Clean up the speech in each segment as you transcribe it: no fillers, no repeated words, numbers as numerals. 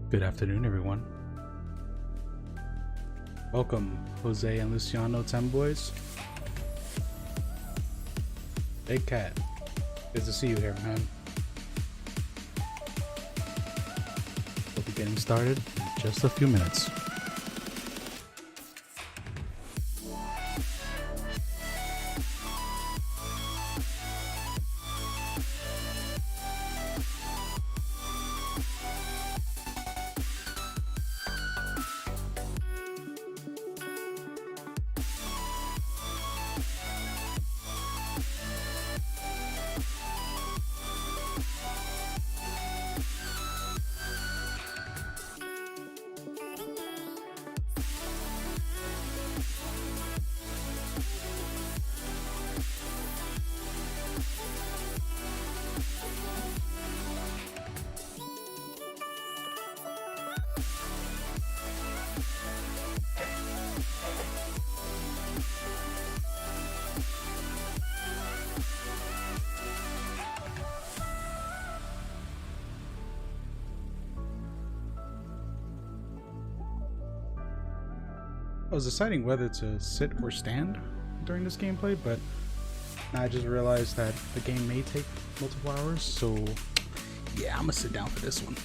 Good afternoon, everyone. Welcome, Jose and Luciano Temboys. Big Cat, good to see you here, man. We'll be getting started in just a few minutes. I was deciding whether to sit or stand during this gameplay, but I just realized that the game may take multiple hours, so yeah, I'm gonna sit down for this one.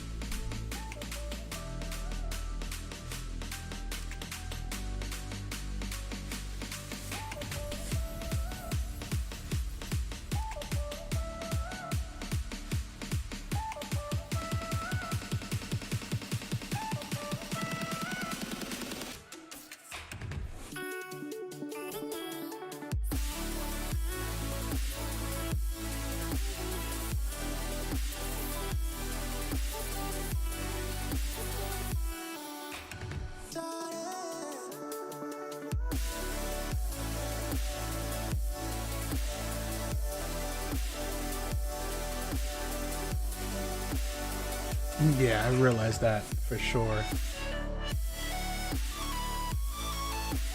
Yeah, I realized that for sure.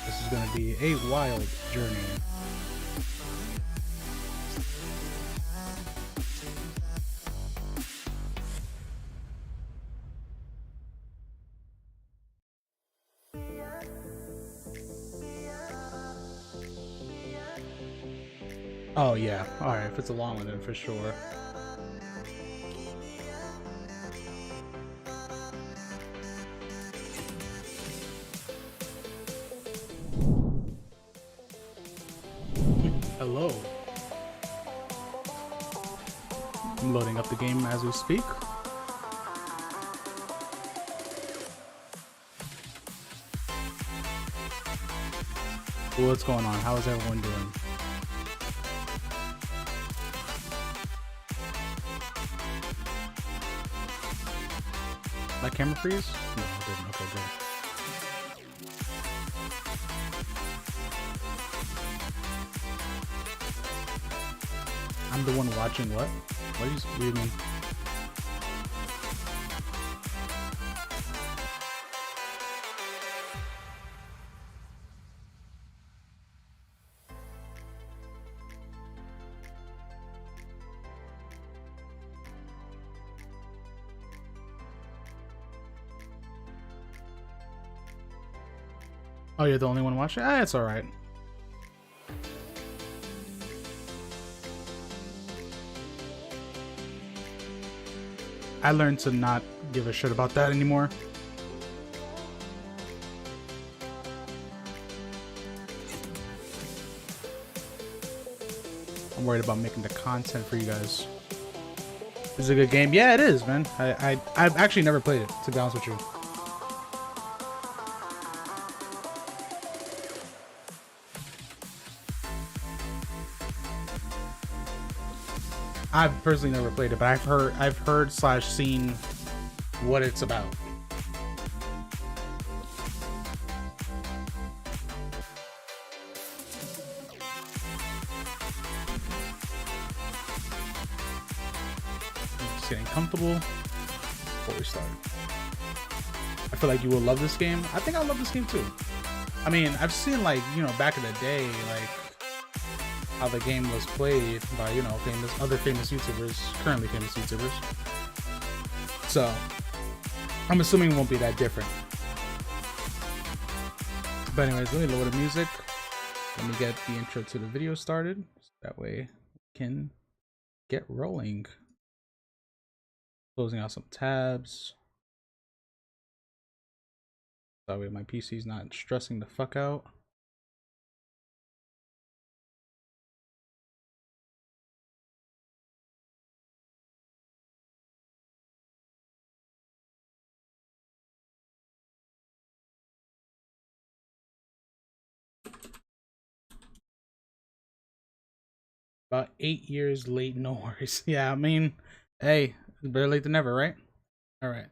This is gonna be a wild journey. Oh yeah, alright, if it's a long one then for sure. Hello. I'm loading up the game as we speak. What's going on? How is everyone doing? My camera freeze? No, it didn't. Okay, good. I'm the one watching what? What do you mean? Oh, you're the only one watching? Ah, it's alright. I learned to not give a shit about that anymore. I'm worried about making the content for you guys. Is it a good game? Yeah, it is, man. I've actually never played it, to be honest with you. I've personally never played it, but I've heard / seen what it's about. Just getting comfortable before we start. I feel like you will love this game. I think I'll love this game too. I mean, I've seen, like, you know, back in the day, like, how the game was played by, you know, other famous YouTubers, currently famous YouTubers. So I'm assuming it won't be that different. But anyways, let me lower the music. Let me get the intro to the video started. So that way we can get rolling. Closing out some tabs. That way my PC's not stressing the fuck out. About 8 years late, no worries. Yeah, I mean, hey, it's better late than never, right? All right, let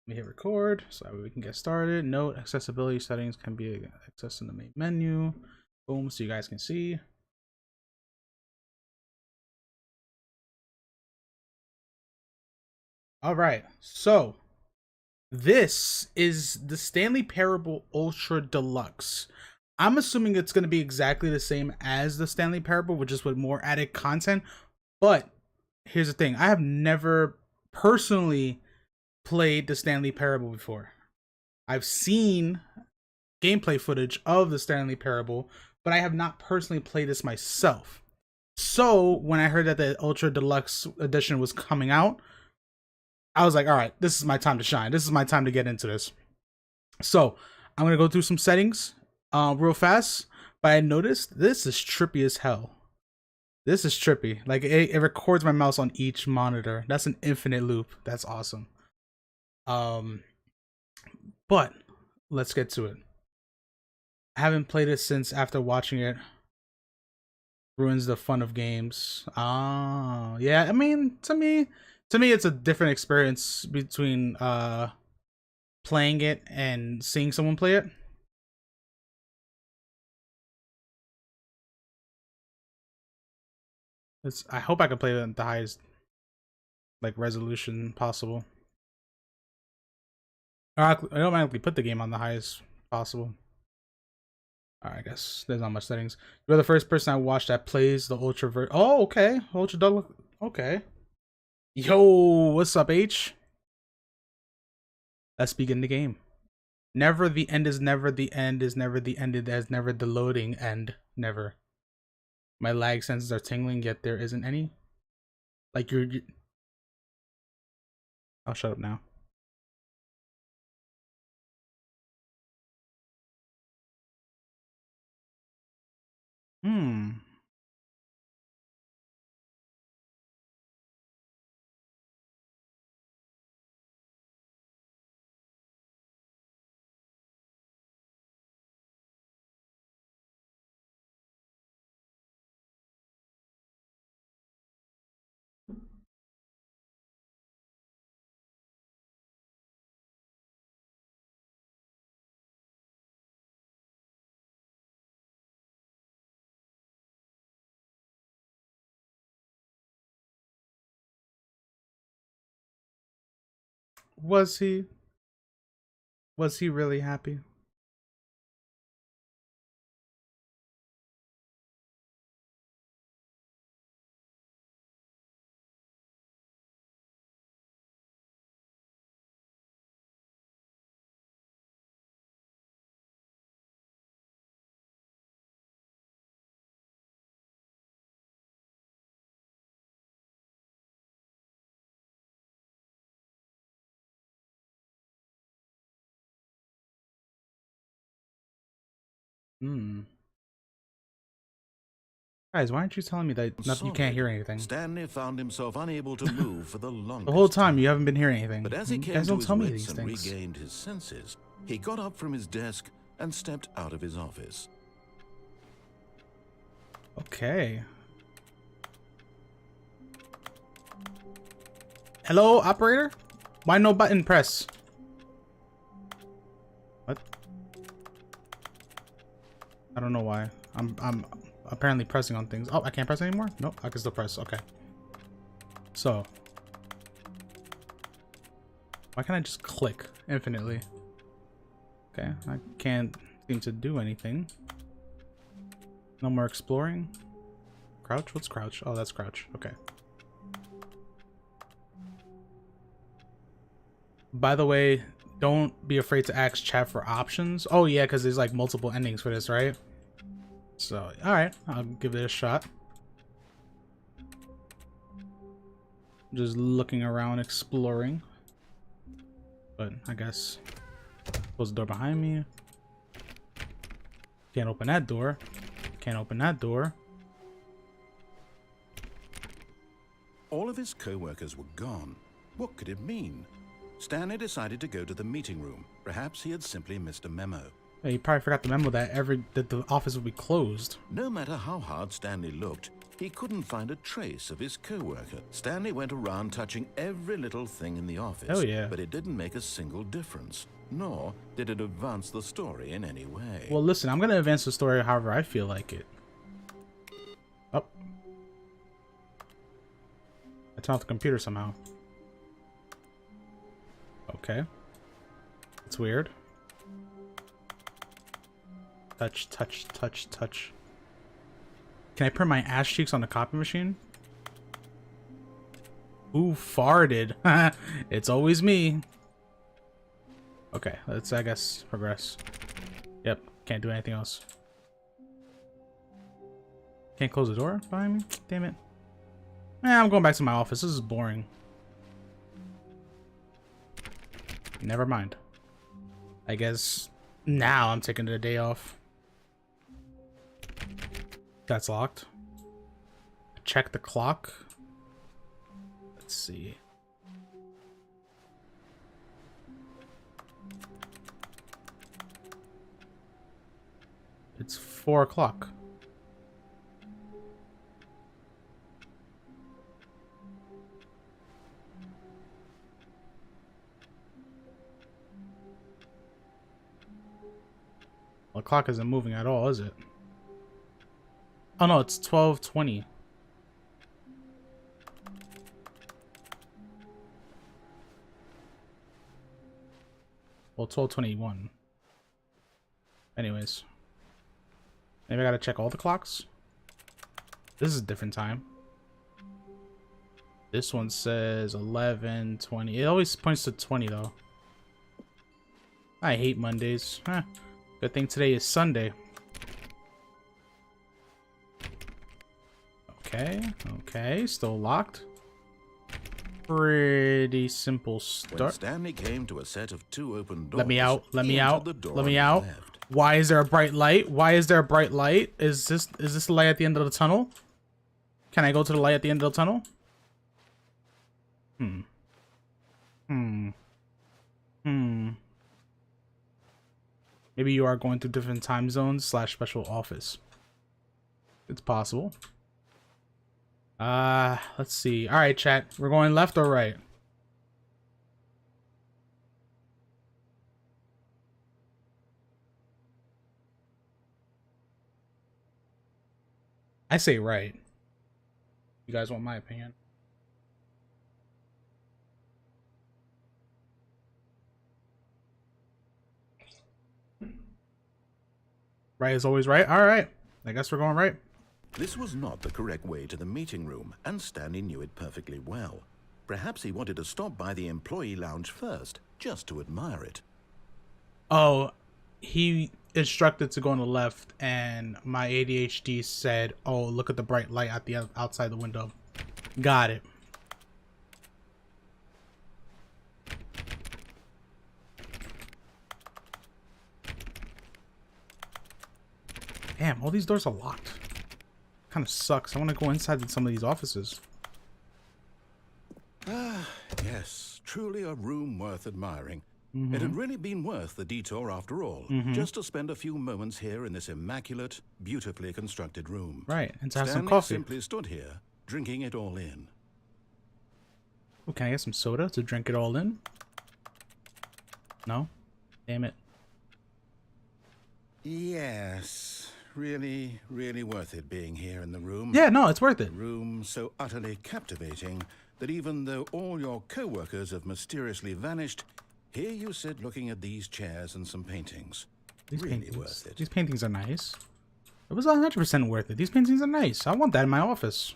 me hit record so that way we can get started. Note, accessibility settings can be accessed in the main menu. Boom, so you guys can see. All right, so this is the Stanley Parable Ultra Deluxe. I'm assuming it's going to be exactly the same as the Stanley Parable, which is with more added content. But here's the thing. I have never personally played the Stanley Parable before. I've seen gameplay footage of the Stanley Parable, but I have not personally played this myself. So when I heard that the Ultra Deluxe edition was coming out, I was like, all right, this is my time to shine. This is my time to get into this. So I'm going to go through some settings real fast. But I noticed this is trippy as hell. This is trippy. Like it records my mouse on each monitor. That's an infinite loop. That's awesome. But let's get to it. I haven't played it since after watching it ruins the fun of games. Yeah, I mean, to me it's a different experience between playing it and seeing someone play it. I hope I can play it at the highest like resolution possible. I automatically put the game on the highest possible. Alright, I guess there's not much settings. You're the first person I watched that plays the Ultra Oh, okay. Ultra Deluxe. Okay. Yo, what's up, H? Let's begin the game. Never the end is never the end is never the end. There's never the loading end. Never. My lag senses are tingling, yet there isn't any. Like you're... I'll shut up now. Was he really happy? Guys, why aren't you telling me that you can't hear anything? Stanley found himself unable to move for the longest the whole time you haven't been hearing anything. But as he came guys to don't his tell me wits these and things. regained his senses, he got up from his desk and stepped out of his office. Okay. Hello, operator? Why no button press? What? I don't know why. I'm apparently pressing on things. Oh, I can't press anymore? Nope, I can still press. Okay. So. Why can't I just click infinitely? Okay, I can't seem to do anything. No more exploring. Crouch? What's crouch? Oh, that's crouch. Okay. By the way, don't be afraid to ask chat for options. Oh yeah, because there's like multiple endings for this, right? So, alright, I'll give it a shot. Just looking around, exploring. But I guess close the door behind me. Can't open that door. Can't open that door. All of his co-workers were gone. What could it mean? Stanley decided to go to the meeting room. Perhaps he had simply missed a memo. Yeah, he probably forgot the memo that the office would be closed. No matter how hard Stanley looked, he couldn't find a trace of his co-worker. Stanley went around touching every little thing in the office. Oh yeah. But it didn't make a single difference, nor did it advance the story in any way. Well, listen, I'm gonna advance the story however I feel like it. Oh. I turned off the computer somehow. Okay. It's weird. Touch, touch, touch, touch. Can I print my ass cheeks on the copy machine? Who farted? It's always me. Okay, let's, I guess, progress. Yep, can't do anything else. Can't close the door behind me? Damn it. I'm going back to my office. This is boring. Never mind. I guess now I'm taking the day off. That's locked. Check the clock. Let's see. It's 4 o'clock. Well, the clock isn't moving at all, is it? Oh no, it's 12:20. Well, 12:21. Anyways. Maybe I gotta check all the clocks? This is a different time. This one says 11:20. It always points to 20 though. I hate Mondays. Huh. Good thing today is Sunday. Okay, still locked. Pretty simple start. When Stanley came to a set of 2 open doors, Let me out. Let me he out. entered the door Let me on the out. left. Why is there a bright light? Why is there a bright light? Is this the light at the end of the tunnel? Can I go to the light at the end of the tunnel? Maybe you are going through different time zones / special office. It's possible. Let's see. All right, chat. We're going left or right? I say right. You guys want my opinion? Right is always right. All right. I guess we're going right. This was not the correct way to the meeting room, and Stanley knew it perfectly well. Perhaps he wanted to stop by the employee lounge first, just to admire it. Oh, he instructed to go on the left, and my ADHD said, "Oh, look at the bright light at the outside the window." Got it. Damn, all these doors are locked. Kind of sucks. I want to go inside some of these offices. Ah, yes, truly a room worth admiring. It had really been worth the detour after all, just to spend a few moments here in this immaculate, beautifully constructed room. Right, and to have some Stanley coffee. simply stood here, drinking it all in. Oh, can I get some soda to drink it all in? No? Damn it. Yes, really, really worth it being here in the room. Yeah, no, it's worth it. A room so utterly captivating that even though all your co-workers have mysteriously vanished, here you sit looking at these chairs and some paintings. These Really paintings, worth it. These paintings are nice. It was 100% worth it. These paintings are nice. I want that in my office.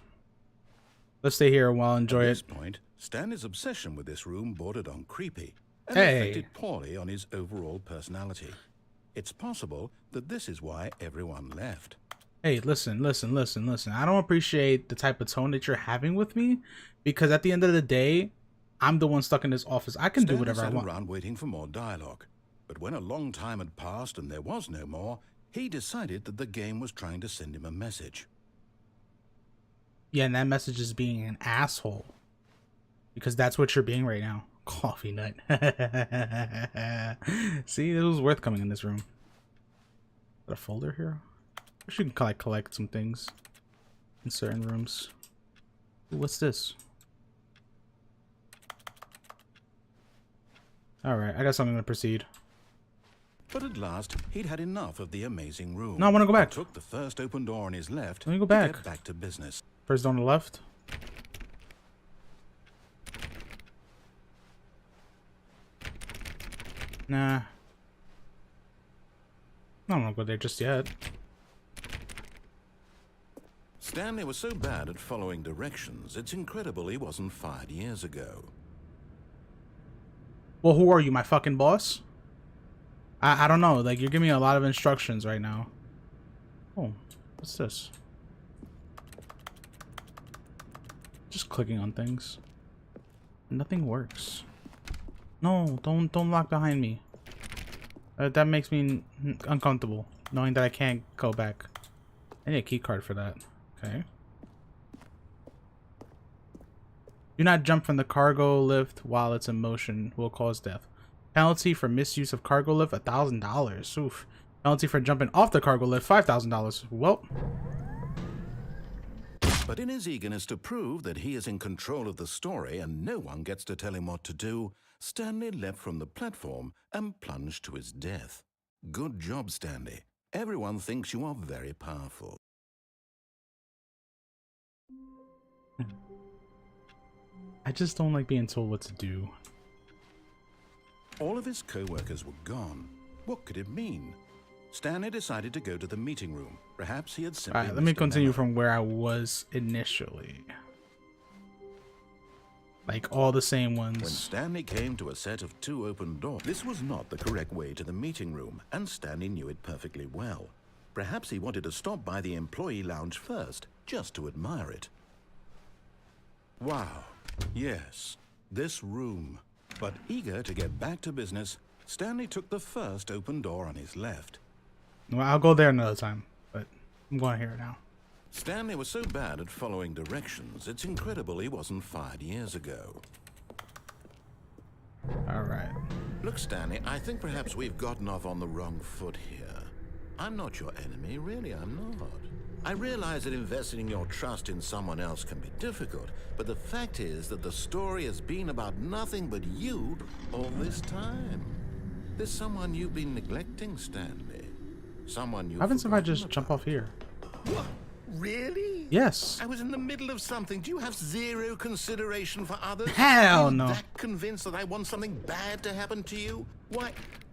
Let's stay here while I enjoy At it. this point, Stanley's obsession with this room bordered on creepy. and reflected poorly on his overall personality. It's possible that this is why everyone left. Hey, listen. I don't appreciate the type of tone that you're having with me, because at the end of the day, I'm the one stuck in this office. I can do whatever I want. Stanley sat around waiting for more dialogue, but when a long time had passed and there was no more, he decided that the game was trying to send him a message. Yeah, and that message is being an asshole, because that's what you're being right now. Coffee nut. See, it was worth coming in this room. Got a folder here? I should collect some things in certain rooms. Ooh, what's this? Alright, I guess I'm gonna proceed. But at last, he'd had enough of the amazing room. No, I want to go back. He took the first open door on his left. Let me go back. To get back to business. First door on the left. Nah. I don't want to go there just yet. Stanley was so bad at following directions, it's incredible he wasn't fired years ago. Well, who are you, my fucking boss? I don't know. Like, you're giving me a lot of instructions right now. Oh, what's this? Just clicking on things. Nothing works. No, don't lock behind me. That makes me uncomfortable, knowing that I can't go back. I need a key card for that. Okay. Do not jump from the cargo lift while it's in motion. Will cause death. Penalty for misuse of cargo lift, $1,000. Oof. Penalty for jumping off the cargo lift, $5,000. Well. But in his eagerness to prove that he is in control of the story and no one gets to tell him what to do, Stanley leapt from the platform and plunged to his death. Good job, Stanley. Everyone thinks you are very powerful. I just don't like being told what to do. All of his co-workers were gone. What could it mean? Stanley decided to go to the meeting room. Perhaps he had simply... Alright, let me continue from where I was initially. Like all the same ones. When Stanley came to a set of 2 open doors, this was not the correct way to the meeting room, and Stanley knew it perfectly well. Perhaps he wanted to stop by the employee lounge first, just to admire it. Wow. Yes, this room. But eager to get back to business, Stanley took the first open door on his left. Well, I'll go there another time, but I'm going here now. Stanley was so bad at following directions, it's incredible he wasn't fired years ago. Alright. Look, Stanley, I think perhaps we've gotten off on the wrong foot here. I'm not your enemy, really, I'm not. I realize that investing your trust in someone else can be difficult, but the fact is that the story has been about nothing but you all this time. There's someone you've been neglecting, Stanley. Someone you've... What happens if I just jump off here? What? Really? Yes. I was in the middle of something. Do you have zero consideration for others? Hell no. Are you that convinced that I want something bad to happen to you? Why,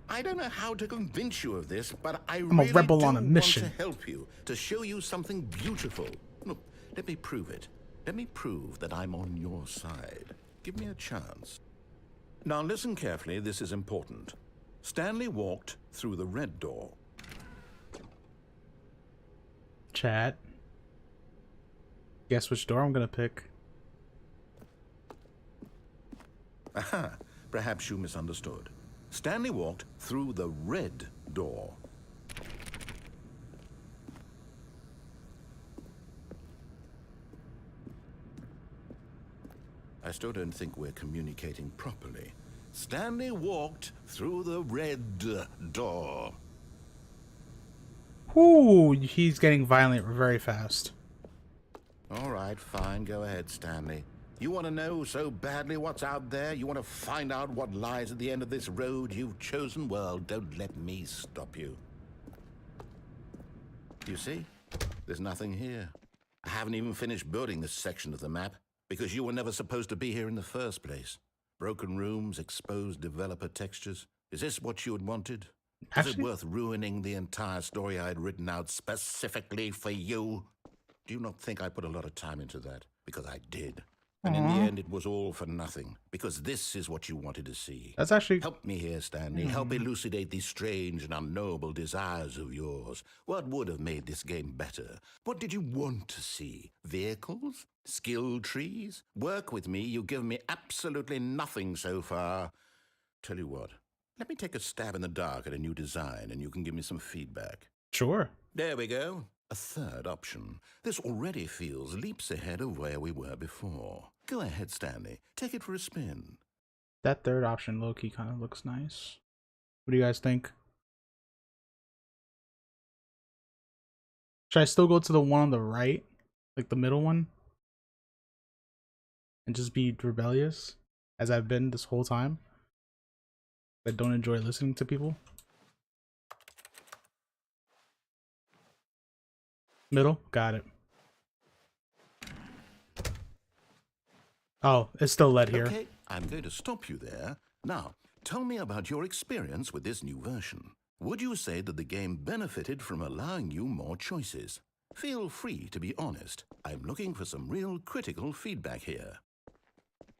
I don't know how to convince you of this, but I'm a rebel on a mission. Want to help you, to show you something beautiful. Look, let me prove it. Let me prove that I'm on your side. Give me a chance. Now listen carefully, this is important. Stanley walked through the red door. Chat. Guess which door I'm gonna pick. Aha, perhaps you misunderstood. Stanley walked through the red door. I still don't think we're communicating properly. Stanley walked through the red door. Ooh, he's getting violent very fast. All right, fine. Go ahead, Stanley. You want to know so badly what's out there? You want to find out what lies at the end of this road you've chosen? Well, don't let me stop you. You see? There's nothing here. I haven't even finished building this section of the map because you were never supposed to be here in the first place. Broken rooms, exposed developer textures. Is this what you had wanted? Is it worth ruining the entire story I had written out specifically for you? Do you not think I put a lot of time into that? Because I did. And in the Aw. end, it was all for nothing, because this is what you wanted to see. That's actually... Help me here, Stanley. Help elucidate these strange and unknowable desires of yours. What would have made this game better? What did you want to see? Vehicles? Skill trees? Work with me. You've given me absolutely nothing so far. Tell you what, let me take a stab in the dark at a new design, and you can give me some feedback. Sure. There we go. A third option. This already feels leaps ahead of where we were before. Go ahead, Stanley. Take it for a spin. That third option, low-key, kind of looks nice. What do you guys think? Should I still go to the one on the right? Like the middle one? And just be rebellious? As I've been this whole time? I don't enjoy listening to people? Middle? Got it. Oh, it's still led here. Okay, I'm going to stop you there. Now, tell me about your experience with this new version. Would you say that the game benefited from allowing you more choices? Feel free to be honest. I'm looking for some real critical feedback here.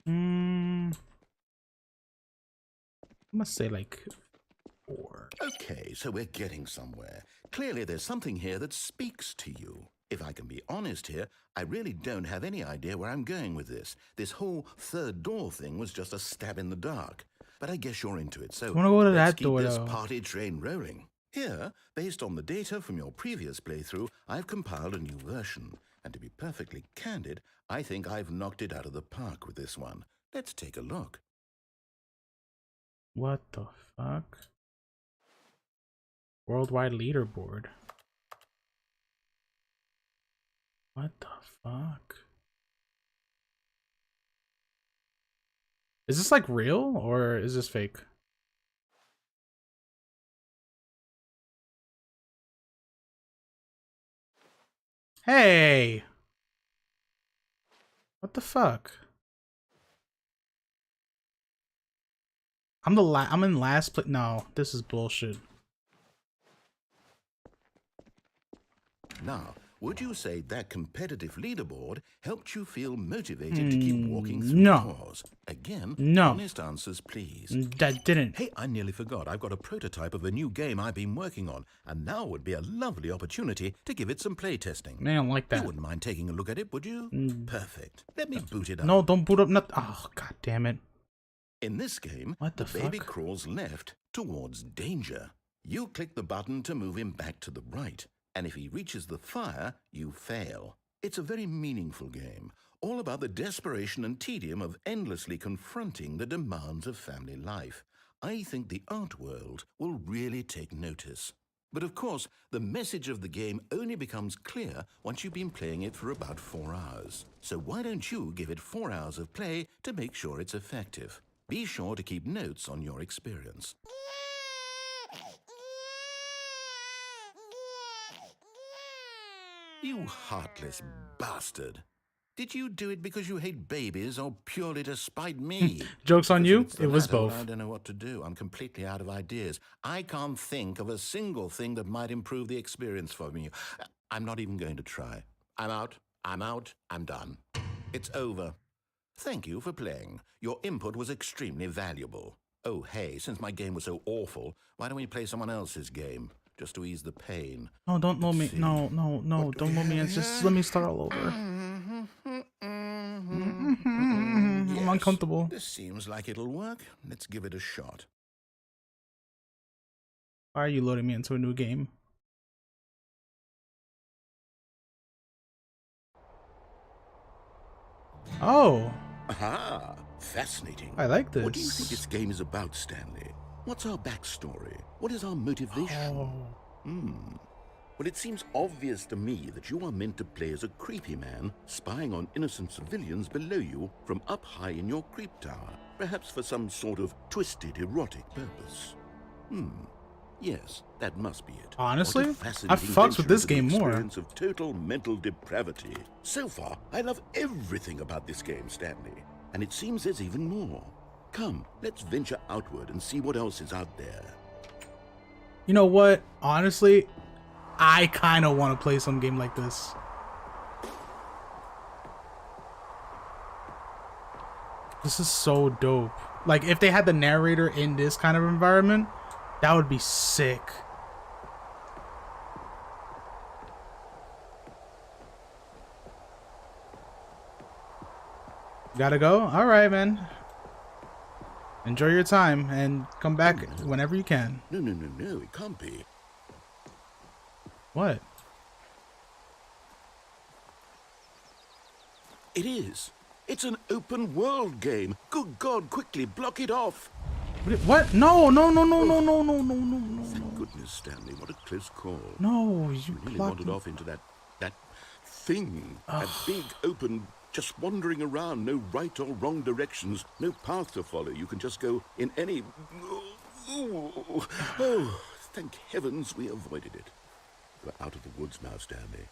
I must say like 4. Okay, so we're getting somewhere. Clearly there's something here that speaks to you. If I can be honest here, I really don't have any idea where I'm going with this. This whole third door thing was just a stab in the dark. But I guess you're into it, so I wanna go to let's that keep door, this though. party train rolling. Here, based on the data from your previous playthrough, I've compiled a new version. And to be perfectly candid, I think I've knocked it out of the park with this one. Let's take a look. What the fuck? Worldwide leaderboard. What the fuck? Is this like real or is this fake? Hey! What the fuck? I'm in last place. No, this is bullshit. Now, would you say that competitive leaderboard helped you feel motivated to keep walking through no. doors? Again, No. honest answers, please. That didn't. Hey, I nearly forgot. I've got a prototype of a new game I've been working on, and now would be a lovely opportunity to give it some playtesting. Man, I don't like that. You wouldn't mind taking a look at it, would you? Perfect. Let me boot it up. No, don't boot up. Not. Oh, god damn it. In this game, What the baby fuck? crawls left towards danger. You click the button to move him back to the right, and if he reaches the fire, you fail. It's a very meaningful game, all about the desperation and tedium of endlessly confronting the demands of family life. I think the art world will really take notice. But of course, the message of the game only becomes clear once you've been playing it for about 4 hours. So why don't you give it 4 hours of play to make sure it's effective? Be sure to keep notes on your experience. You heartless bastard. Did you do it because you hate babies or purely to spite me? Joke's on Because you. if it's the It was latter, both. I don't know what to do. I'm completely out of ideas. I can't think of a single thing that might improve the experience for me. I'm not even going to try. I'm out. I'm done. It's over. Thank you for playing. Your input was extremely valuable. Oh, hey, since my game was so awful, why don't we play someone else's game? Just to ease the pain. No, don't load me. see. No, don't load me in. Just let me start all over. I'm uncomfortable. This seems like it'll work. Let's give it a shot. Why are you loading me into a new game? Oh, Aha! Fascinating. I like this. What do you think this game is about, Stanley? What's our backstory? What is our motivation? Oh. Well, it seems obvious to me that you are meant to play as a creepy man spying on innocent civilians below you from up high in your creep tower, perhaps for some sort of twisted erotic purpose. Yes, that must be it. Honestly, What a fascinating I fucks with venture this into the game more. experience of total mental depravity. So far, I love everything about this game, Stanley, and it seems there's even more. Come, let's venture outward and see what else is out there. You know what? Honestly, I kind of want to play some game like this. This is so dope. Like, if they had the narrator in this kind of environment, that would be sick. Gotta go? Alright, man. Enjoy your time and come back whenever you can. No, it can't be. What? It is. It's an open world game. Good God, quickly block it off. What? No, no, no, no, no, no, no, no, no, no. Thank goodness, Stanley. What a close call. No, you really blocked wandered off into that thing. That big open, just wandering around. No right or wrong directions. No path to follow. You can just go in any... Oh, thank heavens we avoided it. We're out of the woods now, Stanley.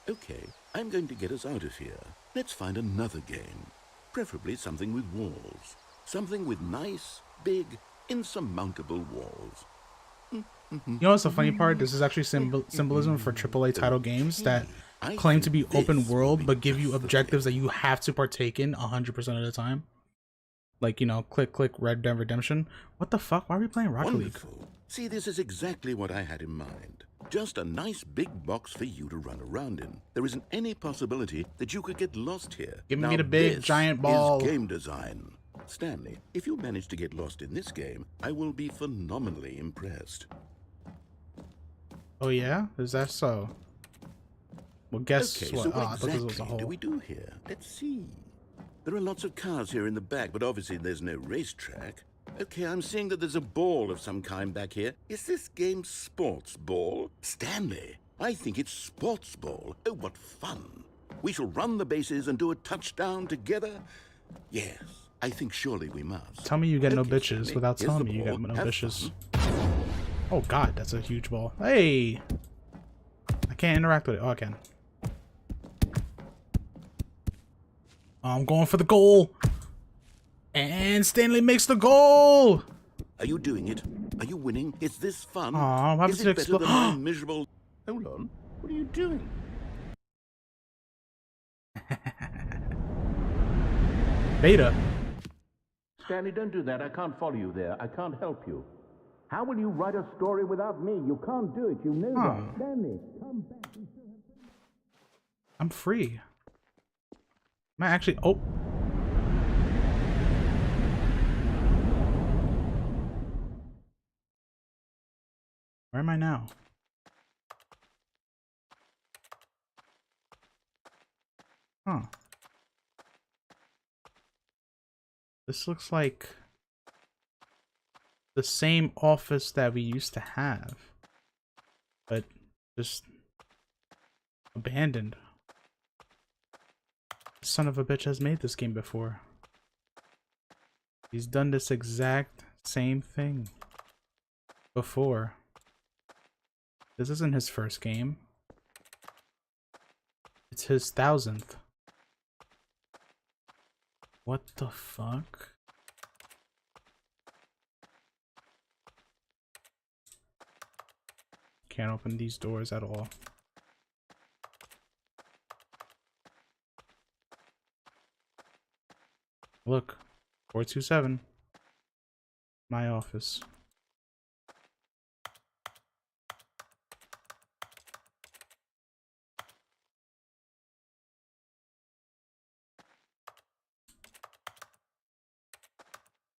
Okay, I'm going to get us out of here. Let's find another game. Preferably something with walls. Something with nice, big, insurmountable walls. You know what's the funny part? This is actually symbolism for AAA title games that claim to be open world but give you objectives that you have to partake in 100% of the time. Like, you know, click, Red Dead Redemption. What the fuck? Why are we playing Rocket League? See, this is exactly what I had in mind. Just a nice big box for you to run around in. There isn't any possibility that you could get lost here. Give me the big giant ball. Is game design. Stanley, if you manage to get lost in this game, I will be phenomenally impressed. Oh yeah? Is that so? Well, guess okay, what? So what I thought this was a exactly hole. do we do here? Let's see. There are lots of cars here in the back, but obviously there's no racetrack. Okay, I'm seeing that there's a ball of some kind back here. Is this game sports ball? Stanley, I think it's sports ball. Oh, what fun. We shall run the bases and do a touchdown together. Yes, I think surely we must. Tell me you get no bitches Stanley, without here's telling the me you ball. got no Have bitches. fun. Oh god, that's a huge ball. Hey! I can't interact with it. Oh, I can. I'm going for the goal! And Stanley makes the goal! Are you doing it? Are you winning? Is this fun? Aw, what happens Is to it better than explode? my miserable... Hold on. What are you doing? Beta. Stanley, don't do that. I can't follow you there. I can't help you. How will you write a story without me? You can't do it. You know that. Stanley, come back. I'm free. Am I actually... Oh. Where am I now? Huh. This looks like the same office that we used to have, but just abandoned. Son of a bitch has made this game before. He's done this exact same thing before. This isn't his first game. It's his 1000th. What the fuck? Can't open these doors at all. Look, 427. My office.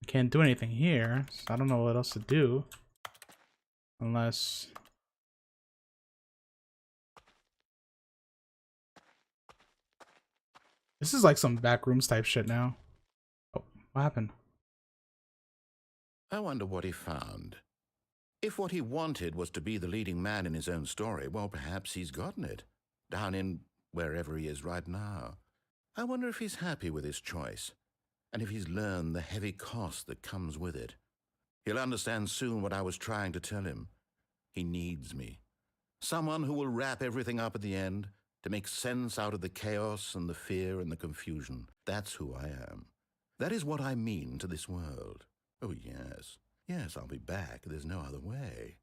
Can't do anything here, so I don't know what else to do. Unless... This is like some backrooms type shit now. Oh, what happened? I wonder what he found. If what he wanted was to be the leading man in his own story, well, perhaps he's gotten it. Down in wherever he is right now. I wonder if he's happy with his choice. And if he's learned the heavy cost that comes with it. He'll understand soon what I was trying to tell him. He needs me. Someone who will wrap everything up at the end, to make sense out of the chaos and the fear and the confusion. That's who I am. That is what I mean to this world. Oh, yes. Yes, I'll be back. There's no other way.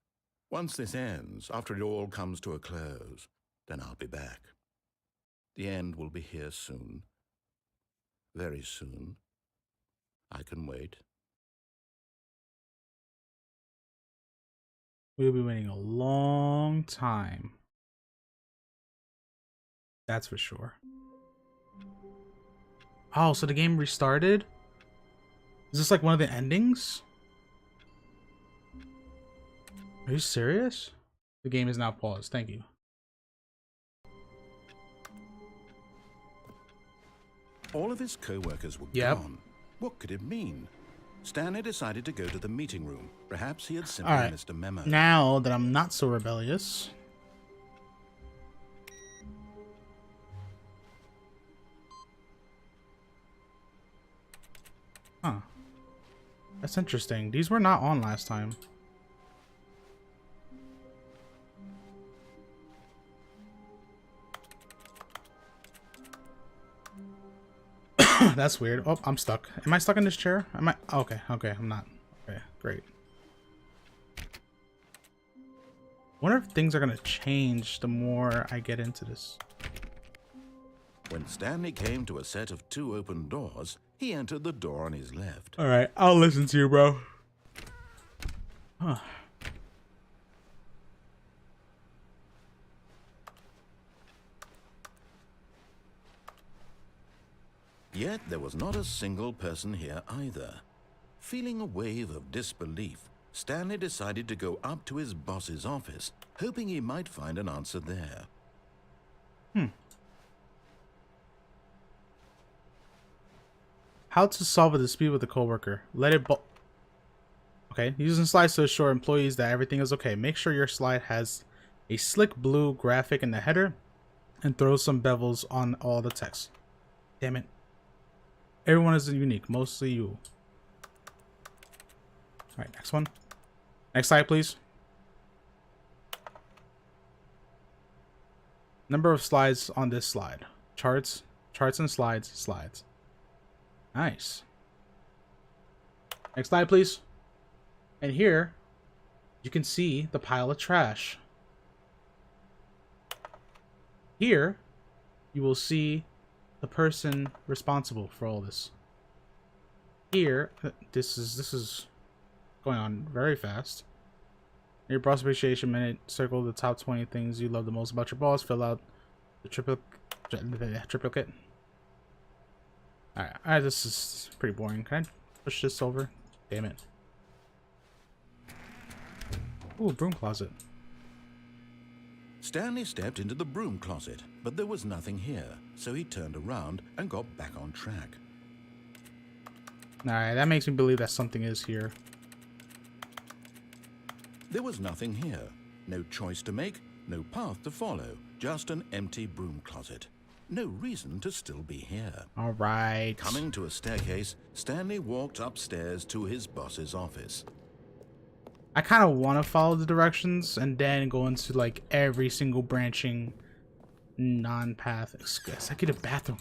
Once this ends, after it all comes to a close, then I'll be back. The end will be here soon. Very soon. I can wait. We'll be waiting a long time. That's for sure. Oh, so the game restarted? Is this like one of the endings? Are you serious? The game is now paused. Thank you. All of his co-workers were Yep. gone. What could it mean? Stanley decided to go to the meeting room. Perhaps he had simply All right. missed a memo. Now that I'm not so rebellious. Huh. That's interesting. These were not on last time. That's weird. Oh, I'm stuck. Am I stuck in this chair? Am I? Okay, okay, I'm not. Okay, great. Wonder if things are gonna change the more I get into this. When Stanley came to a set of 2 open doors, he entered the door on his left. All right, I'll listen to you, bro. Huh. Yet there was not a single person here either. Feeling a wave of disbelief, Stanley decided to go up to his boss's office, hoping he might find an answer there. How to solve a dispute with a coworker. Let it Okay, using slides to assure employees that everything is okay. Make sure your slide has a slick blue graphic in the header and throw some bevels on all the text. Damn it. Everyone is unique, mostly you. Alright, next one. Next slide, please. Number of slides on this slide. Charts and slides, slides. Nice. Next slide, please. And here, you can see the pile of trash. Here, you will see the person responsible for all this. Here, this is going on very fast. Your boss appreciation minute. Circle the top 20 things you love the most about your boss. Fill out the triplicate. Alright, this is pretty boring. Can I push this over? Damn it. Ooh, broom closet. Stanley stepped into the broom closet, but there was nothing here, so he turned around and got back on track. Alright, that makes me believe that something is here. There was nothing here. No choice to make, no path to follow, just an empty broom closet. No reason to still be here. Alright. Coming to a staircase, Stanley walked upstairs to his boss's office. I kind of want to follow the directions and then go into like every single branching non-path. Executive bathroom.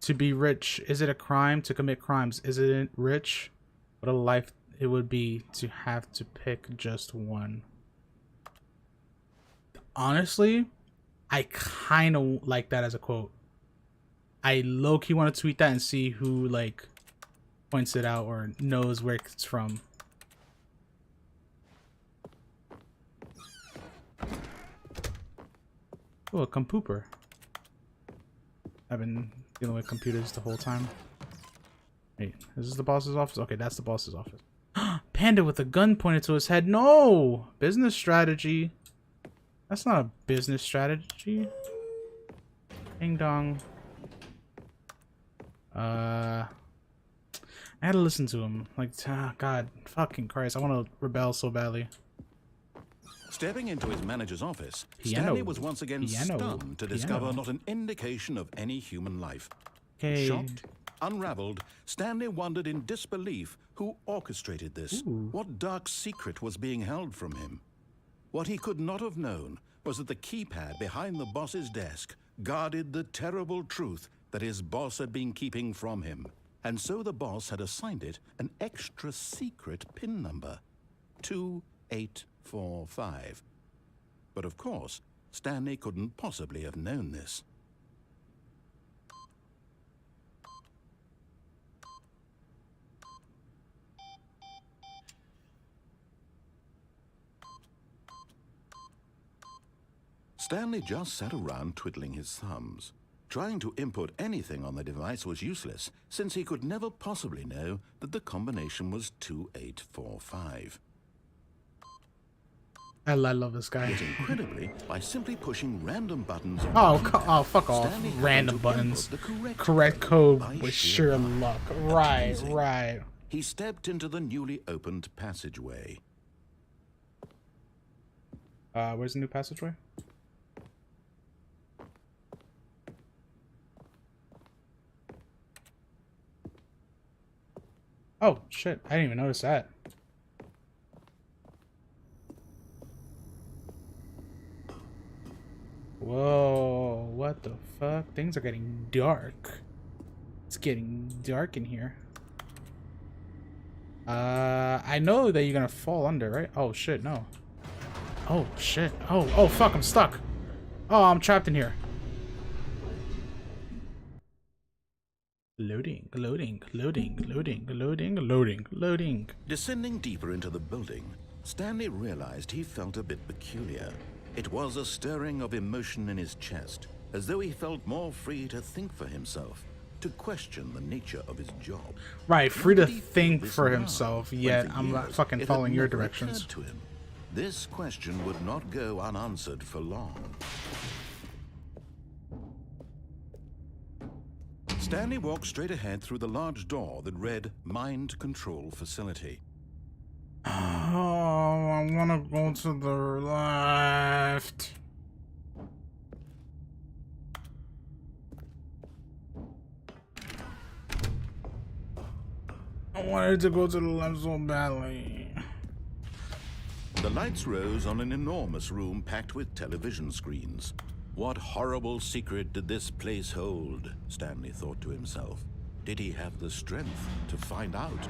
To be rich. Is it a crime to commit crimes? Is it rich? What a life it would be to have to pick just one. Honestly, I kind of like that as a quote. I low-key want to tweet that and see who like points it out or knows where it's from. Oh, a compooper. I've been dealing with computers the whole time. Wait, is this the boss's office? Okay, that's the boss's office. Panda with a gun pointed to his head. No! Business strategy. That's not a business strategy. Ding dong. I had to listen to him. Like, God, fucking Christ. I want to rebel so badly. Stepping into his manager's office, Piano. Stanley was once again Piano. stunned to Piano. discover not an indication of any human life. Okay. Shocked, unraveled, Stanley wondered in disbelief who orchestrated this. Ooh. What dark secret was being held from him? What he could not have known was that the keypad behind the boss's desk guarded the terrible truth that his boss had been keeping from him. And so the boss had assigned it an extra secret PIN number. 2845. But of course, Stanley couldn't possibly have known this. Stanley just sat around twiddling his thumbs. Trying to input anything on the device was useless, since he could never possibly know that the combination was 2845. I love this guy. Yet incredibly, by simply pushing random buttons on Oh, the keypad, oh, fuck off. Stanley had Random to buttons. input the Correct code by with sheer sheer luck. Right, Amazing. right. He stepped into the newly opened passageway. Where's the new passageway? Oh, shit. I didn't even notice that. Whoa, what the fuck? Things are getting dark. It's getting dark in here. I know that you're gonna fall under, right? Oh shit, no. Oh shit. Oh fuck, I'm stuck. Oh, I'm trapped in here. Loading. Descending deeper into the building, Stanley realized he felt a bit peculiar. It was a stirring of emotion in his chest, as though he felt more free to think for himself, to question the nature of his job. Right, free Why to did he feel think this for now, himself, when yet for I'm not years fucking it had following your never directions. occurred to him? This question would not go unanswered for long. Stanley walked straight ahead through the large door that read Mind Control Facility. Oh, I wanna go to the left. I wanted to go to the left so badly. The lights rose on an enormous room packed with television screens. What horrible secret did this place hold? Stanley thought to himself. Did he have the strength to find out?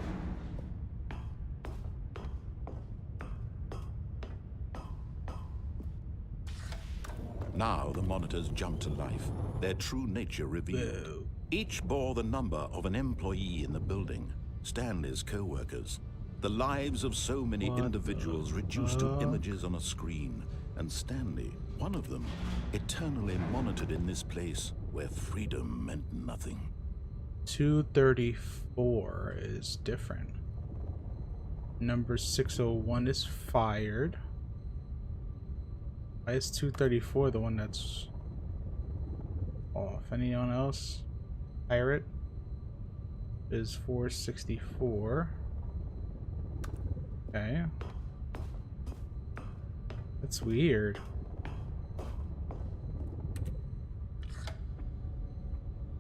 Now the monitors jumped to life, their true nature revealed. Each bore the number of an employee in the building, Stanley's co-workers. The lives of so many individuals reduced to images on a screen, and Stanley, one of them, eternally monitored in this place where freedom meant nothing. 234 is different. Number 601 is fired. Why is 234 the one that's off? Anyone else? Pirate is 464. Okay. That's weird.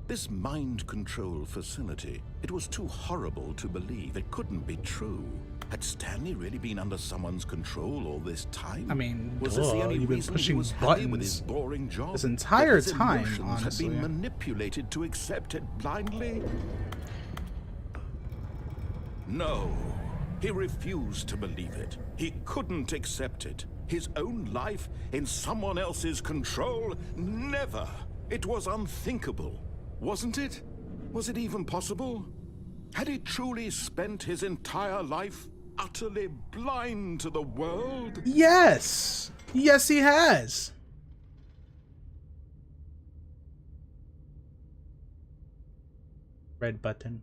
This mind control facility, it was too horrible to believe. It couldn't be true. Had Stanley really been under someone's control all this time? I mean, was this the only you've been reason he pushing was happy with his buttons boring job? this entire That his time, emotions honestly. had been manipulated to accept it blindly? No, he refused to believe it. He couldn't accept it. His own life in someone else's control? Never. It was unthinkable. Wasn't it? Was it even possible? Had he truly spent his entire life utterly blind to the world? Yes! Yes, he has! Red button.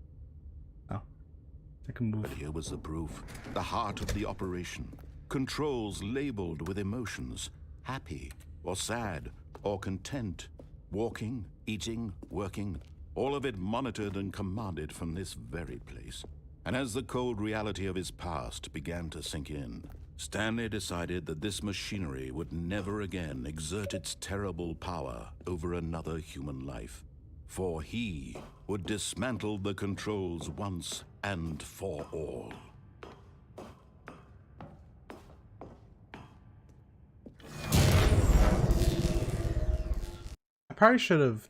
Oh. I can move. But here was the proof. The heart of the operation. Controls labeled with emotions. Happy, or sad, or content. Walking, eating, working. All of it monitored and commanded from this very place. And as the cold reality of his past began to sink in, Stanley decided that this machinery would never again exert its terrible power over another human life. For he would dismantle the controls once and for all. I probably should have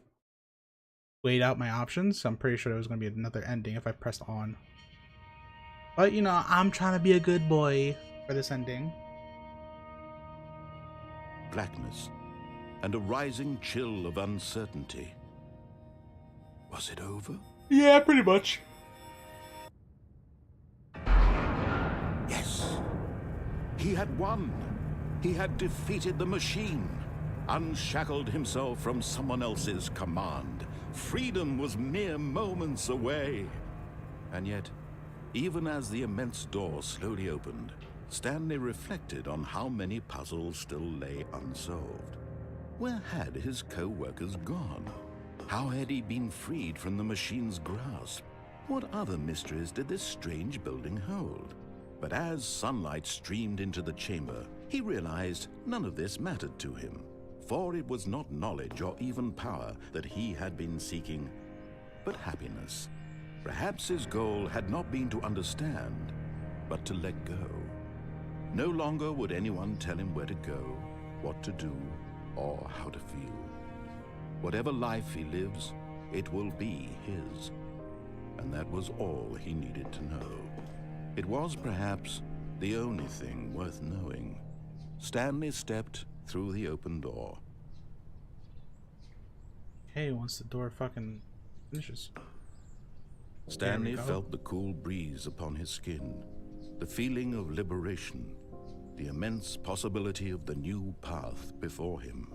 weighed out my options. I'm pretty sure there was going to be another ending if I pressed on. But, you know, I'm trying to be a good boy for this ending. Blackness and a rising chill of uncertainty. Was it over? Yeah, pretty much. Yes. He had won. He had defeated the machine. unshackled himself from someone else's command. Freedom was mere moments away. And yet, even as the immense door slowly opened, Stanley reflected on how many puzzles still lay unsolved. Where had his co-workers gone? How had he been freed from the machine's grasp? What other mysteries did this strange building hold? But as sunlight streamed into the chamber, he realized none of this mattered to him, for it was not knowledge or even power that he had been seeking, but happiness. Perhaps his goal had not been to understand, but to let go. No longer would anyone tell him where to go, what to do, or how to feel. Whatever life he lives, it will be his. And that was all he needed to know. It was perhaps the only thing worth knowing. Stanley stepped through the open door. Hey, once the door fucking finishes. Stanley felt the cool breeze upon his skin, the feeling of liberation, the immense possibility of the new path before him.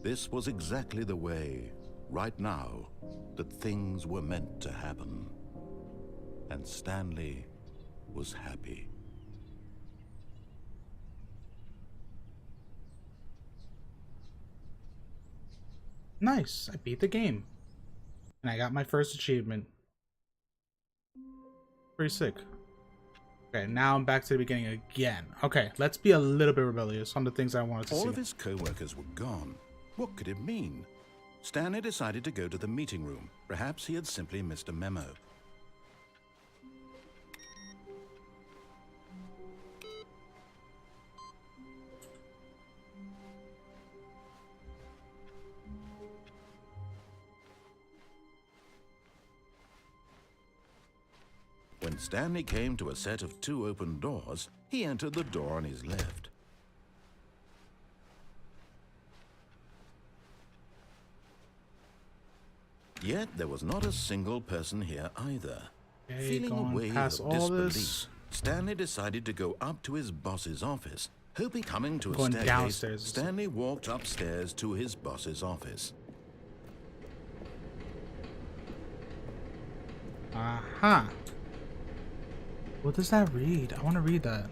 This was exactly the way, right now, that things were meant to happen. And Stanley was happy. Nice, I beat the game. And I got my first achievement. Pretty sick. Okay, now I'm back to the beginning again. Okay, let's be a little bit rebellious on the things I wanted to see. All of his co-workers were gone. What could it mean? Stanley decided to go to the meeting room. Perhaps he had simply missed a memo. When Stanley came to a set of 2 open doors, he entered the door on his left. Yet there was not a single person here either. Okay, Feeling a going wave past of all disbelief, this. Stanley decided to go up to his boss's office. Hoping coming to a Going staircase, downstairs. Stanley walked upstairs to his boss's office. Aha. What does that read? I want to read that.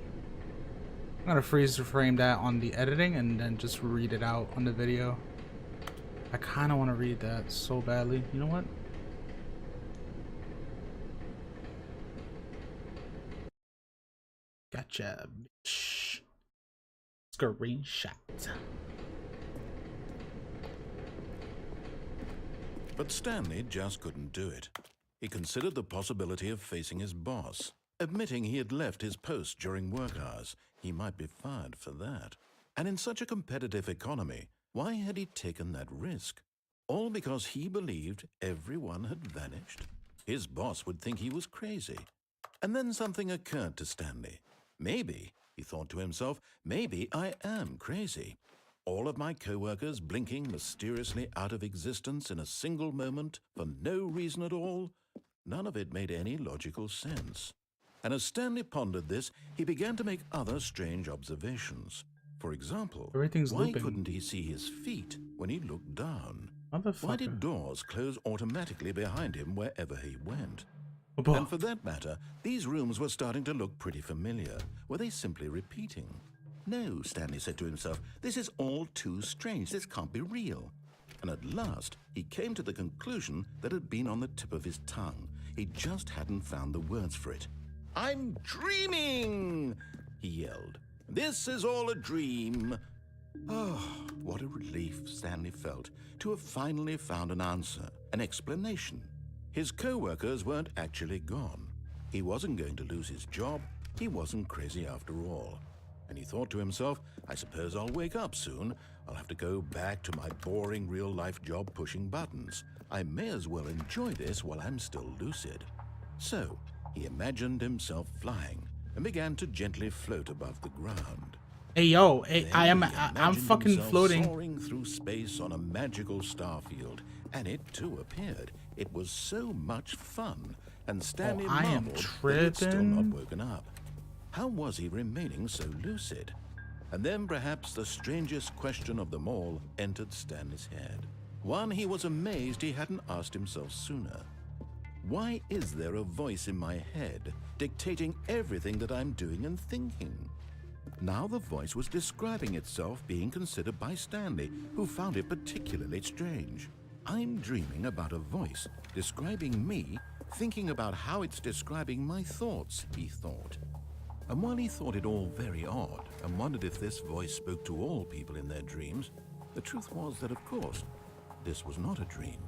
I'm gonna freeze frame that on the editing and then just read it out on the video. I kind of want to read that so badly. You know what? Gotcha, bitch. Screenshot. But Stanley just couldn't do it. He considered the possibility of facing his boss. Admitting he had left his post during work hours, he might be fired for that. And in such a competitive economy, why had he taken that risk? All because he believed everyone had vanished? His boss would think he was crazy. And then something occurred to Stanley. Maybe, he thought to himself, maybe I am crazy. All of my co-workers blinking mysteriously out of existence in a single moment for no reason at all? None of it made any logical sense. And as Stanley pondered this, he began to make other strange observations. For example, Everything's why looping. couldn't he see his feet when he looked down? Motherfucker. Why did doors close automatically behind him wherever he went? Oh, And for that matter, these rooms were starting to look pretty familiar. Were they simply repeating? No, Stanley said to himself, this is all too strange. This can't be real. And at last, he came to the conclusion that had been on the tip of his tongue. He just hadn't found the words for it. I'm dreaming, he yelled. This is all a dream. Oh, what a relief Stanley felt to have finally found an answer, an explanation. His co-workers weren't actually gone. He wasn't going to lose his job. He wasn't crazy after all. And he thought to himself, I suppose I'll wake up soon. I'll have to go back to my boring real-life job pushing buttons. I may as well enjoy this while I'm still lucid. So, he imagined himself flying and began to gently float above the ground. Hey yo, hey, Then I'm he fucking imagined himself floating. soaring through space on a magical starfield, and it too appeared. It was so much fun, and Stanley I am marveled that he'd still not tripping. woken up. How was he remaining so lucid? And then perhaps the strangest question of them all entered Stanley's head. One he was amazed he hadn't asked himself sooner. Why is there a voice in my head dictating everything that I'm doing and thinking? Now the voice was describing itself being considered by Stanley, who found it particularly strange. I'm dreaming about a voice describing me, thinking about how it's describing my thoughts, he thought. And while he thought it all very odd and wondered if this voice spoke to all people in their dreams, the truth was that, of course, this was not a dream.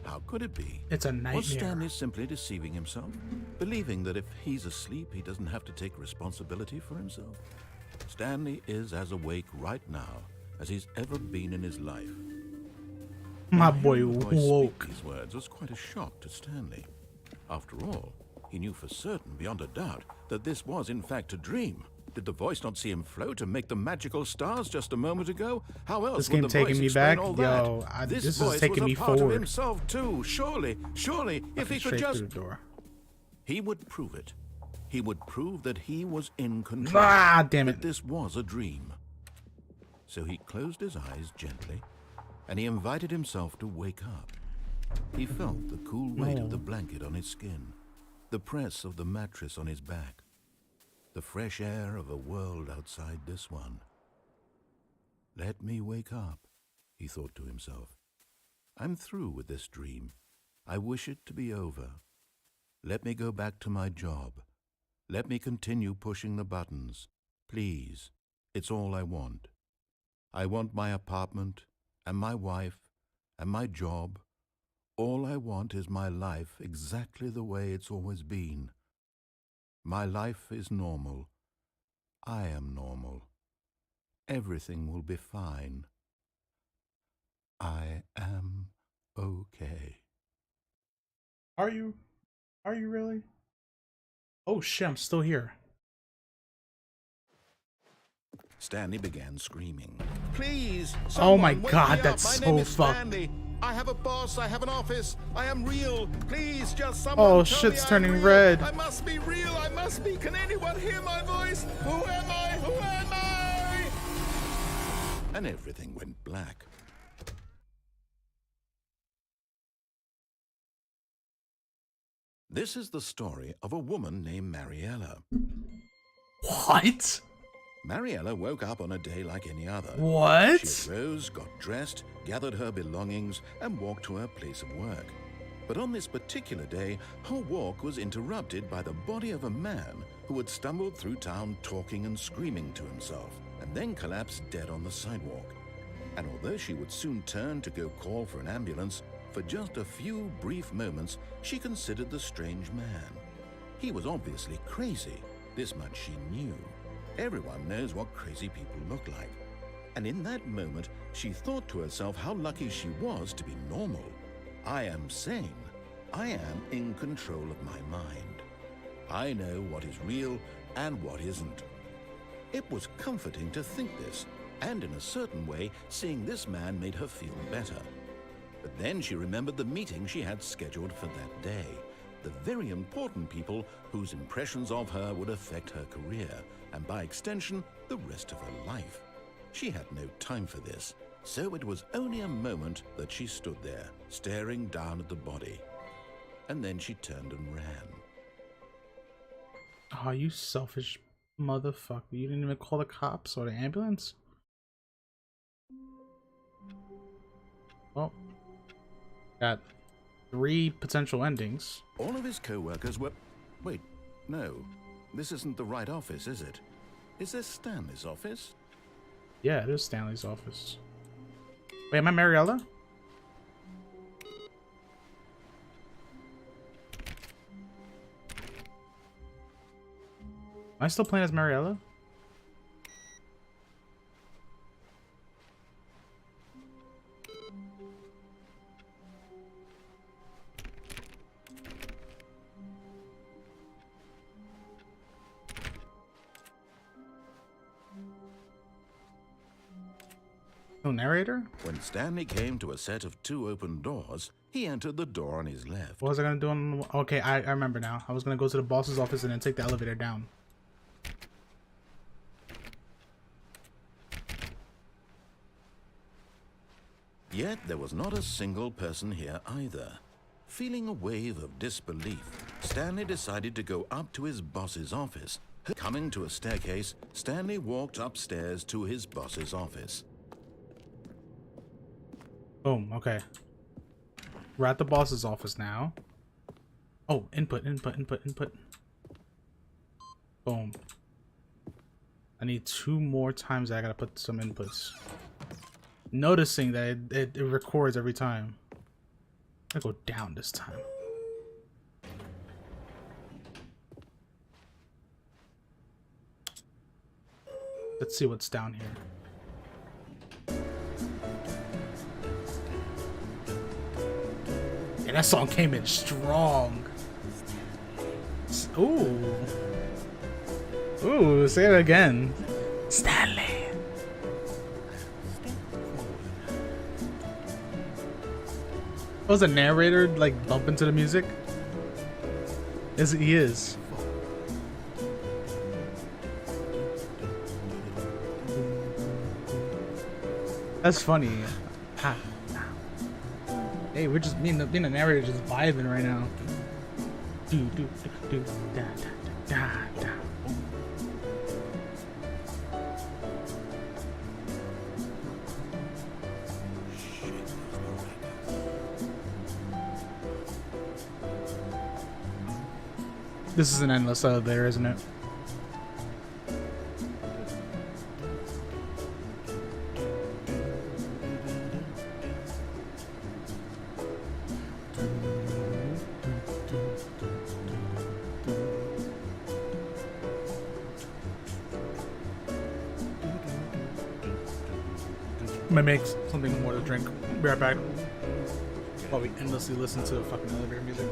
How could it be? It's a nightmare. Was Stanley simply deceiving himself, believing that if he's asleep, he doesn't have to take responsibility for himself? Stanley is as awake right now as he's ever been in his life. My boy The voice woke. speak these words was quite a shock to Stanley. After all, he knew for certain, beyond a doubt, that this was in fact a dream. Did the voice not see him float and make the magical stars just a moment ago? How else This would game the taking voice me explain back? all Yo, that? this is voice taking was me a part of forward. himself too. Surely, if he could Straight just... through the door. He would prove it. He would prove that he was in control. Ah, damn it. That this was a dream. So he closed his eyes gently, and he invited himself to wake up. He felt the cool weight of the blanket on his skin, the press of the mattress on his back, the fresh air of a world outside this one. Let me wake up, he thought to himself. I'm through with this dream. I wish it to be over. Let me go back to my job. Let me continue pushing the buttons. Please, it's all I want. I want my apartment, and my wife, and my job. All I want is my life exactly the way it's always been. My life is normal. I am normal. Everything will be fine. I am okay. Are you? Are you really? Oh shit, I'm still here. Stanley began screaming. Please, Oh my someone, wake God, me up. that's My so name is fucked. Stanley. I have a boss, I have an office, I am real. Please, just someone Oh, tell shit's me I'm turning real. red. I must be real, I must be. Can anyone hear my voice? Who am I? Who am I? And everything went black. This is the story of a woman named Mariella. What? Mariella woke up on a day like any other. What? She arose, got dressed, gathered her belongings, and walked to her place of work. But on this particular day, her walk was interrupted by the body of a man who had stumbled through town talking and screaming to himself, and then collapsed dead on the sidewalk. And although she would soon turn to go call for an ambulance, for just a few brief moments, she considered the strange man. He was obviously crazy. This much she knew. Everyone knows what crazy people look like. And in that moment, she thought to herself how lucky she was to be normal. I am sane. I am in control of my mind. I know what is real and what isn't. It was comforting to think this, and in a certain way, seeing this man made her feel better. But then she remembered the meeting she had scheduled for that day. The very important people whose impressions of her would affect her career, and by extension, the rest of her life. She had no time for this, so it was only a moment that she stood there, staring down at the body. And then she turned and ran. Oh, you selfish motherfucker. You didn't even call the cops or the ambulance? Well, got 3 potential endings. All of his co-workers were... Wait, no. This isn't the right office, is it? Is this Stanley's office? Yeah, it is Stanley's office. Wait, am I Mariella? Am I still playing as Mariella? No narrator? When Stanley came to a set of 2 open doors, he entered the door on his left. What was I gonna do on... Okay, I remember now. I was gonna go to the boss's office and then take the elevator down. Yet there was not a single person here either. Feeling a wave of disbelief, Stanley decided to go up to his boss's office. Coming to a staircase, Stanley walked upstairs to his boss's office. Boom, okay. We're at the boss's office now. Oh, input. Boom. I need 2 more times I gotta put some inputs. Noticing that it records every time. I'm gonna go down this time. Let's see what's down here. Yeah, that song came in strong. Ooh. Ooh, say it again. Stanley. Was a narrator like bump into the music? He is. That's funny. Hey, we're just being a narrator, just vibing right now. Da da da. This is an endless elevator, isn't it? I'm gonna make something more to drink. Be right back. While we endlessly listen to fucking elevator music.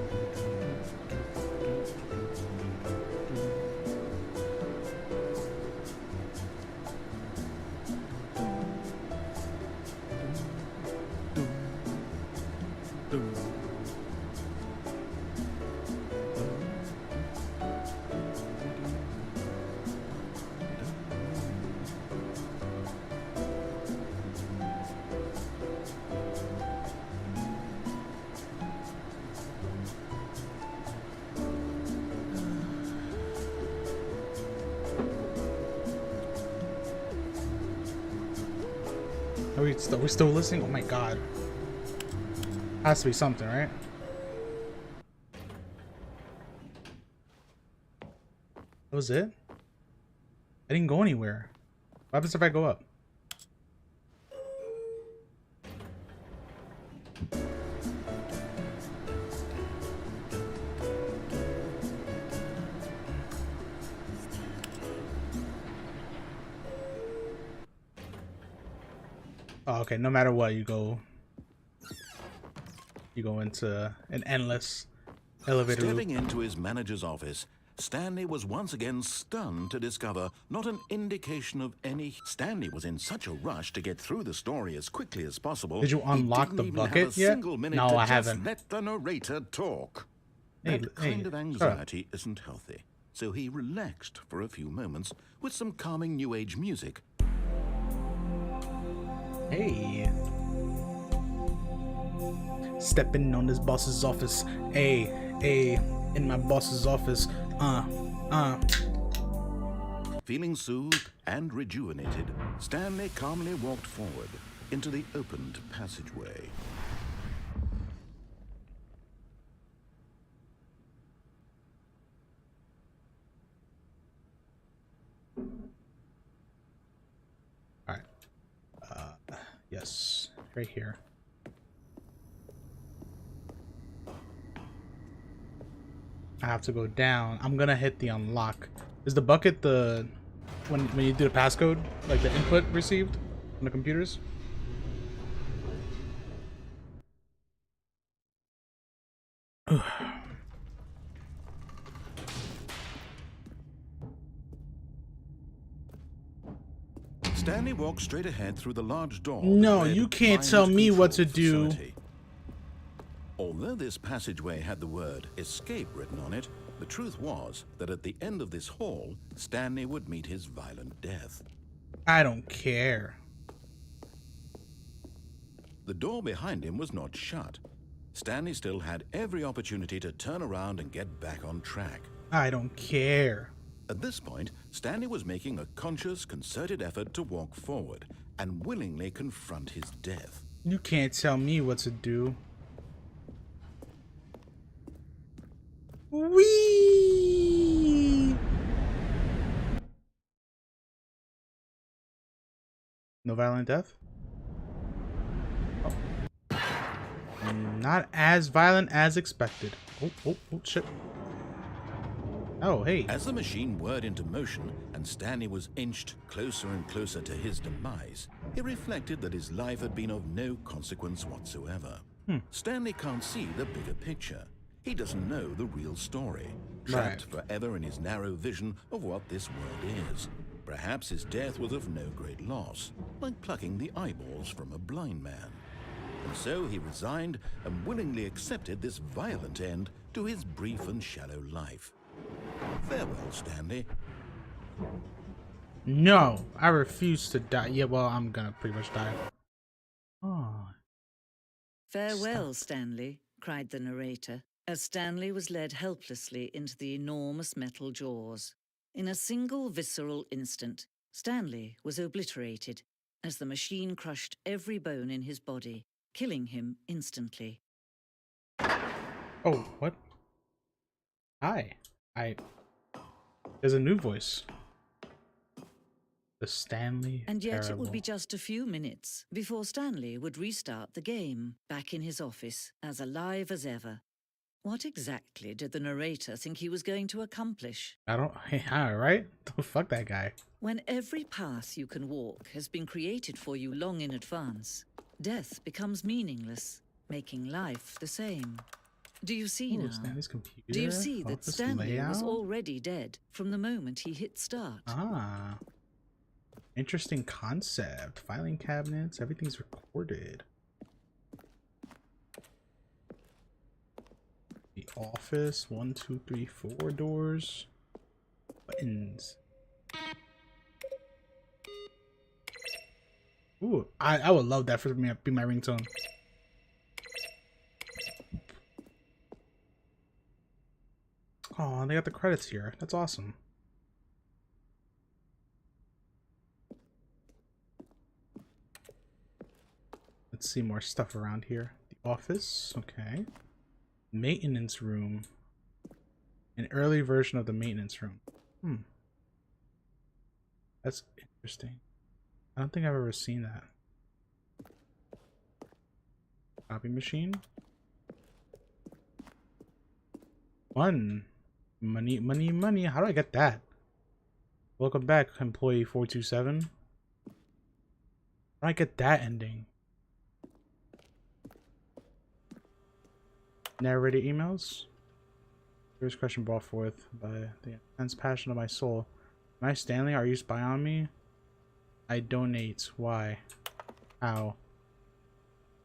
Are we still listening? Oh my god. Has to be something, right? That was it? I didn't go anywhere. What happens if I go up? Oh, okay, no matter what, you go into an endless elevator loop. Stepping into his manager's office, Stanley was once again stunned to discover not an indication of any. Stanley was in such a rush to get through the story as quickly as possible. Did you unlock the bucket yet? No, I haven't. Let the narrator talk. That kind of anxiety isn't healthy. So he relaxed for a few moments with some calming new age music. Hey. Stepping on this boss's office. Hey, in my boss's office. Feeling soothed and rejuvenated, Stanley calmly walked forward into the opened passageway. Alright. Yes. Right here. I have to go down. I'm gonna hit the unlock. Is the bucket the when you do the passcode, like the input received on the computers? Stanley walked straight ahead through the large door. No, you can't tell me what to do. Although this passageway had the word escape written on it, the truth was that at the end of this hall, Stanley would meet his violent death. I don't care. The door behind him was not shut. Stanley still had every opportunity to turn around and get back on track. I don't care. At this point, Stanley was making a conscious, concerted effort to walk forward and willingly confront his death. You can't tell me what to do. Whee! No violent death? Oh. Not as violent as expected. Oh, shit. Oh, hey. As the machine whirred into motion and Stanley was inched closer and closer to his demise, he reflected that his life had been of no consequence whatsoever. Stanley can't see the bigger picture. He doesn't know the real story, trapped forever in his narrow vision of what this world is. Perhaps his death was of no great loss, like plucking the eyeballs from a blind man. And so he resigned and willingly accepted this violent end to his brief and shallow life. Farewell, Stanley. No, I refuse to die. Yeah, well, I'm gonna pretty much die. Oh. Farewell, Stanley, cried the narrator, as Stanley was led helplessly into the enormous metal jaws. In a single visceral instant, Stanley was obliterated as the machine crushed every bone in his body, killing him instantly. Oh, what? Hi. There's a new voice. The Stanley And yet Parable. it would be just a few minutes before Stanley would restart the game, back in his office, as alive as ever. What exactly did the narrator think he was going to accomplish? I don't... Yeah, right? Fuck that guy. When every path you can walk has been created for you long in advance, death becomes meaningless, making life the same. Do you see now? Stanley's computer. Do you see that Office Stanley was layout? already dead from the moment he hit start? Ah. Interesting concept. Filing cabinets. Everything's recorded. The office. 1, 2, 3, 4 doors. Buttons. Ooh, I would love that for me to be my ringtone. Oh, they got the credits here. That's awesome. Let's see more stuff around here. The office, okay. Maintenance room. An early version of the maintenance room. That's interesting. I don't think I've ever seen that. Copy machine. Money. How do I get that? Welcome back, employee 427. How do I get that ending? Narrated emails. First question brought forth by the intense passion of my soul. Am I Stanley? Are you spy on me? I donate. Why? How?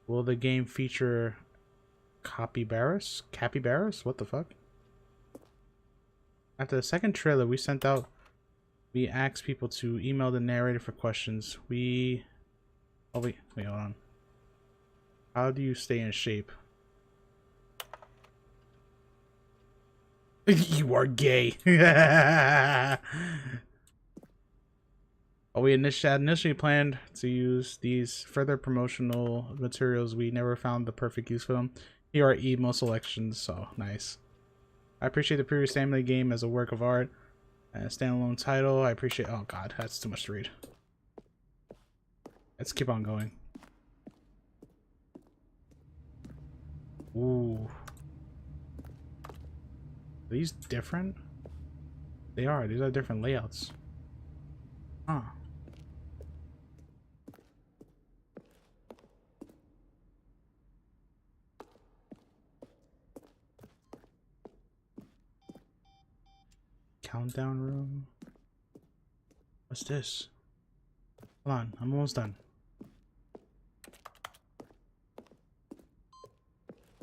Will the game feature capybaras? Capybaras? What the fuck? After the second trailer we asked people to email the narrator for questions. Wait, hold on. How do you stay in shape? You are gay. We initially planned to use these further promotional materials. We never found the perfect use for them. Here are emo selections, so nice. I appreciate the previous Stanley game as a work of art and a standalone title. I appreciate... Oh god, that's too much to read. Let's keep on going. Ooh. Are these different? They are. These are different layouts. Huh. Countdown room. What's this? Hold on, I'm almost done.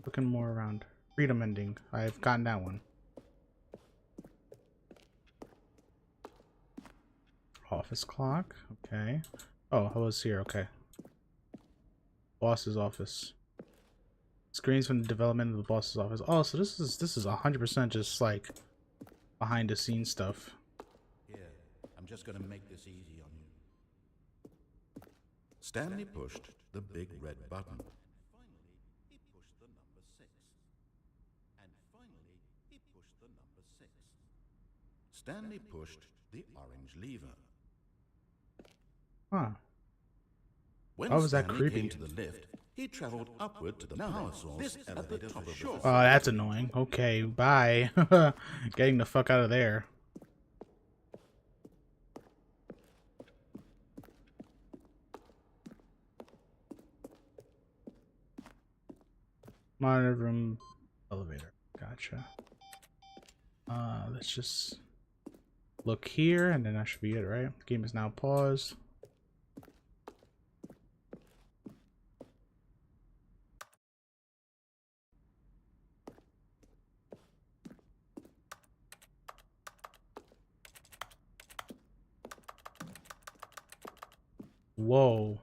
Looking more around. Freedom ending. I've gotten that one. Office clock. Okay. Oh, I was here. Okay. Boss's office. Screens from the development of the boss's office. Oh, so this is 100% just like behind the scenes stuff. Here, I'm just going to make this easy on you. Stanley pushed the big red button. Finally, he pushed the number 6. And finally, he pushed the number 6. Stanley pushed the orange lever. Huh. When Why was that Stanley creepy? came to the lift, he traveled upward to the power source at the top of the Oh, that's annoying. Okay, bye. Getting the fuck out of there. Monitor room elevator. Gotcha. Let's just look here and then that should be it, right? The game is now paused. Whoa.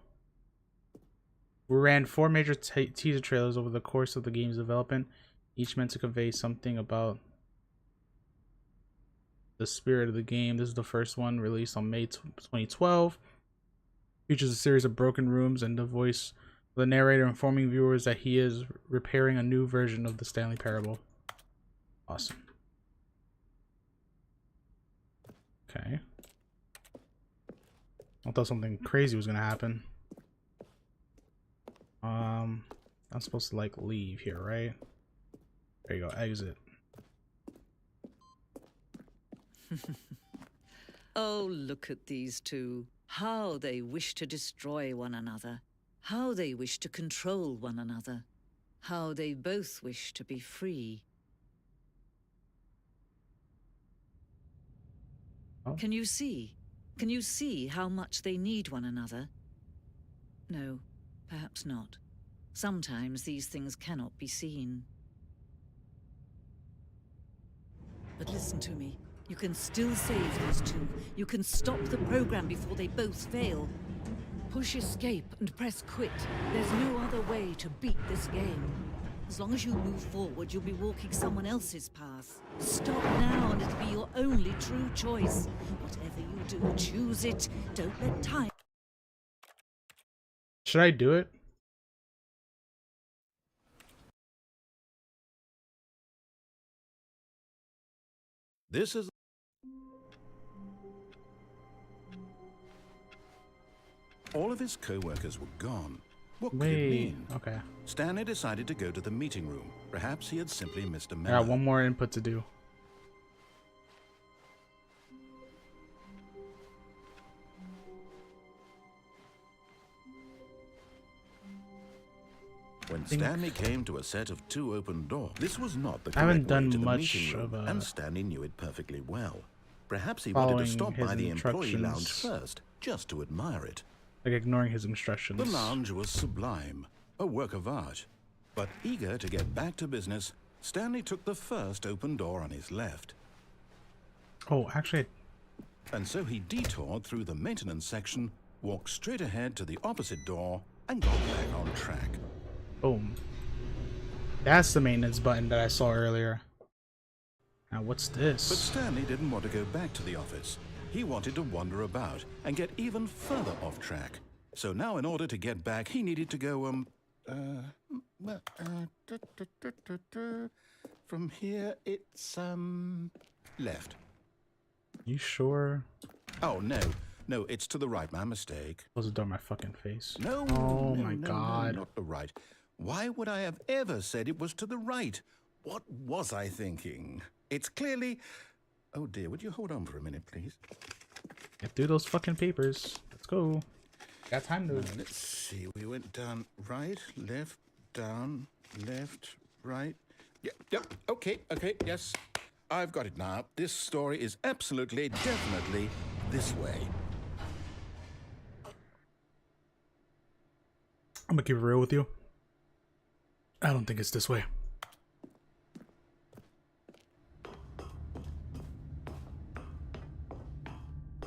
We ran 4 major teaser trailers over the course of the game's development, each meant to convey something about the spirit of the game. This is the first one, released on May 2012. Features a series of broken rooms and the voice of the narrator informing viewers that he is repairing a new version of the Stanley Parable. Awesome. Okay. I thought something crazy was gonna happen. I'm supposed to like leave here, right? There you go, exit. Oh, look at these two. How they wish to destroy one another. How they wish to control one another. How they both wish to be free. Oh. Can you see? Can you see how much they need one another? No, perhaps not. Sometimes these things cannot be seen. But listen to me. You can still save these two. You can stop the program before they both fail. Push escape and press quit. There's no other way to beat this game. As long as you move forward, you'll be walking someone else's path. Stop now and it'll be your only true choice. Whatever you do, choose it. Don't let time... Should I do it? This is... All of his co-workers were gone. What could it mean? Okay. Stanley decided to go to the meeting room. Perhaps he had simply missed a I memo. got one more input to do. When Stanley came to a set of 2 open doors, this was not the I haven't correct way done to the much meeting room, of and Stanley knew it perfectly well. Perhaps he wanted to following stop his by the employee lounge instructions. first, just to admire it. Like ignoring his instructions. The lounge was sublime, a work of art. But eager to get back to business, Stanley took the first open door on his left. Oh, actually, And so he detoured through the maintenance section, walked straight ahead to the opposite door, and got back on track. boom. That's the maintenance button that I saw earlier. Now what's But this? Stanley didn't want to go back to the office. He wanted to wander about and get even further off track. So now in order to get back, he needed to go, from here it's, left. You sure? Oh, no. No, it's to the right. My mistake. Close the door in my fucking face. No. Oh no, my no, god. No, not the right. Why would I have ever said it was to the right? What was I thinking? It's clearly... Oh, dear. Would you hold on for a minute, please? Get through those fucking papers. Let's go. Got time to... Let's see. We went down right, left, down, left, right. Yep. Okay. Yes. I've got it now. This story is absolutely, definitely this way. I'm gonna keep it real with you. I don't think it's this way.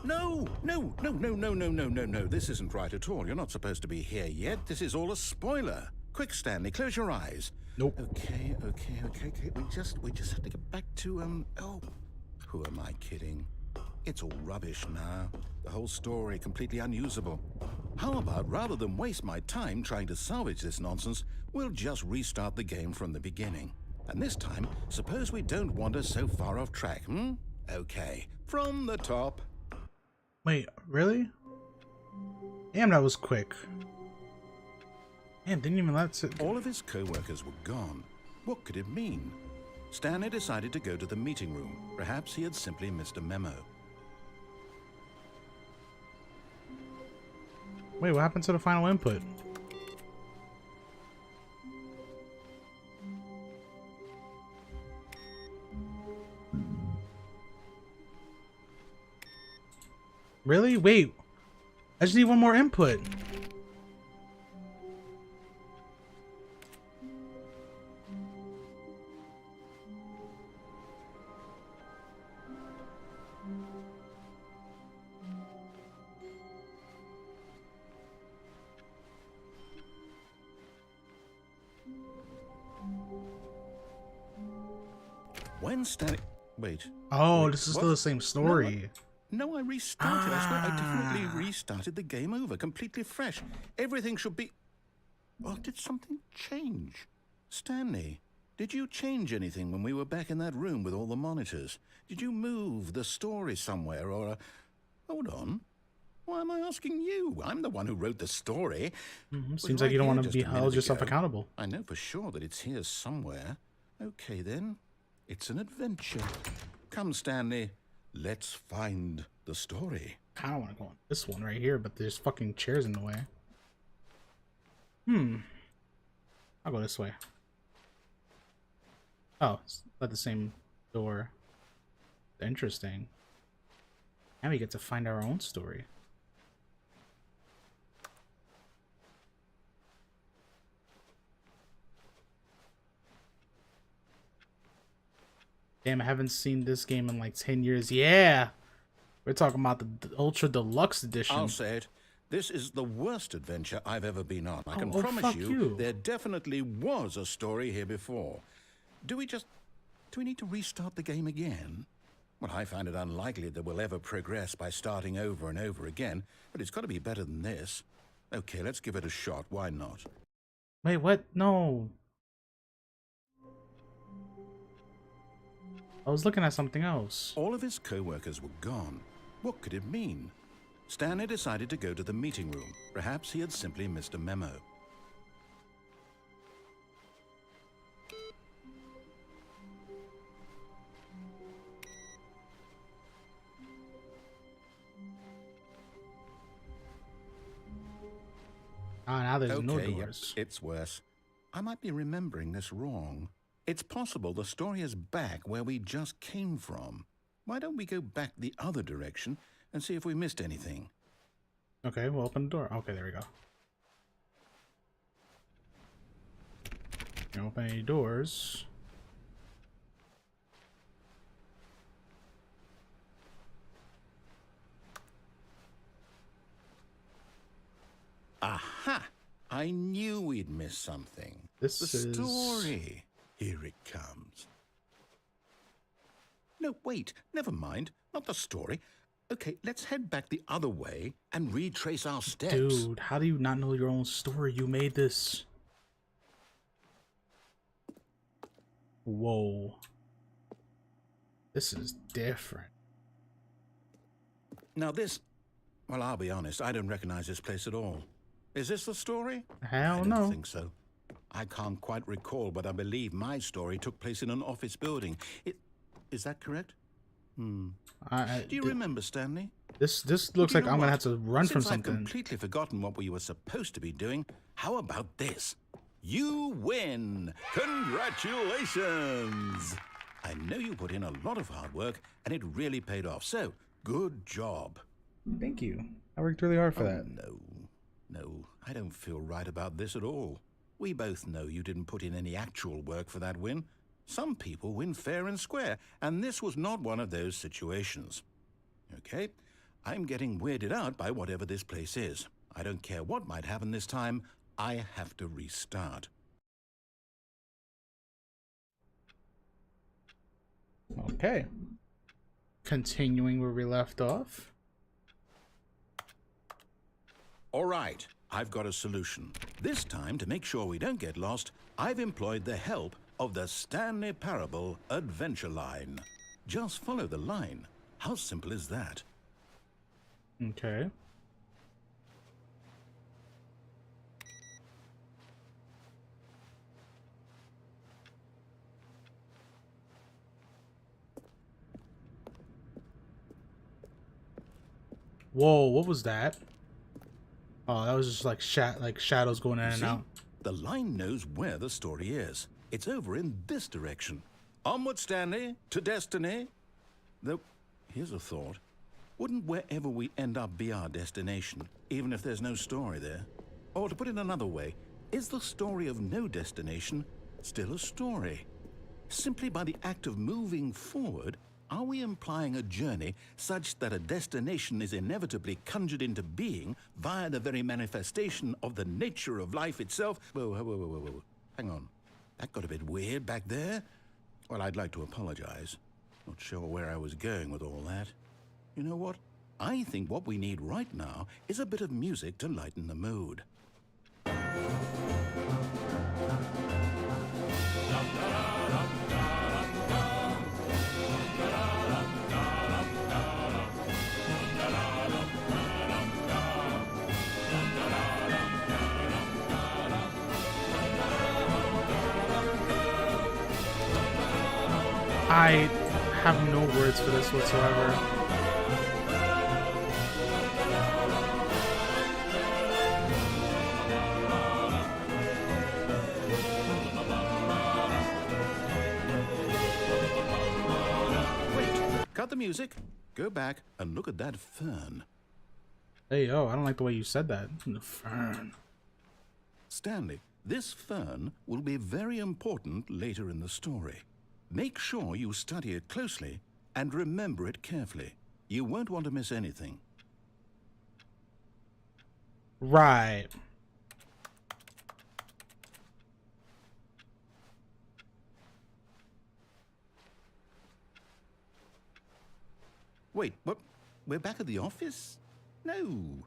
No, no, no, no, no, no, no, no, no. This isn't right at all. You're not supposed to be here yet. This is all a spoiler. Quick, Stanley, close your eyes. Nope. Okay. We just have to get back to, oh, who am I kidding? It's all rubbish now. The whole story completely unusable. How about, rather than waste my time trying to salvage this nonsense, we'll just restart the game from the beginning. And this time, suppose we don't wander so far off track, hmm? Okay, from the top. Wait, really? Damn, that was quick. Damn, didn't even let it. All of his co-workers were gone. What could it mean? Stanley decided to go to the meeting room. Perhaps he had simply missed a memo. Wait, what happened to the final input? Really? Wait. I just need one more input. When Stanley... Wait. Oh, this is what? still the same story. No, I restarted. I swear I definitely restarted the game over, completely fresh. Everything should be... Well, did something change? Stanley, did you change anything when we were back in that room with all the monitors? Did you move the story somewhere or... Hold on. Why am I asking you? I'm the one who wrote the story. Seems like you don't want to be held yourself accountable. I know for sure that it's here somewhere. Okay, then. It's an adventure. Come, Stanley. Let's find the story. I kind of want to go on this one right here, but there's fucking chairs in the way. I'll go this way. Oh, it's at the same door. Interesting. And we get to find our own story. Damn, I haven't seen this game in like 10 years. Yeah! We're talking about the Ultra Deluxe Edition. I'll say it. This is the worst adventure I've ever been on. I can promise fuck you there definitely was a story here before. Do we need to restart the game again? Well, I find it unlikely that we'll ever progress by starting over and over again, but it's got to be better than this. Okay, let's give it a shot. Why not? Wait, what? No. I was looking at something else. All of his co-workers were gone. What could it mean? Stanley decided to go to the meeting room. Perhaps he had simply missed a memo. Ah, now there's no Okay, doors. yep, it's worse. I might be remembering this wrong. It's possible the story is back where we just came from. Why don't we go back the other direction and see if we missed anything? Okay, we'll open the door. Okay, there we go. Can't open any doors. Aha! I knew we'd missed something. This the is... story. Here it comes. No, wait. Never mind. Not the story. Okay, let's head back the other way and retrace our steps. Dude, how do you not know your own story? You made this. Whoa. This is different. Now this... Well, I'll be honest. I don't recognize this place at all. Is this the story? Hell I no. don't think so. I can't quite recall, but I believe my story took place in an office building. Is that correct? Do you remember, Stanley? This looks like I'm gonna have to run from Since I've something. completely forgotten what we were supposed to be doing, how about this? You win! Congratulations! I know you put in a lot of hard work, and it really paid off. So, good job. Thank you. I worked really hard for that. No, I don't feel right about this at all. We both know you didn't put in any actual work for that win. Some people win fair and square, and this was not one of those situations. Okay, I'm getting weirded out by whatever this place is. I don't care what might happen this time. I have to restart. Okay. Continuing where we left off. All right, I've got a solution. This time, to make sure we don't get lost, I've employed the help of the Stanley Parable Adventure Line. Just follow the line. How simple is that? Okay. Whoa, what was that? Oh, that was just like shadows going in and See? out. The line knows where the story is. It's over in this direction. Onward, Stanley, to destiny. Though, here's a thought. Wouldn't wherever we end up be our destination, even if there's no story there? Or to put it another way, is the story of no destination still a story? Simply by the act of moving forward, are we implying a journey such that a destination is inevitably conjured into being via the very manifestation of the nature of life itself? Whoa. Hang on. That got a bit weird back there. Well, I'd like to apologize. Not sure where I was going with all that. You know what? I think what we need right now is a bit of music to lighten the mood. I have no words for this whatsoever. Wait, cut the music. Go back and look at that fern. Hey, yo, I don't like the way you said that. The fern. Stanley, this fern will be very important later in the story. Make sure you study it closely and remember it carefully. You won't want to miss anything. Right. Wait, what? We're back at the office? No.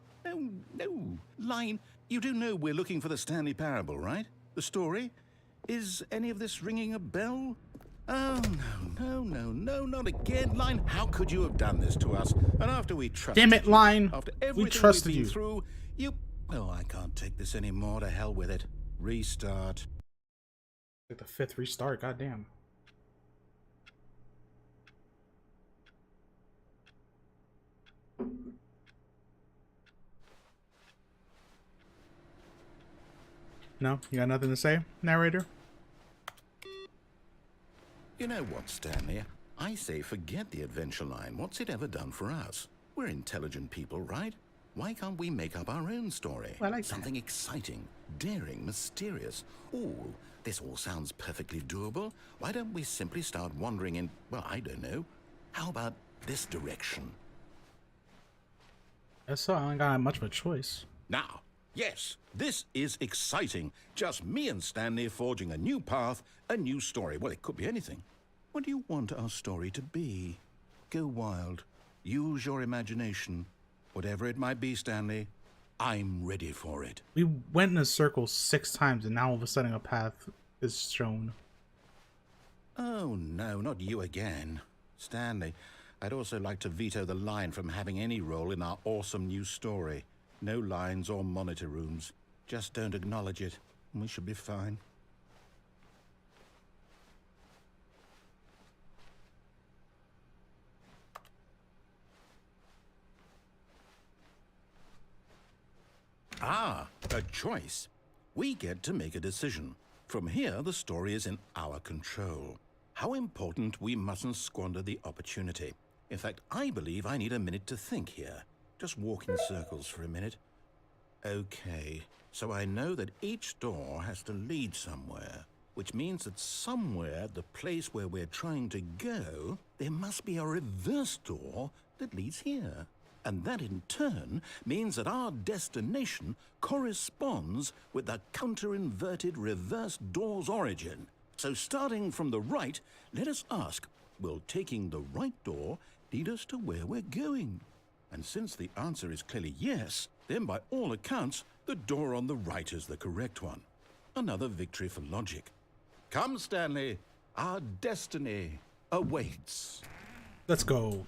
Line, you do know we're looking for the Stanley Parable, right? The story? Is any of this ringing a bell? Oh, no, not again. Line, how could you have done this to us? And after we trusted Damn it, Line. after We everything trusted we've been you. through, you... Oh, I can't take this anymore. To hell with it. Restart. Like the 5th restart, goddamn. No? You got nothing to say, narrator? You know what, Stanley? I say forget the adventure line. What's it ever done for us? We're intelligent people, right? Why can't we make up our own story? I like something exciting, daring, mysterious. Ooh, this all sounds perfectly doable. Why don't we simply start wandering in, well, I don't know. How about this direction? That's so I ain't got much of a choice. Now, yes, this is exciting. Just me and Stanley forging a new path, a new story. Well, it could be anything. What do you want our story to be? Go wild. Use your imagination. Whatever it might be, Stanley, I'm ready for it. We went in a circle 6 times and now all of a sudden a path is shown. Oh, no, not you again. Stanley, I'd also like to veto the line from having any role in our awesome new story. No lines or monitor rooms. Just don't acknowledge it, and we should be fine. Ah, a choice. We get to make a decision. From here, the story is in our control. How important we mustn't squander the opportunity. In fact, I believe I need a minute to think here. Just walk in circles for a minute. Okay, so I know that each door has to lead somewhere, which means that somewhere, the place where we're trying to go, there must be a reverse door that leads here. And that in turn means that our destination corresponds with the counter-inverted reverse door's origin. So starting from the right, let us ask, will taking the right door lead us to where we're going? And since the answer is clearly yes, then by all accounts, the door on the right is the correct one. Another victory for logic. Come, Stanley, our destiny awaits. Let's go.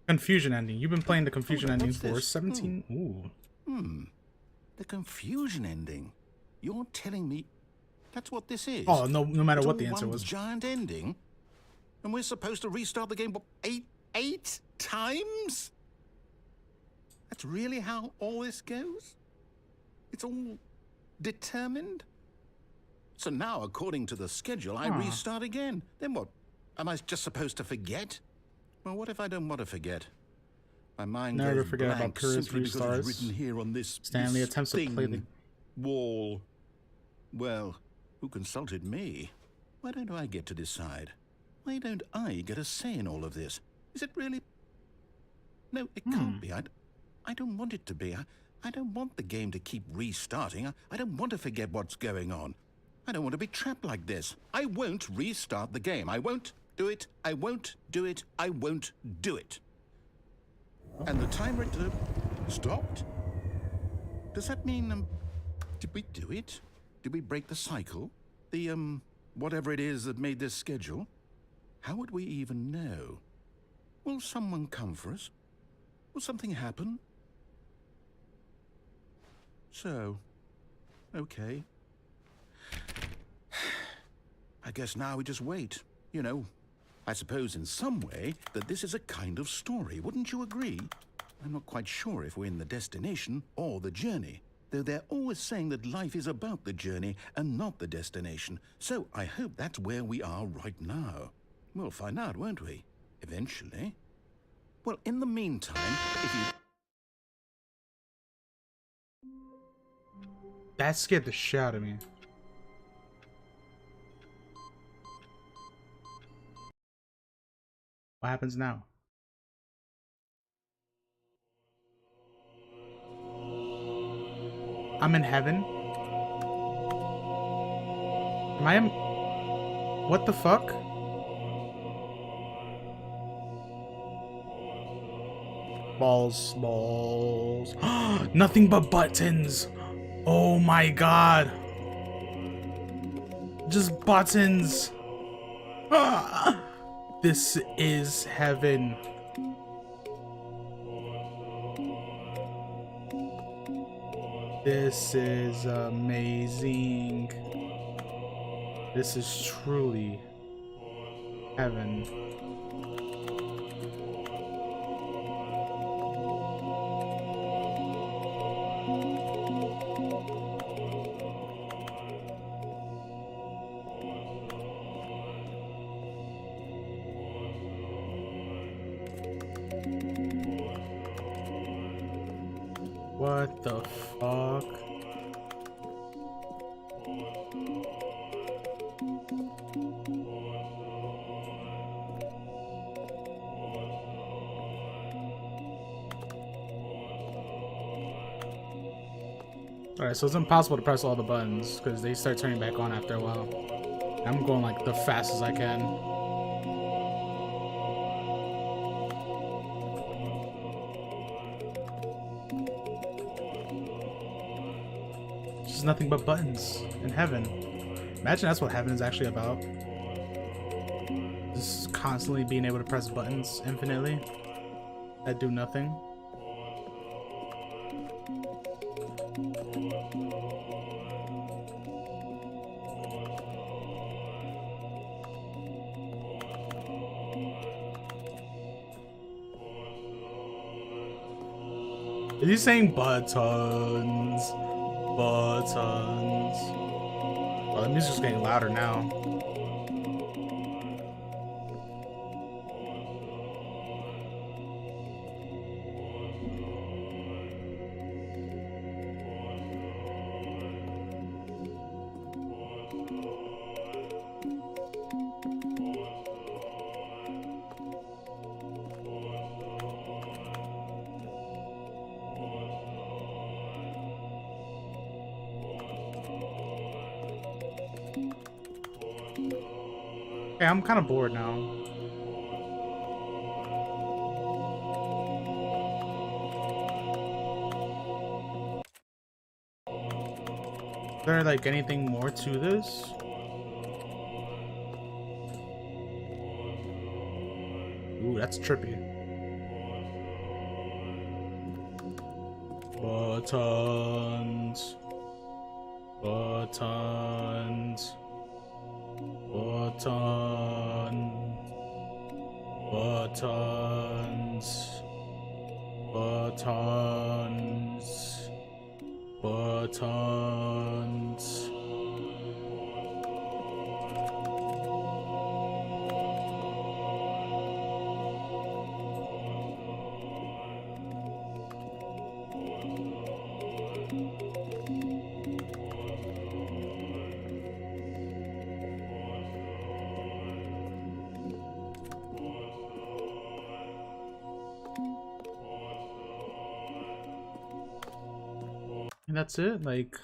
Confusion ending. You've been playing the confusion ending what's for this? 17. Ooh. The confusion ending. You're telling me that's what this is? Oh, no matter It's what all the answer one was. giant ending? And we're supposed to restart the game, what, eight times? That's really how all this goes? It's all determined? So now, according to the schedule, I restart again. Then what? Am I just supposed to forget? Well, what if I don't want to forget? My mind Never goes forget about blank Purist simply because restarts. it's written here on this Stanley this attempts to play the thing, wall. Well, who consulted me? Why don't I get to decide? Why don't I get a say in all of this? Is it really? No, it can't be. I don't want it to be. I don't want the game to keep restarting. I don't want to forget what's going on. I don't want to be trapped like this. I won't restart the game. I won't do it. I won't do it. I won't do it. And the timer stopped? Does that mean, did we do it? Did we break the cycle? The, whatever it is that made this schedule? How would we even know? Will someone come for us? Will something happen? So, okay. I guess now we just wait. You know, I suppose in some way that this is a kind of story, wouldn't you agree? I'm not quite sure if we're in the destination or the journey, though they're always saying that life is about the journey and not the destination. So I hope that's where we are right now. We'll find out, won't we? Eventually. Well, in the meantime, if you... That scared the shit out of me. What happens now? I'm in heaven? Am I in... What the fuck? Balls. Nothing but buttons. Oh my god. Just buttons. This is heaven. This is amazing. This is truly heaven. What the fuck? Alright, so it's impossible to press all the buttons because they start turning back on after a while. I'm going like the fast as I can. Just nothing but buttons in heaven. Imagine that's what heaven is actually about. Just constantly being able to press buttons infinitely that do nothing. Is he saying buttons? Buttons. Well, the music's getting louder now. Hey, I'm kind of bored now. Is there like anything more to this? Ooh, that's trippy. Buttons. Buttons. Button. Buttons. Buttons. Buttons. And that's it? Like,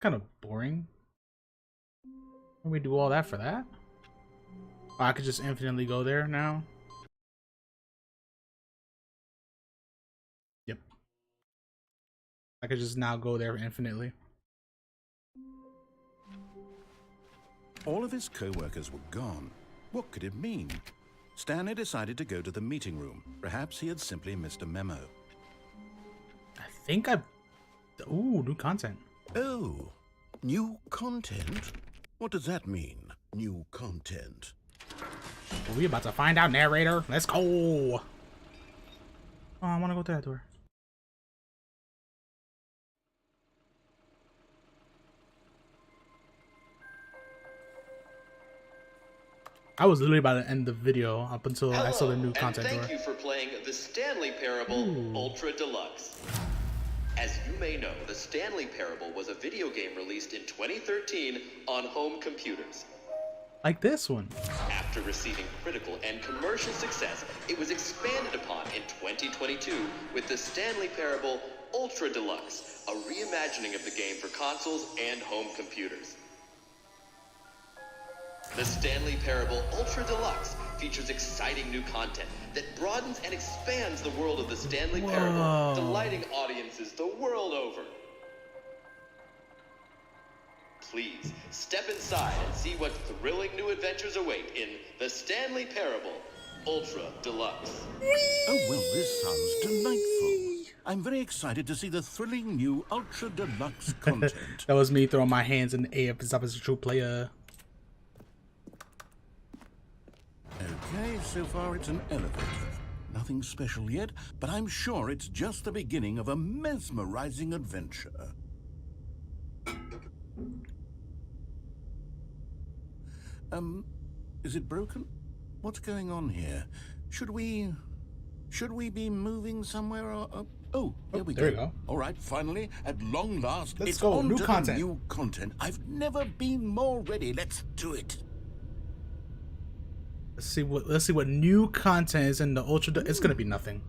kind of boring. Can we do all that for that? Oh, I could just infinitely go there now. Yep. I could just now go there infinitely. All of his co-workers were gone. What could it mean? Stanley decided to go to the meeting room. Perhaps he had simply missed a memo. I think I've... Ooh, new content. Oh, new content? What does that mean, new content? Well, we about to find out, narrator. Let's go. Oh, I want to go through that door. I was literally about to end the video up until I saw the new content door. Thank you for playing the Stanley Parable Ultra Deluxe. As you may know, the Stanley Parable was a video game released in 2013 on home computers. Like this one. After receiving critical and commercial success, it was expanded upon in 2022 with the Stanley Parable Ultra Deluxe, a reimagining of the game for consoles and home computers. The Stanley Parable Ultra Deluxe features exciting new content that broadens and expands the world of the Stanley Parable, delighting audiences the world over. Please, step inside and see what thrilling new adventures await in the Stanley Parable Ultra Deluxe. Oh, well, this sounds delightful. I'm very excited to see the thrilling new Ultra Deluxe content. That was me throwing my hands in the air because I was a true player. Okay, so far it's an elevator. Nothing special yet, but I'm sure it's just the beginning of a mesmerizing adventure. Is it broken? What's going on here? Should we be moving somewhere or... Oh, there we go. All right, finally, at long last, Let's it's go. on New to content. the new content. I've never been more ready. Let's do it. Let's see what new content is in the Ultra. It's gonna be nothing.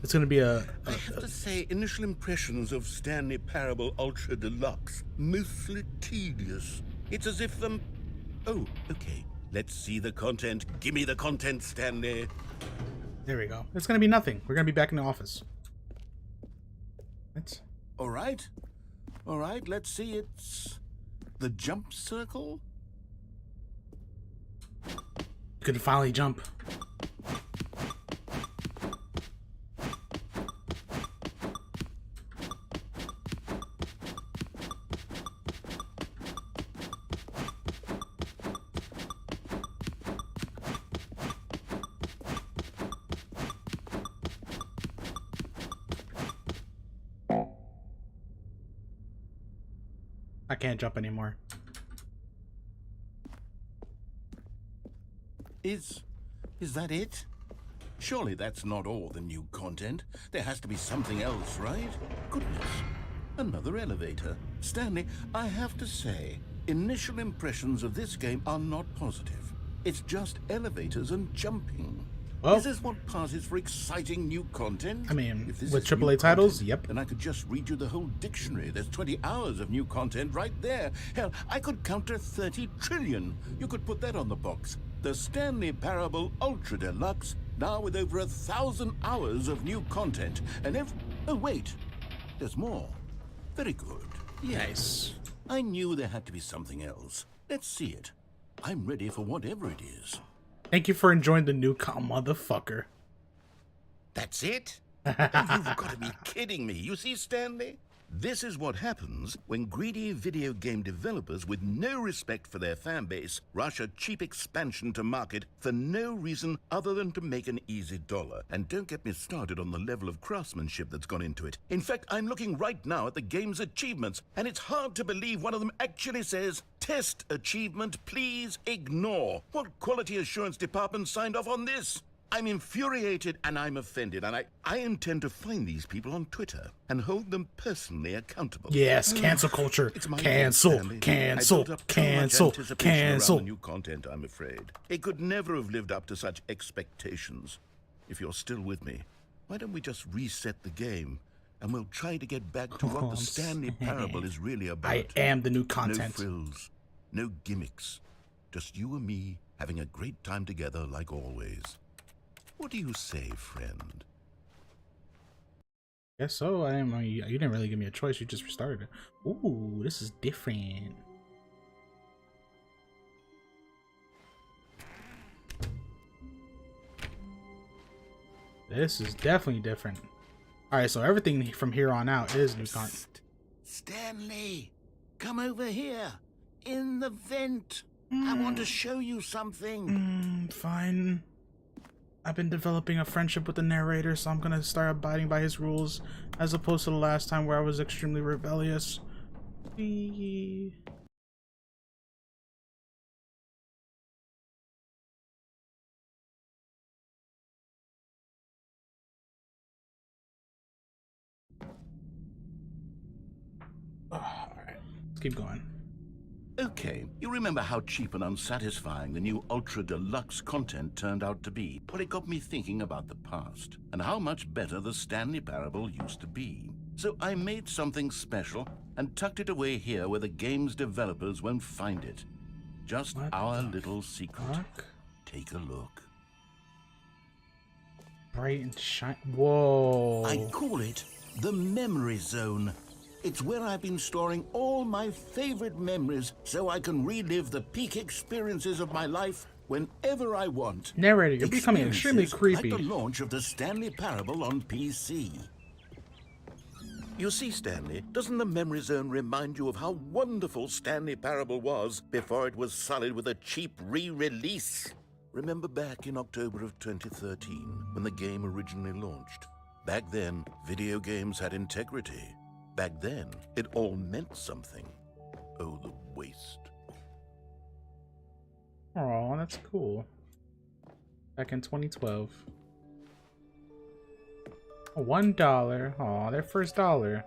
It's gonna be I have to say, initial impressions of Stanley Parable Ultra Deluxe, mostly tedious. It's as if them... Oh, okay. Let's see the content. Give me the content, Stanley. There we go. It's gonna be nothing. We're gonna be back in the office. What? All right. All right, let's see. It's the jump circle. You can finally jump. I can't jump anymore. Is that it? Surely that's not all the new content. There has to be something else, right? Goodness. Another elevator. Stanley, I have to say, initial impressions of this game are not positive. It's just elevators and jumping. Well, Is this what passes for exciting new content? I mean, If this with is new AAA titles, content, yep. then I could just read you the whole dictionary. There's 20 hours of new content right there. Hell, I could counter 30 trillion. You could put that on the box. The Stanley Parable Ultra Deluxe, now with over 1,000 hours of new content. And oh wait, there's more. Very good. Yes. Nice. I knew there had to be something else. Let's see it. I'm ready for whatever it is. Thank you for enjoying the new motherfucker. That's it? Oh, you've got to be kidding me. You see, Stanley? This is what happens when greedy video game developers with no respect for their fan base rush a cheap expansion to market for no reason other than to make an easy dollar. And don't get me started on the level of craftsmanship that's gone into it. In fact, I'm looking right now at the game's achievements, and it's hard to believe one of them actually says, "Test achievement, please ignore." What quality assurance department signed off on this? I'm infuriated and I'm offended, and I intend to find these people on Twitter and hold them personally accountable. Yes, cancel culture. It's my Cancel, fault, Stanley. I cancel, built up too much cancel, anticipation around cancel. the new content, I'm afraid. It could never have lived up to such expectations. If you're still with me, why don't we just reset the game and we'll try to get back to what the Stanley Parable is really about. I am the new No content. frills, no gimmicks. Just you and me having a great time together like always. What do you say, friend? Guess so. I mean, you didn't really give me a choice. You just restarted it. Ooh, this is different. This is definitely different. All right, so everything from here on out is new content. Stanley, come over here. In the vent. I want to show you something. Fine. I've been developing a friendship with the narrator, so I'm gonna start abiding by his rules, as opposed to the last time where I was extremely rebellious. Alright, let's keep going. Okay, you remember how cheap and unsatisfying the new Ultra Deluxe content turned out to be? Well, it got me thinking about the past and how much better the Stanley Parable used to be. So I made something special and tucked it away here where the game's developers won't find it. Just What our the little secret. Fuck. Take a look. Bright and shine. Whoa. I call it the Memory Zone. It's where I've been storing all my favorite memories so I can relive the peak experiences of my life whenever I want. Narrator, you're becoming extremely Experiences creepy. Like the launch of the Stanley Parable on PC. You see, Stanley, doesn't the Memory Zone remind you of how wonderful Stanley Parable was before it was sullied with a cheap re-release? Remember back in October of 2013 when the game originally launched? Back then, video games had integrity. Back then, it all meant something. Oh, the waste. Oh, that's cool. Back in 2012. $1. Oh, their first dollar.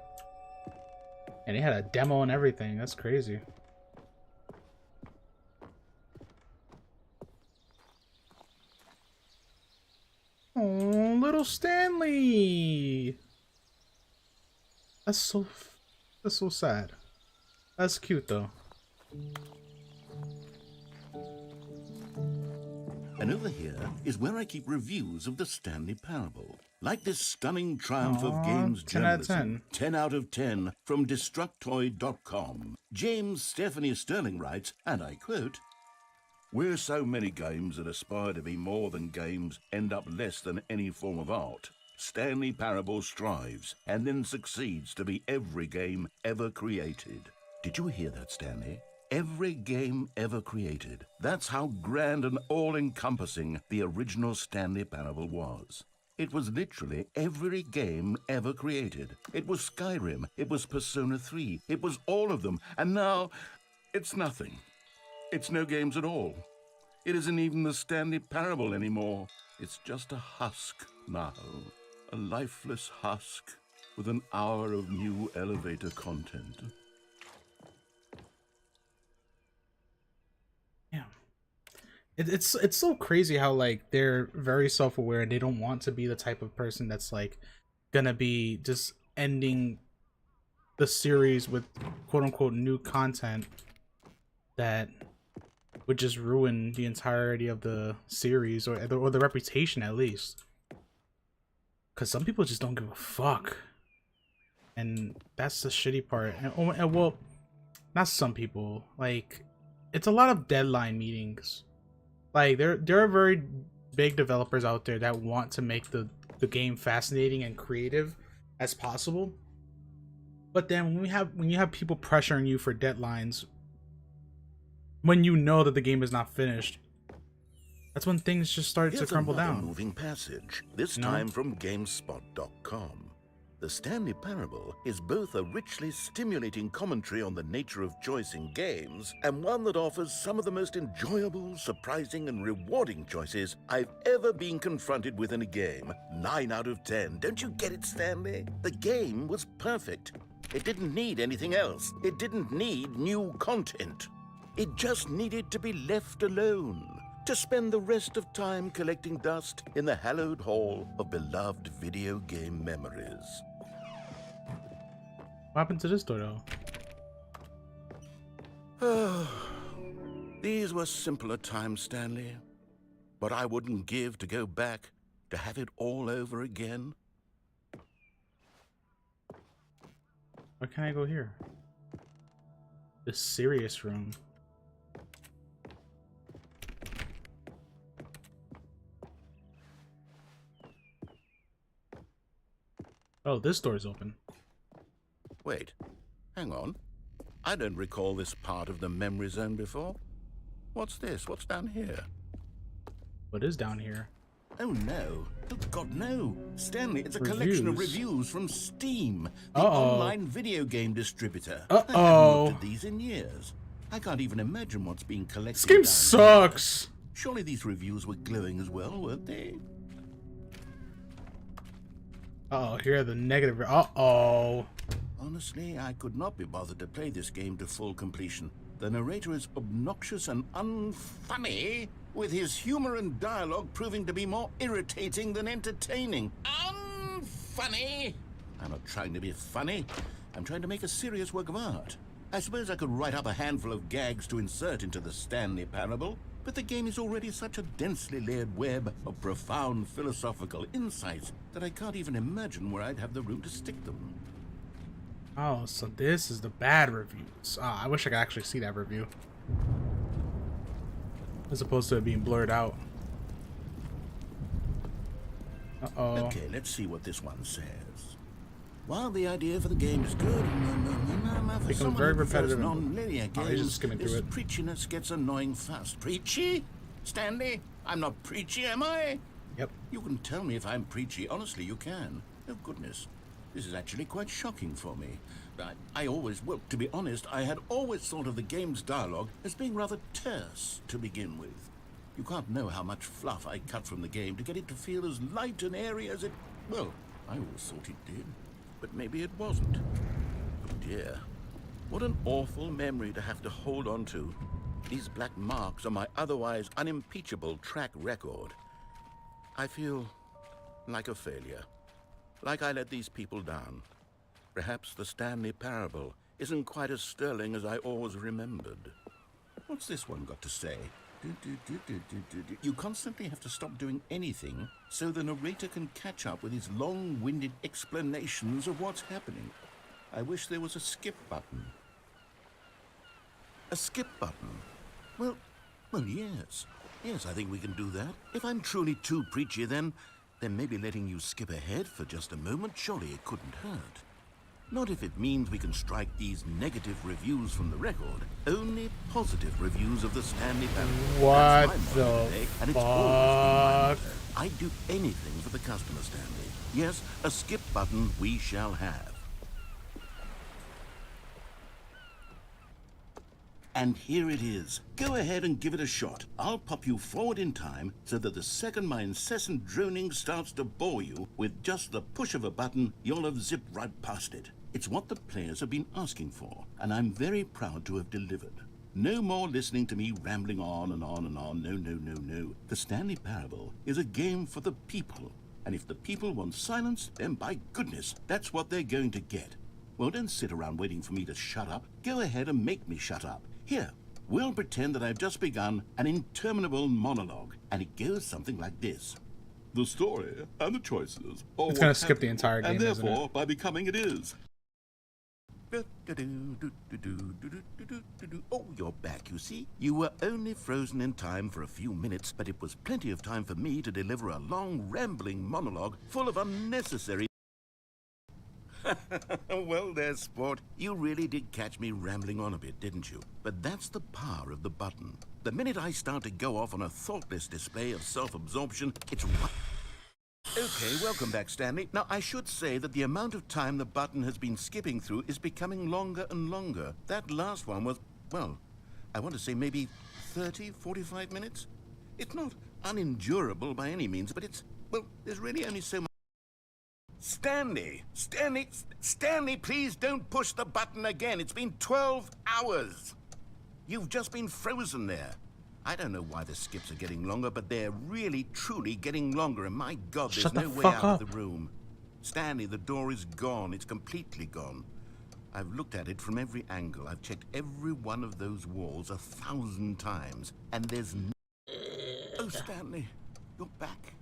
And they had a demo and everything. That's crazy. Oh, little Stanley. That's so sad. That's cute though. And over here is where I keep reviews of the Stanley Parable. Like this stunning triumph of Aw, games 10 out of journalism. 10. 10 out of 10 from Destructoid.com. James Stephanie Sterling writes, and I quote, "Where so many games that aspire to be more than games end up less than any form of art, Stanley Parable strives and then succeeds to be every game ever created." Did you hear that, Stanley? Every game ever created. That's how grand and all-encompassing the original Stanley Parable was. It was literally every game ever created. It was Skyrim, it was Persona 3, it was all of them, and now it's nothing. It's no games at all. It isn't even the Stanley Parable anymore. It's just a husk now. A lifeless husk with an hour of new elevator content. It's so crazy how like they're very self-aware and they don't want to be the type of person that's like gonna be just ending the series with quote unquote new content that would just ruin the entirety of the series or the reputation at least. Because some people just don't give a fuck, and that's the shitty part. And well, not some people. Like, it's a lot of deadline meetings. Like there are very big developers out there that want to make the game fascinating and creative as possible. But then when you have people pressuring you for deadlines when you know that the game is not finished, that's when things just start to crumble down. Moving passage, this time from GameSpot.com. The Stanley Parable is both a richly stimulating commentary on the nature of choice in games and one that offers some of the most enjoyable, surprising, and rewarding choices I've ever been confronted with in a game. 9 out of 10. Don't you get it, Stanley? The game was perfect. It didn't need anything else. It didn't need new content. It just needed to be left alone, to spend the rest of time collecting dust in the hallowed hall of beloved video game memories. What happened to this door, though? These were simpler times, Stanley. But I wouldn't give to go back to have it all over again. Why can't I go here? The serious room. Oh, this door's open. Wait, hang on. I don't recall this part of the memory zone before. What's this? What's down here? What is down here? Oh no. Oh God, no. Stanley, it's a collection of reviews from Steam, the online video game distributor. I haven't looked at these in years. I can't even imagine what's being collected. This game sucks. Surely these reviews were glowing as well, weren't they? Uh-oh, here are the negative. Uh-oh. Honestly, I could not be bothered to play this game to full completion. The narrator is obnoxious and unfunny, with his humor and dialogue proving to be more irritating than entertaining. Unfunny! I'm not trying to be funny. I'm trying to make a serious work of art. I suppose I could write up a handful of gags to insert into the Stanley Parable, but the game is already such a densely layered web of profound philosophical insights that I can't even imagine where I'd have the room to stick them. Oh, so this is the bad reviews. Oh, I wish I could actually see that review, as opposed to it being blurred out. Uh-oh. Okay, let's see what this one says. While the idea for the game is good, for someone very who prefers repetitive. non-linear He's games, just skimming through this it. preachiness gets annoying fast. Preachy? Stanley? I'm not preachy, am I? Yep. You can tell me if I'm preachy. Honestly, you can. Oh, goodness. This is actually quite shocking for me. Well, to be honest, I had always thought of the game's dialogue as being rather terse to begin with. You can't know how much fluff I cut from the game to get it to feel as light and airy as it... Well, I always thought it did. But maybe it wasn't. Oh dear. What an awful memory to have to hold on to. These black marks on my otherwise unimpeachable track record. I feel like a failure. Like I let these people down. Perhaps the Stanley Parable isn't quite as sterling as I always remembered. What's this one got to say? You constantly have to stop doing anything so the narrator can catch up with his long-winded explanations of what's happening. I wish there was a skip button. A skip button? Well, yes. Yes, I think we can do that. If I'm truly too preachy, then maybe letting you skip ahead for just a moment, surely it couldn't hurt. Not if it means we can strike these negative reviews from the record. Only positive reviews of the Stanley Parable. What the and it's always been my motto. I'd do anything for the customer, Stanley. Yes, a skip button we shall have. And here it is. Go ahead and give it a shot. I'll pop you forward in time so that the second my incessant droning starts to bore you, with just the push of a button, you'll have zipped right past it. It's what the players have been asking for, and I'm very proud to have delivered. No more listening to me rambling on and on and on. No, no, no, no. The Stanley Parable is a game for the people. And if the people want silence, then by goodness, that's what they're going to get. Well, don't sit around waiting for me to shut up. Go ahead and make me shut up. Here, we'll pretend that I've just begun an interminable monologue, and it goes something like this. The story and the choices. It's going to skip the entire game, and isn't therefore, it? by becoming it is. Oh, you're back, you see. You were only frozen in time for a few minutes, but it was plenty of time for me to deliver a long, rambling monologue full of unnecessary... Well there, sport. You really did catch me rambling on a bit, didn't you? But that's the power of the button. The minute I start to go off on a thoughtless display of self-absorption, it's... Okay, welcome back, Stanley. Now, I should say that the amount of time the button has been skipping through is becoming longer and longer. That last one was, well, I want to say maybe 30, 45 minutes? It's not unendurable by any means, but it's, well, there's really only so much... Stanley, please don't push the button again. It's been 12 hours. You've just been frozen there. I don't know why the skips are getting longer, but they're really, truly getting longer, and my God, there's no way out of the room. Stanley, the door is gone. It's completely gone. I've looked at it from every angle. I've checked every one of those walls 1,000 times, and there's no... Oh, Stanley, you're back.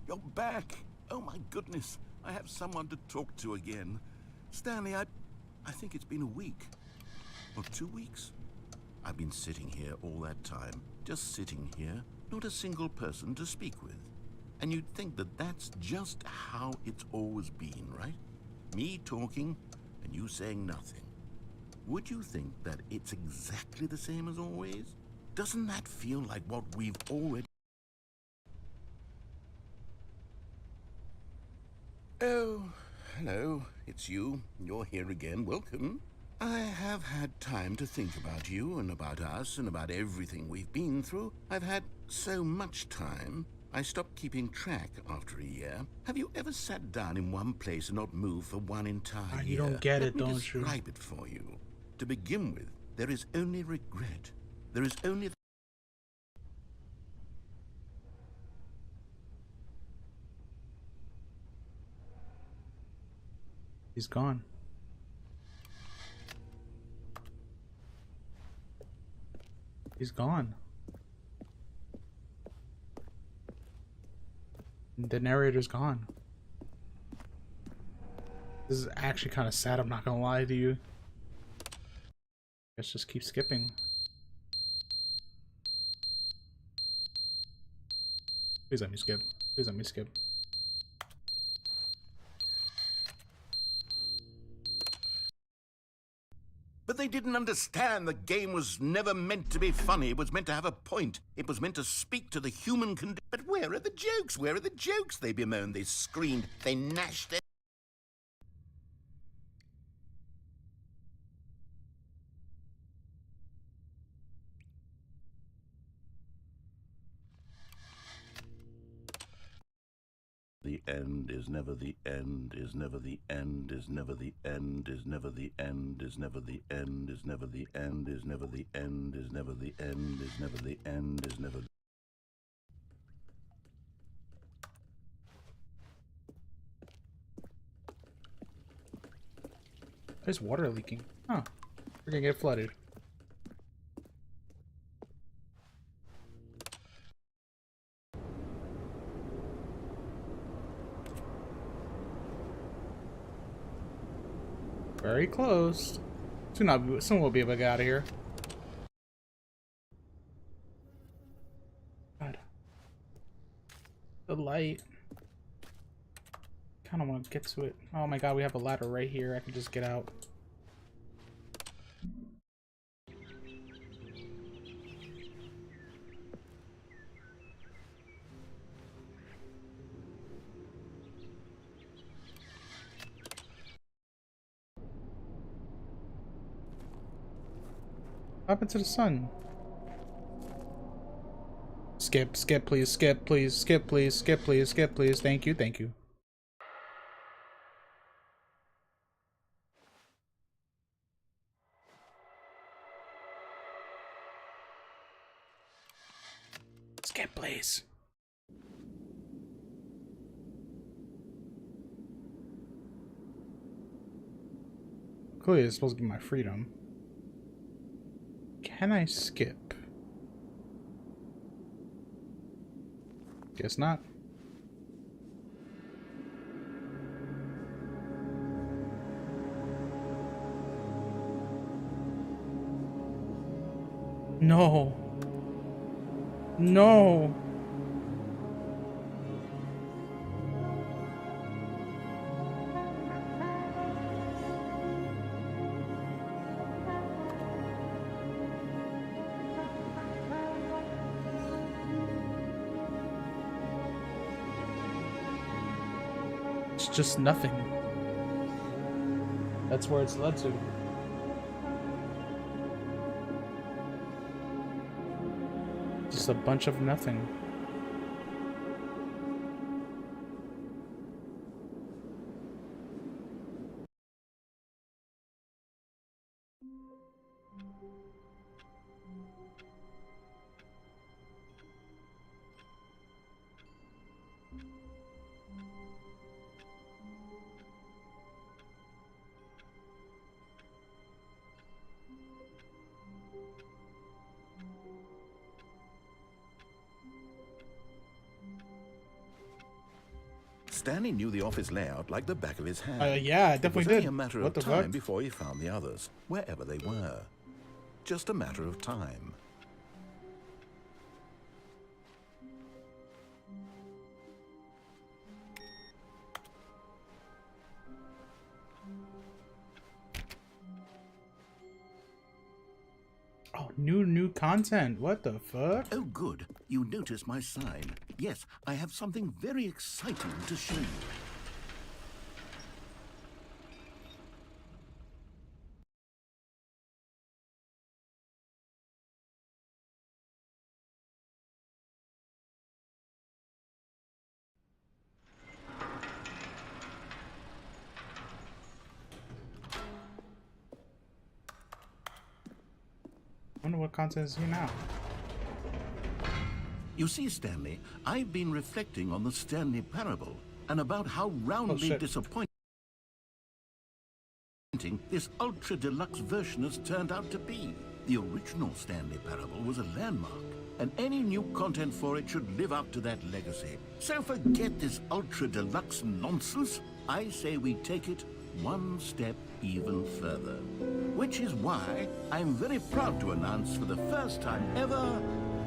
You're back. Oh, my goodness. I have someone to talk to again. Stanley, I think it's been a week. Or 2 weeks. I've been sitting here all that time. Just sitting here. Not a single person to speak with. And you'd think that that's just how it's always been, right? Me talking and you saying nothing. Would you think that it's exactly the same as always? Doesn't that feel like what we've already... Oh, hello. It's you. You're here again. Welcome. I have had time to think about you and about us and about everything we've been through. I've had so much time. I stopped keeping track after a year. Have you ever sat down in one place and not moved for one entire year? You don't get it, Let me don't you? describe it for you. To begin with, there is only regret. There is only... He's gone. He's gone. The narrator's gone. This is actually kind of sad, I'm not gonna lie to you. Let's just keep skipping. Please let me skip. Please let me skip. But they didn't understand the game was never meant to be funny. It was meant to have a point. It was meant to speak to the human condition. But where are the jokes? Where are the jokes? They bemoaned, they screamed, they gnashed their... The end is never the end, is never the end, is never the end, is never the end, is never the end, is never the end, is never the end, is never the end, is never the end, is never... There's water leaking. Huh. We're gonna get flooded. Very close. Soon we'll be able to get out of here. God. The light. Kind of want to get to it. Oh my God, we have a ladder right here. I can just get out. What happened to the sun? Skip, skip, please, skip, please, skip, please, skip, please, skip, please. Thank you, thank you. second, please. Clearly, it's supposed to be my freedom. Can I skip? Guess not. No. No. It's just nothing. That's where it's led to. Just a bunch of nothing. Stanley knew the office layout like the back of his hand. Yeah, I It definitely was only did. a matter What of the time fuck? before he found the others, wherever they were. Just a matter of time. Oh, new content. What the fuck? Oh, good. You noticed my sign. Yes, I have something very exciting to show you. I wonder what content is here now. You see, Stanley, I've been reflecting on the Stanley parable and about how roundly shit. disappointing this ultra deluxe version has turned out to be. The original Stanley parable was a landmark, and any new content for it should live up to that legacy. So forget this ultra deluxe nonsense. I say we take it one step even further. Which is why I'm very proud to announce for the first time ever,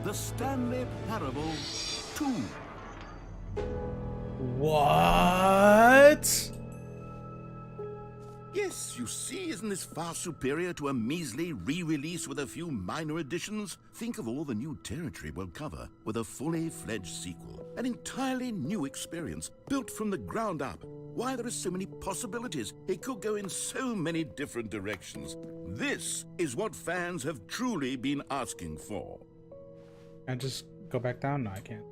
the Stanley Parable 2. What? Yes, you see, isn't this far superior to a measly re-release with a few minor additions? Think of all the new territory we'll cover with a fully fledged sequel. An entirely new experience, built from the ground up. Why, there are so many possibilities. It could go in so many different directions. This is what fans have truly been asking for. Can I just go back down? No, I can't.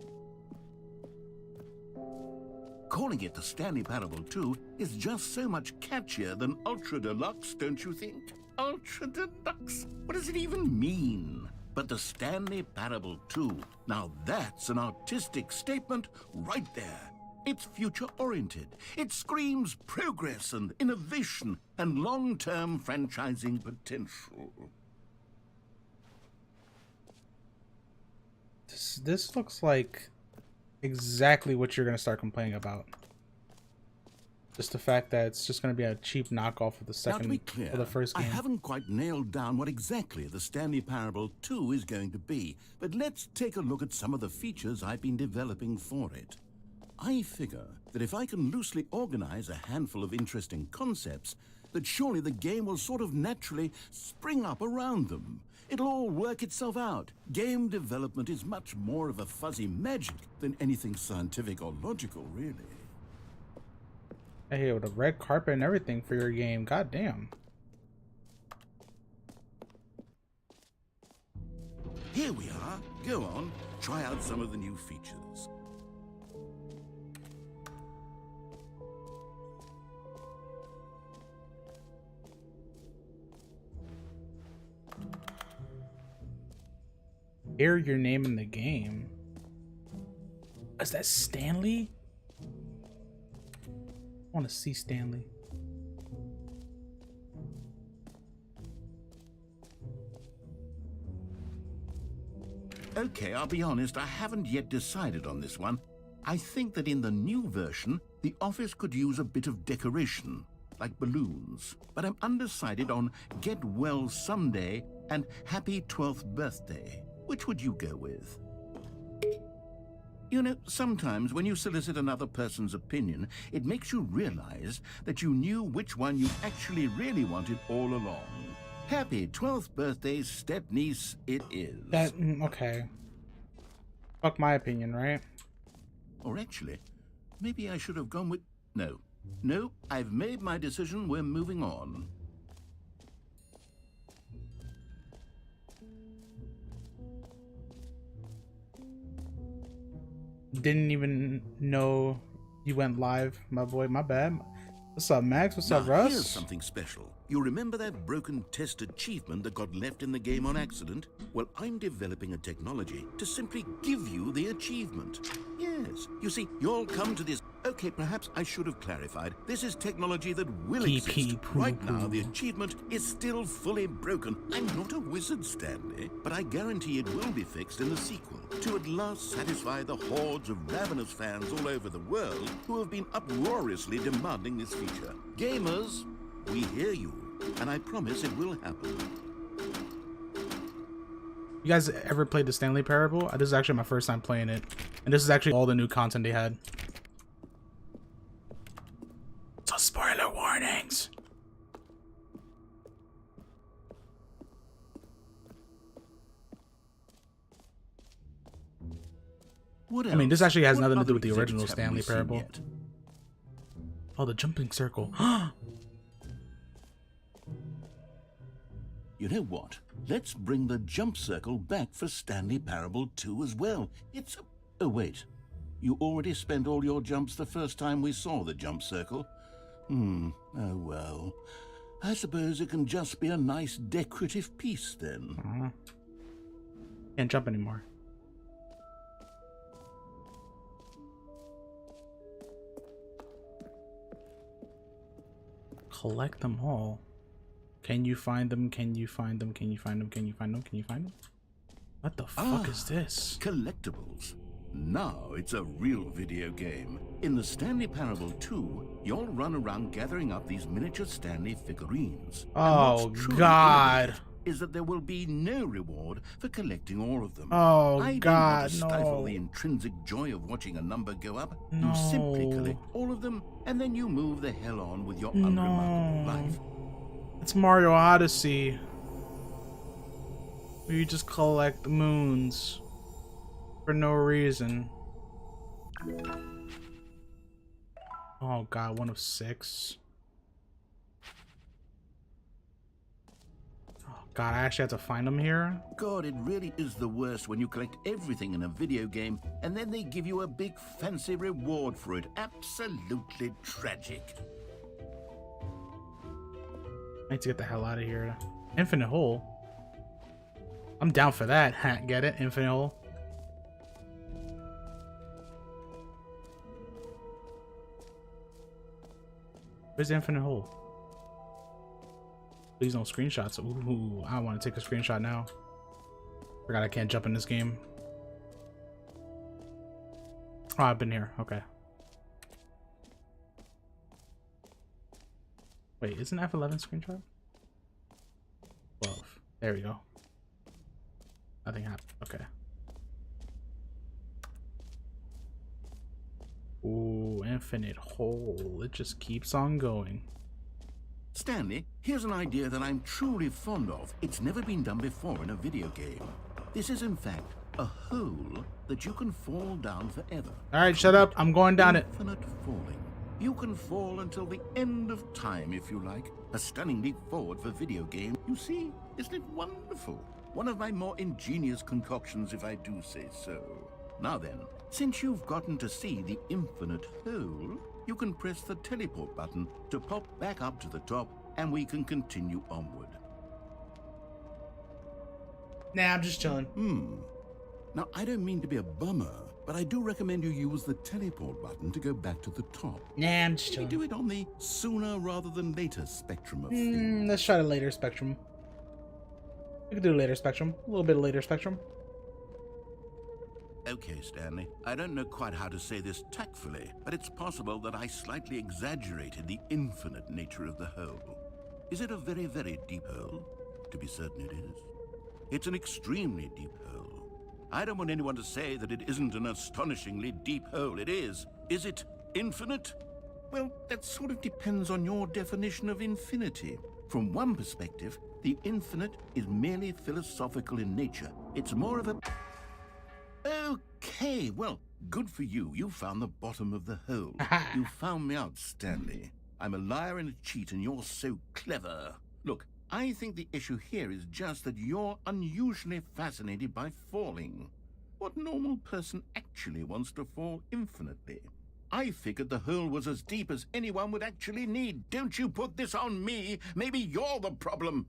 Calling it the Stanley Parable 2 is just so much catchier than Ultra Deluxe, don't you think? Ultra Deluxe? What does it even mean? But the Stanley Parable 2, now that's an artistic statement right there. It's future-oriented. It screams progress and innovation and long-term franchising potential. This looks like exactly what you're gonna start complaining about. Just the fact that it's just gonna be a cheap knockoff of the Now, to be second clear, or the first I game. haven't quite nailed down what exactly the Stanley Parable 2 is going to be, but let's take a look at some of the features I've been developing for it. I figure that if I can loosely organize a handful of interesting concepts, that surely the game will sort of naturally spring up around them. It'll all work itself out. Game development is much more of a fuzzy magic than anything scientific or logical, really. Hey, with a red carpet and everything for your game. God damn. Here we are. Go on, try out some of the new features. Hear your name in the game. Is that Stanley? I want to see Stanley. Okay, I'll be honest, I haven't yet decided on this one. I think that in the new version, the office could use a bit of decoration, like balloons. But I'm undecided on Get Well Someday and Happy 12th Birthday. Which would you go with? You know, sometimes when you solicit another person's opinion, it makes you realize that you knew which one you actually really wanted all along. Happy 12th birthday, step-niece, it is. That, okay. Fuck my opinion, right? Or actually, maybe I should have gone with... No, I've made my decision, we're moving on. Didn't even know you went live, my boy. My bad. What's up, Max? What's up, Now, Russ? here's something special. You remember that broken test achievement that got left in the game on accident? Well, I'm developing a technology to simply give you the achievement. Yes, you see, you'll come to this... Okay, perhaps I should have clarified. This is technology that will exist. Right now, the achievement is still fully broken. I'm not a wizard, Stanley, but I guarantee it will be fixed in the sequel to at last satisfy the hordes of ravenous fans all over the world who have been uproariously demanding this feature. Gamers, we hear you, and I promise it will happen. You guys ever played the Stanley Parable? This is actually my first time playing it. And this is actually all the new content they had. So spoiler warnings. What else? I mean, this actually has What nothing to other do with the exhibits original haven't Stanley we seen Parable. yet? Oh, the jumping circle. You know what? Let's bring the jump circle back for Stanley Parable 2 as well. It's a... Oh, wait. You already spent all your jumps the first time we saw the jump circle? Oh, well. I suppose it can just be a nice decorative piece then. Can't jump anymore. Collect them all. Can you find them? Can you find them? Can you find them? Can you find them? Can you find them? What the fuck is this? Collectibles. Now it's a real video game. In the Stanley Parable 2, you'll run around gathering up these miniature Stanley figurines. Oh, And what's truly God. innovative is that there will be no reward for collecting all of them. Oh, I God, don't want to stifle no. the intrinsic joy of watching a number go up. No. You simply collect all of them, and then you move the hell on with your unremarkable life. It's Mario Odyssey. Where you just collect moons for no reason. Oh God, 1 of 6. Oh God, I actually have to find them here. God, it really is the worst when you collect everything in a video game and then they give you a big fancy reward for it. Absolutely tragic. I need to get the hell out of here. Infinite hole. I'm down for that. Get it? Infinite hole. Where's the infinite hole? Please no screenshots. Ooh, I want to take a screenshot now. Forgot I can't jump in this game. Oh, I've been here. Okay. Wait, isn't F11 screenshot? 12. There we go. Nothing happened. Okay. Ooh, infinite hole. It just keeps on going. Stanley, here's an idea that I'm truly fond of. It's never been done before in a video game. This is, in fact, a hole that you can fall down forever. Alright, shut up. I'm going down it. Infinite falling. You can fall until the end of time, if you like. A stunning leap forward for video game. You see, isn't it wonderful? One of my more ingenious concoctions, if I do say so. Now then, since you've gotten to see the infinite hole, you can press the teleport button to pop back up to the top, and we can continue onward. Nah, I'm just chilling. Now, I don't mean to be a bummer, but I do recommend you use the teleport button to go back to the top. Nah, I'm just Maybe chilling. do it on the sooner rather than later spectrum of things. Let's try the later spectrum. We can do later spectrum. A little bit of later spectrum. Okay, Stanley. I don't know quite how to say this tactfully, but it's possible that I slightly exaggerated the infinite nature of the hole. Is it a very, very deep hole? To be certain it is. It's an extremely deep hole. I don't want anyone to say that it isn't an astonishingly deep hole. It is. Is it infinite? Well, that sort of depends on your definition of infinity. From one perspective, the infinite is merely philosophical in nature. It's more of a... Okay, well, good for you. You found the bottom of the hole. You found me out, Stanley. I'm a liar and a cheat, and you're so clever. Look, I think the issue here is just that you're unusually fascinated by falling. What normal person actually wants to fall infinitely? I figured the hole was as deep as anyone would actually need. Don't you put this on me. Maybe you're the problem.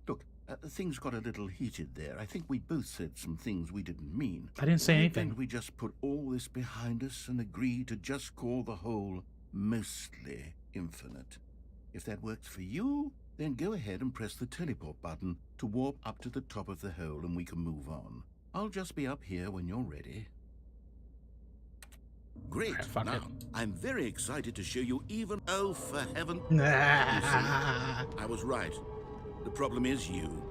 Look, things got a little heated there. I think we both said some things we didn't mean. I didn't say Why anything. don't we just put all this behind us and agree to just call the hole mostly infinite? If that works for you, then go ahead and press the teleport button to warp up to the top of the hole and we can move on. I'll just be up here when you're ready. Great. Alright, fuck now, it. I'm very excited to show you even... Oh, for heaven... Nah. I was right. The problem is you.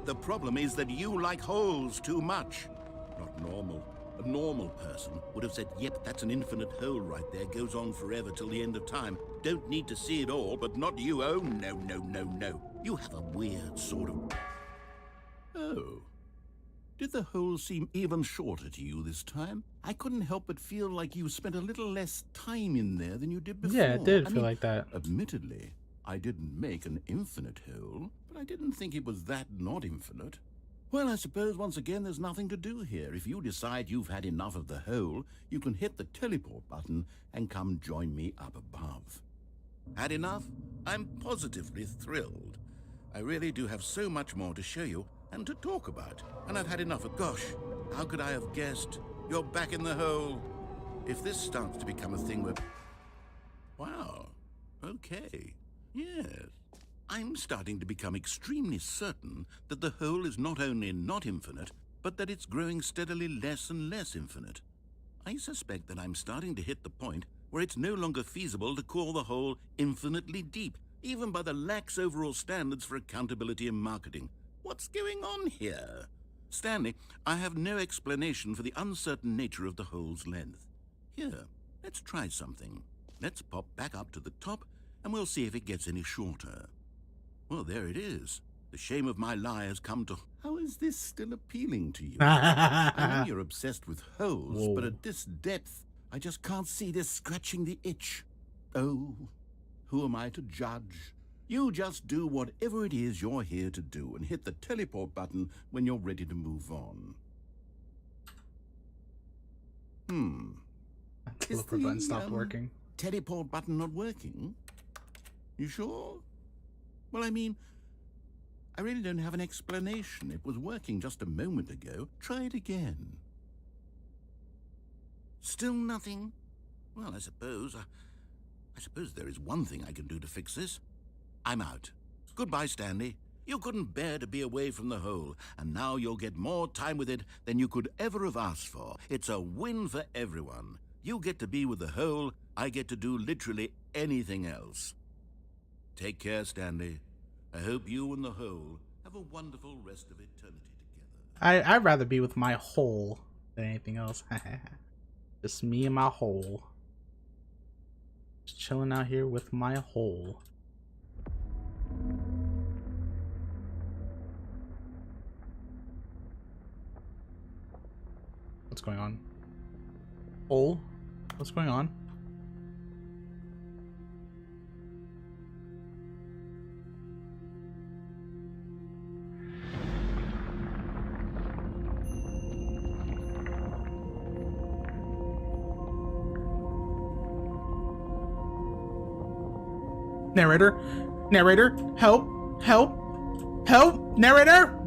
The problem is that you like holes too much. Not normal. A normal person would have said, yep, that's an infinite hole right there. Goes on forever till the end of time. Don't need to see it all, but not you. Oh, no, no, no, no. You have a weird sort of... Oh. Did the hole seem even shorter to you this time? I couldn't help but feel like you spent a little less time in there than you did before. Yeah, it did I feel mean, like that. Admittedly, I didn't make an infinite hole, but I didn't think it was that not infinite. Well, I suppose once again there's nothing to do here. If you decide you've had enough of the hole, you can hit the teleport button and come join me up above. Had enough? I'm positively thrilled. I really do have so much more to show you and to talk about. And I've had enough of... Gosh, how could I have guessed? You're back in the hole. If this starts to become a thing where... Wow. Okay. Yes. I'm starting to become extremely certain that the hole is not only not infinite, but that it's growing steadily less and less infinite. I suspect that I'm starting to hit the point where it's no longer feasible to call the hole infinitely deep, even by the lax overall standards for accountability and marketing. What's going on here? Stanley, I have no explanation for the uncertain nature of the hole's length. Here, let's try something. Let's pop back up to the top, and we'll see if it gets any shorter. Well, there it is. The shame of my lie has come to... How is this still appealing to you? I know you're obsessed with holes, Whoa. but at this depth, I just can't see this scratching the itch. Oh, who am I to judge? You just do whatever it is you're here to do and hit the teleport button when you're ready to move on. Teleport button stopped working. Teleport button not working? You sure? Well, I mean, I really don't have an explanation. It was working just a moment ago. Try it again. Still nothing? Well, I suppose there is one thing I can do to fix this. I'm out. Goodbye, Stanley. You couldn't bear to be away from the hole, and now you'll get more time with it than you could ever have asked for. It's a win for everyone. You get to be with the hole, I get to do literally anything else. Take care, Stanley. I hope you and the hole have a wonderful rest of eternity together. I'd rather be with my hole than anything else. Just me and my hole. Just chilling out here with my hole. What's going on? Hole? What's going on? Narrator? Narrator? Help! Help! Help! Narrator!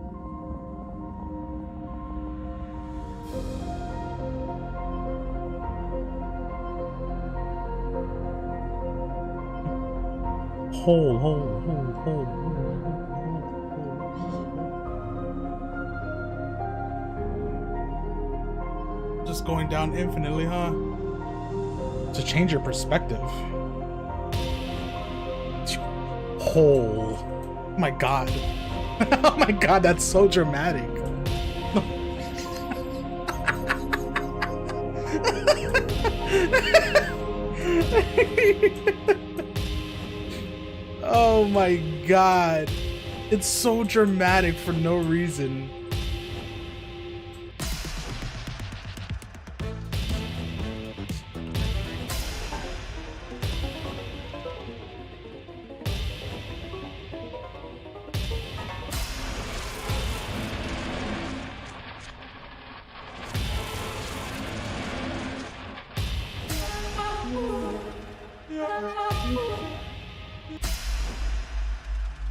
hole. Just going down infinitely, huh? To change your perspective. Hole. Oh my god. Oh my god, that's so dramatic. Oh my god. It's so dramatic for no reason.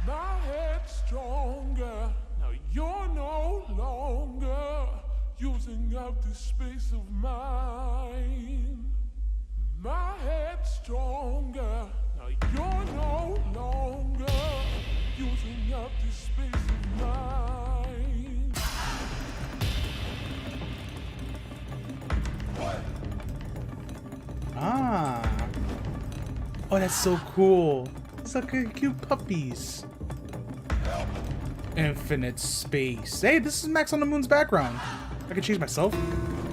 My head's stronger. Now you're no longer using up this space of mine. My head's stronger. Now you're no longer using up this space of mine. Ah. Oh, that's so cool. It's like cute puppies. Infinite space. Hey, this is Max on the Moon's background. I can change myself.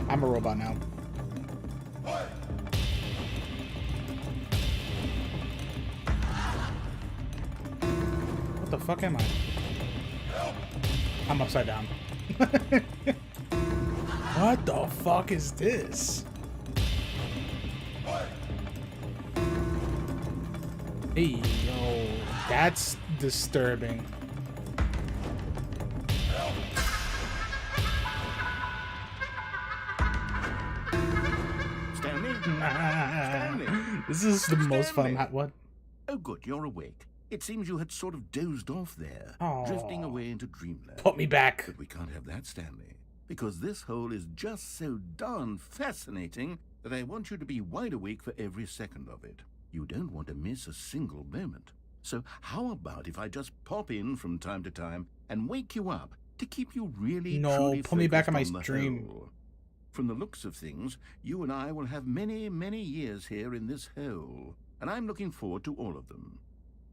I'm a robot now. What the fuck am I? I'm upside down. What the fuck is this? Hey, yo, that's disturbing. Stanley? Stanley? This is the most fun. Stanley. What? Oh, good, you're awake. It seems you had sort of dozed off there, Aw. drifting away into dreamland. Put me back. But we can't have that, Stanley, because this hole is just so darn fascinating that I want you to be wide awake for every second of it. You don't want to miss a single moment. So how about if I just pop in from time to time and wake you up to keep you really No, truly put me back in my focused on the dream. hole? From the looks of things, you and I will have many, many years here in this hole, and I'm looking forward to all of them.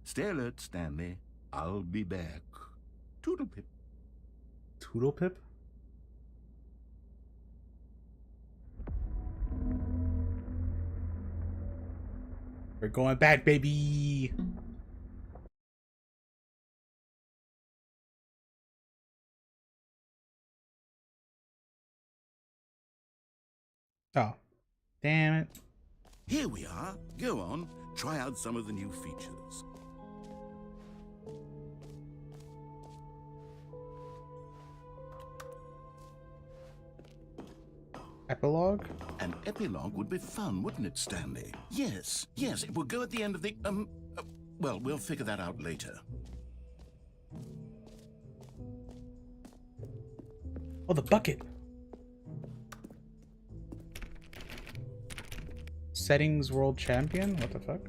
Stay alert, Stanley. I'll be back. Toodlepip. Toodle Pip? We're going back, baby. Oh, damn it. Here we are. Go on. Try out some of the new features. Epilogue? An epilogue would be fun, wouldn't it, Stanley? Yes, it will go at the end of the, well, we'll figure that out later. Oh, the bucket. Settings world champion? What the fuck?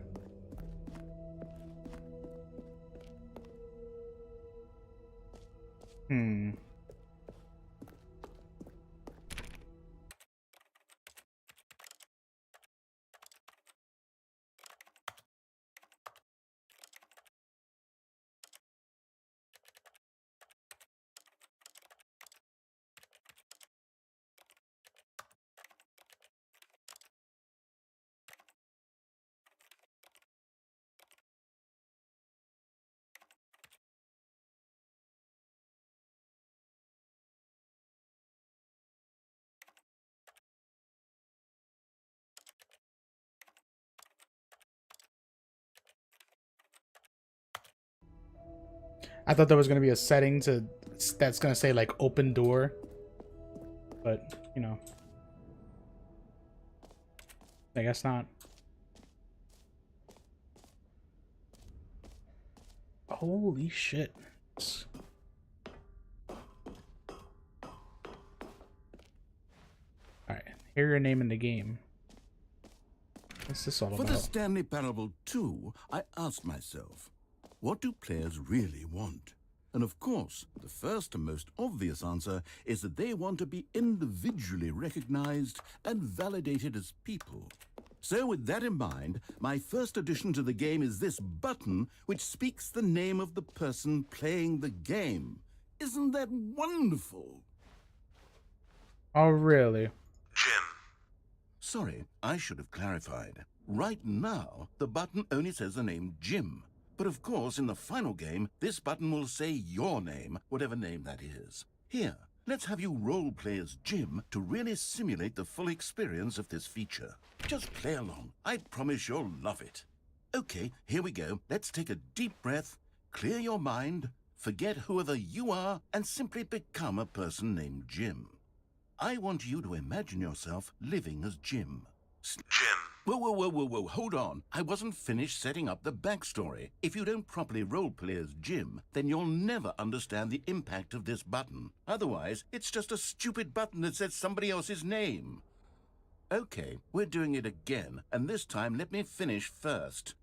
I thought there was gonna be a setting that's gonna say like open door, but you know, I guess not. Holy shit. Alright, hear your name in the game. What's this all For about? the Stanley Parable 2, I asked myself, what do players really want? And of course, the first and most obvious answer is that they want to be individually recognized and validated as people. So with that in mind, my first addition to the game is this button which speaks the name of the person playing the game. Isn't that wonderful? Oh, really? Jim. Sorry, I should have clarified. Right now, the button only says the name Jim. But of course, in the final game, this button will say your name, whatever name that is. Here, let's have you role-play as Jim to really simulate the full experience of this feature. Just play along. I promise you'll love it. Okay, here we go. Let's take a deep breath, clear your mind, forget whoever you are, and simply become a person named Jim. I want you to imagine yourself living as Jim. Jim. Whoa, hold on. I wasn't finished setting up the backstory. If you don't properly roleplay as Jim, then you'll never understand the impact of this button. Otherwise, it's just a stupid button that says somebody else's name. Okay, we're doing it again, and this time let me finish first.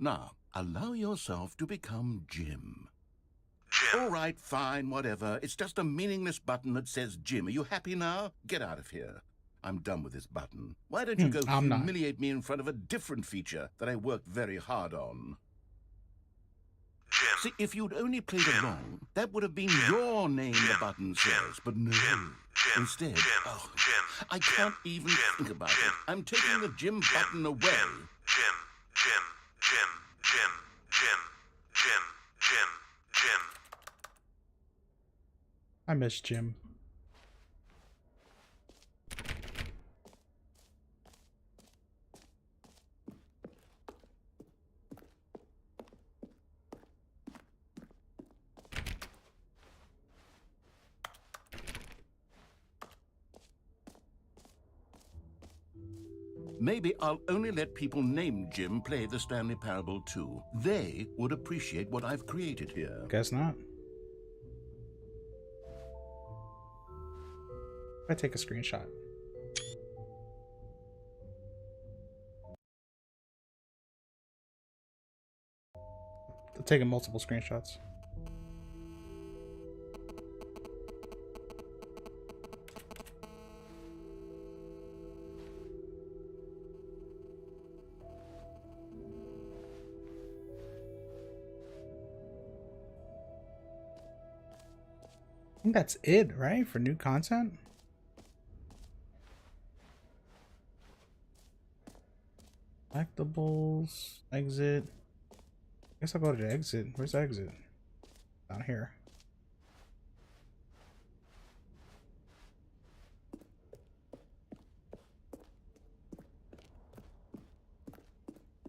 Now, allow yourself to become Jim. Jim. All right, fine, whatever. It's just a meaningless button that says Jim. Are you happy now? Get out of here. I'm done with this button. Why don't you go I'm not. humiliate me in front of a different feature that I worked very hard on? Jim. See, if you'd only played Jim. along, that would have been Jim. your name the Jim. button Jim. says, but no. Jim. Jim. Instead, Jim. oh, Jim. I Jim. can't even Jim. think about Jim. it. I'm taking Jim. the Jim Jim. button away. Jim. Jim. Jim. Jim. Jim. Jim. Jim. Jim. Jim. I miss Jim. Maybe I'll only let people named Jim play the Stanley Parable 2. They would appreciate what I've created here. Guess not. I take a screenshot. I'm taking multiple screenshots. I think that's it, right? For new content? Collectibles, exit. I guess I'll go to the exit. Where's the exit? Down here.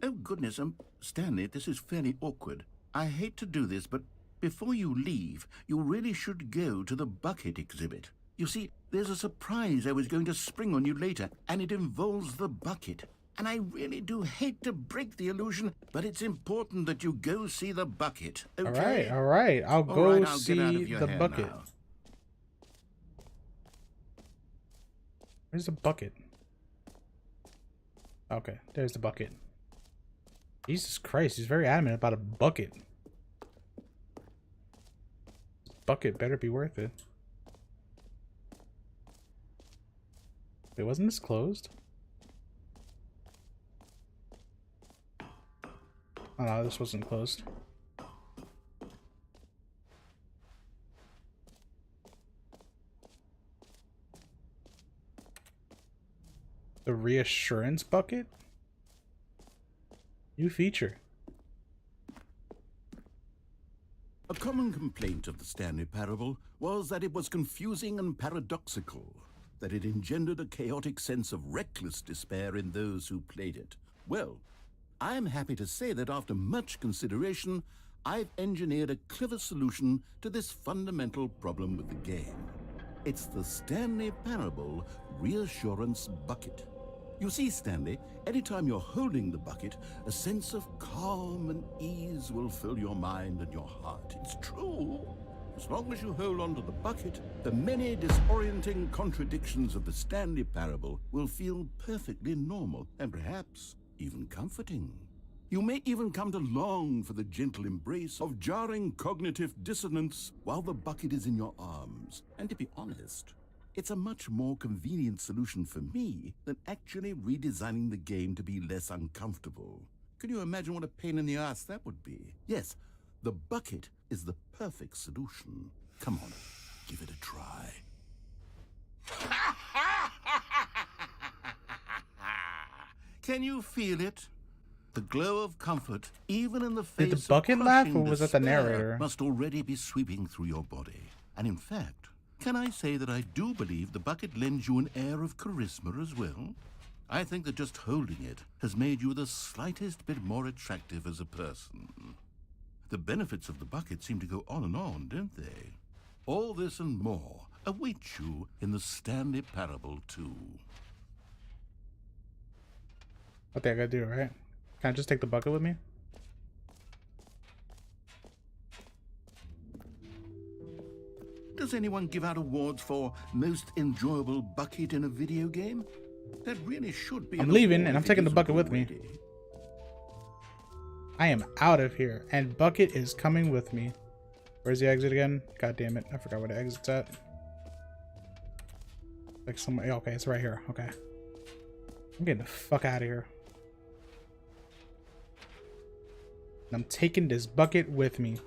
Oh, goodness, Stanley, this is fairly awkward. I hate to do this, but before you leave, you really should go to the bucket exhibit. You see, there's a surprise I was going to spring on you later, and it involves the bucket. And I really do hate to break the illusion, but it's important that you go see the bucket, okay? All right. I'll go All right, I'll see get out of your the hair bucket. now. Where's the bucket? Okay, there's the bucket. Jesus Christ, he's very adamant about a bucket. Bucket better be worth it. Wait, wasn't this closed? Oh no, this wasn't closed. The reassurance bucket? New feature. A common complaint of the Stanley Parable was that it was confusing and paradoxical, that it engendered a chaotic sense of reckless despair in those who played it. Well, I'm happy to say that after much consideration, I've engineered a clever solution to this fundamental problem with the game. It's the Stanley Parable Reassurance Bucket. You see, Stanley, anytime you're holding the bucket, a sense of calm and ease will fill your mind and your heart. It's true. As long as you hold on to the bucket, the many disorienting contradictions of the Stanley parable will feel perfectly normal and perhaps even comforting. You may even come to long for the gentle embrace of jarring cognitive dissonance while the bucket is in your arms. And to be honest, it's a much more convenient solution for me than actually redesigning the game to be less uncomfortable. Can you imagine what a pain in the ass that would be? Yes, the bucket is the perfect solution. Come on, give it a try. Can you feel it? The glow of comfort, even in the face Did the bucket of laugh, crushing or was that the despair, narrator? must already be sweeping through your body. And in fact, can I say that I do believe the bucket lends you an air of charisma as well? I think that just holding it has made you the slightest bit more attractive as a person. The benefits of the bucket seem to go on, don't they? All this and more await you in the Stanley Parable 2. What think I gotta do, right? Can I just take the bucket with me? Does anyone give out awards for most enjoyable bucket in a video game? That really should be. I'm an leaving, award and I'm if it taking the isn't bucket with me. already. I am out of here, and bucket is coming with me. Where's the exit again? God damn it, I forgot where the exit's at. Like somewhere. Okay, it's right here. Okay, I'm getting the fuck out of here. And I'm taking this bucket with me.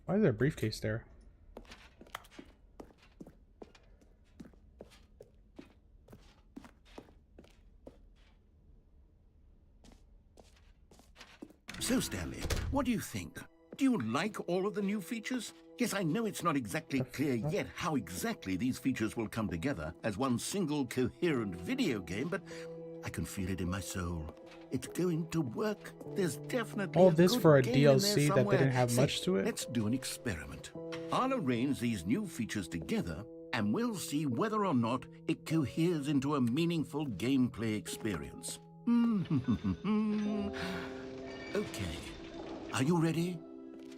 Why is there a briefcase there? So, Stanley, what do you think? Do you like all of the new features? Yes, I know it's not exactly clear yet how exactly these features will come together as one single coherent video game, but I can feel it in my soul. It's going to work. There's definitely All this good for a game in there DLC that somewhere. didn't have Say, much to it? Let's do an experiment. I'll arrange these new features together, and we'll see whether or not it coheres into a meaningful gameplay experience. Okay. Are you ready?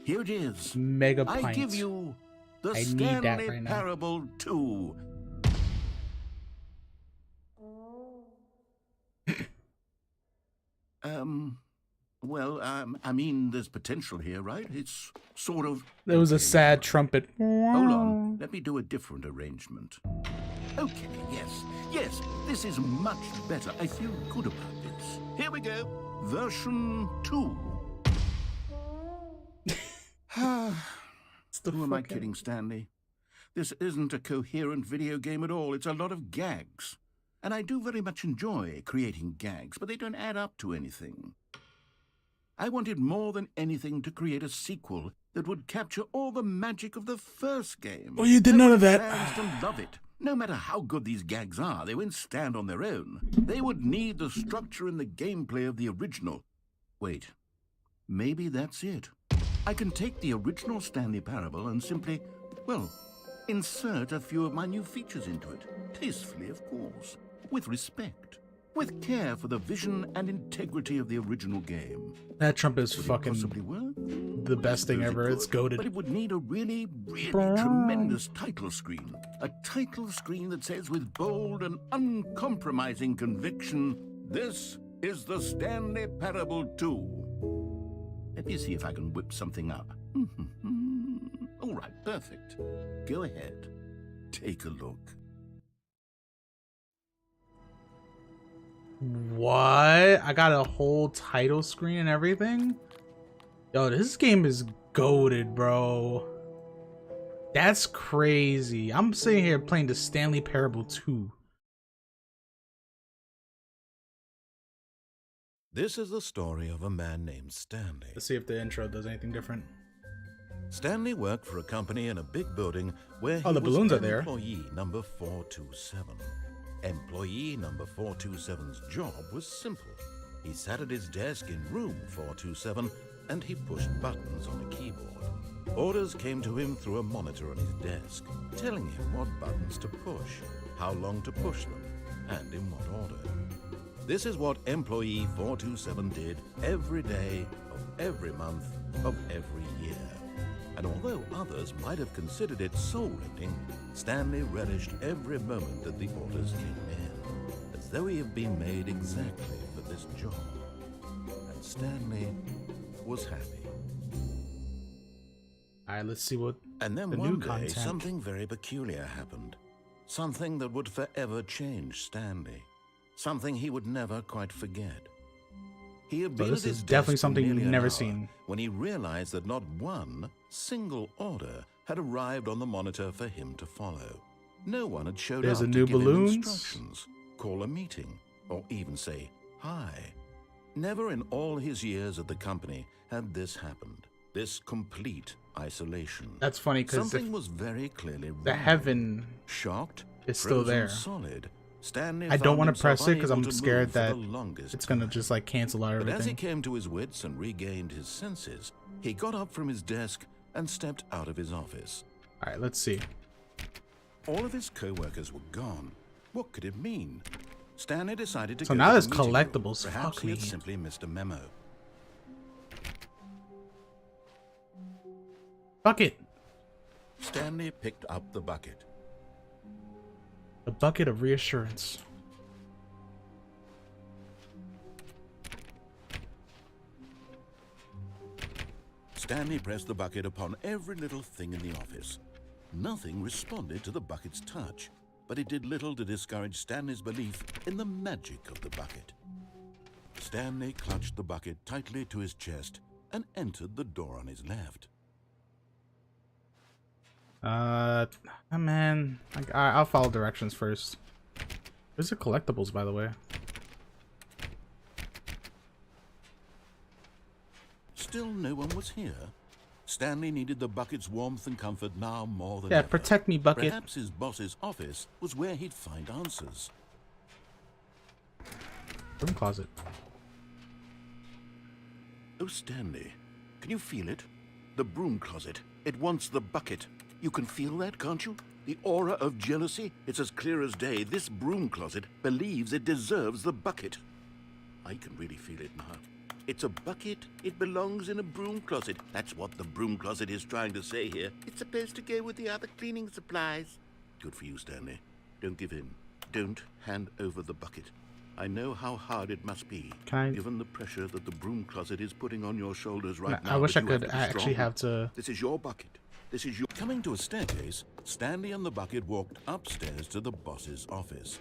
Here it is. Mega I pints. give you the I need that Stanley right now. Parable 2. I mean, there's potential here, right? It's sort of... There was a sad trumpet. Hold on. Let me do a different arrangement. Okay, yes, this is much better. I feel good about this. Here we go. Version 2. Who am I kidding, Stanley? This isn't a coherent video game at all. It's a lot of gags. And I do very much enjoy creating gags, but they don't add up to anything. I wanted more than anything to create a sequel that would capture all the magic of the first game. Well, you did none of that. Fans to love it. No matter how good these gags are, they won't stand on their own. They would need the structure and the gameplay of the original. Wait, maybe that's it. I can take the original Stanley Parable and simply, well, insert a few of my new features into it. Tastefully, of course. With respect. With care for the vision and integrity of the original game. That trumpet is Would it fucking possibly work? the best thing ever. It's But goated. it would need a really tremendous title screen. A title screen that says with bold and uncompromising conviction, "This is the Stanley Parable 2." Let me see if I can whip something up. All right, perfect. Go ahead. Take a look. What? I got a whole title screen and everything? Yo, this game is goated, bro. That's crazy. I'm sitting here playing the Stanley Parable 2. This is the story of a man named Stanley. Let's see if the intro does anything different. Stanley worked for a company in a big building where he Oh, the was balloons are there. employee number 427. Employee number 427's job was simple. He sat at his desk in room 427 and he pushed buttons on a keyboard. Orders came to him through a monitor on his desk, telling him what buttons to push, how long to push them, and in what order. This is what employee 427 did every day of every month of every year. And although others might have considered it soul-rending, Stanley relished every moment that the orders came in, as though he had been made exactly for this job. And Stanley was happy. All right, let's see what And then the one new day, content. something very peculiar happened. Something that would forever change Stanley. Something he would never quite forget. He had So been this at his is definitely desk for something you've nearly an never hour seen. when he realized that not one single order had arrived on the monitor for him to follow. No one had showed There's up a to new give him balloons? instructions, call a meeting, or even say hi. Never in all his years at the company had this happened. This complete isolation. That's funny because Something was very clearly wrong. the heaven Shocked, is still frozen there. Solid, Stanley I don't want to press it because I'm scared that it's it's gonna just like cancel out But as he everything. came to his wits and regained his senses, he got up from his desk and stepped out of his office. All right, let's see. All of his co-workers were gone. What could it mean? Stanley decided to So go now to there's the meeting room. collectibles. Perhaps Fuck he had me. simply missed a memo. Bucket. Stanley picked up the bucket. The bucket of reassurance. Stanley pressed the bucket upon every little thing in the office. Nothing responded to the bucket's touch, but it did little to discourage Stanley's belief in the magic of the bucket. Stanley clutched the bucket tightly to his chest and entered the door on his left. Man, I'll follow directions first. Where's the collectibles, by the way? Still no one was here. Stanley needed the bucket's warmth and comfort now more than Yeah, ever. protect me, bucket. Perhaps his boss's office was where he'd find answers. Room closet. Oh, Stanley, can you feel it? The broom closet. It wants the bucket. You can feel that, can't you? The aura of jealousy? It's as clear as day. This broom closet believes it deserves the bucket. I can really feel it now. It's a bucket. It belongs in a broom closet. That's what the broom closet is trying to say here. It's supposed to go with the other cleaning supplies. Good for you, Stanley. Don't give in. Don't hand over the bucket. I know how hard it must be, Can I- given the pressure that the broom closet is putting on your shoulders right now. I wish but I you have could to be actually strong. have to. This is your bucket. This is your... Coming to a staircase, Stanley and the bucket walked upstairs to the boss's office.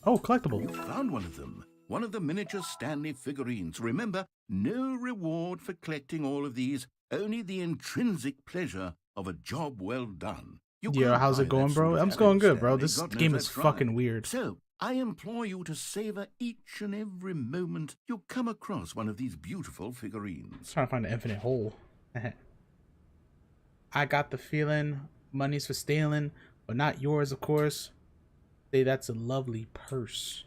Oh, collectible. You found one of them. One of the miniature Stanley figurines. Remember, no reward for collecting all of these, only the intrinsic pleasure of a job well done. You Yo, can't how's buy it going, that bro? sort of I'm just going talent, good, bro. Stanley. This God knows game that's is fucking right. weird. So, I implore you to savor each and every moment you come across one of these beautiful figurines. Trying to find an infinite hole. I got the feeling money's for stealing, but not yours, of course. Say that's a lovely purse.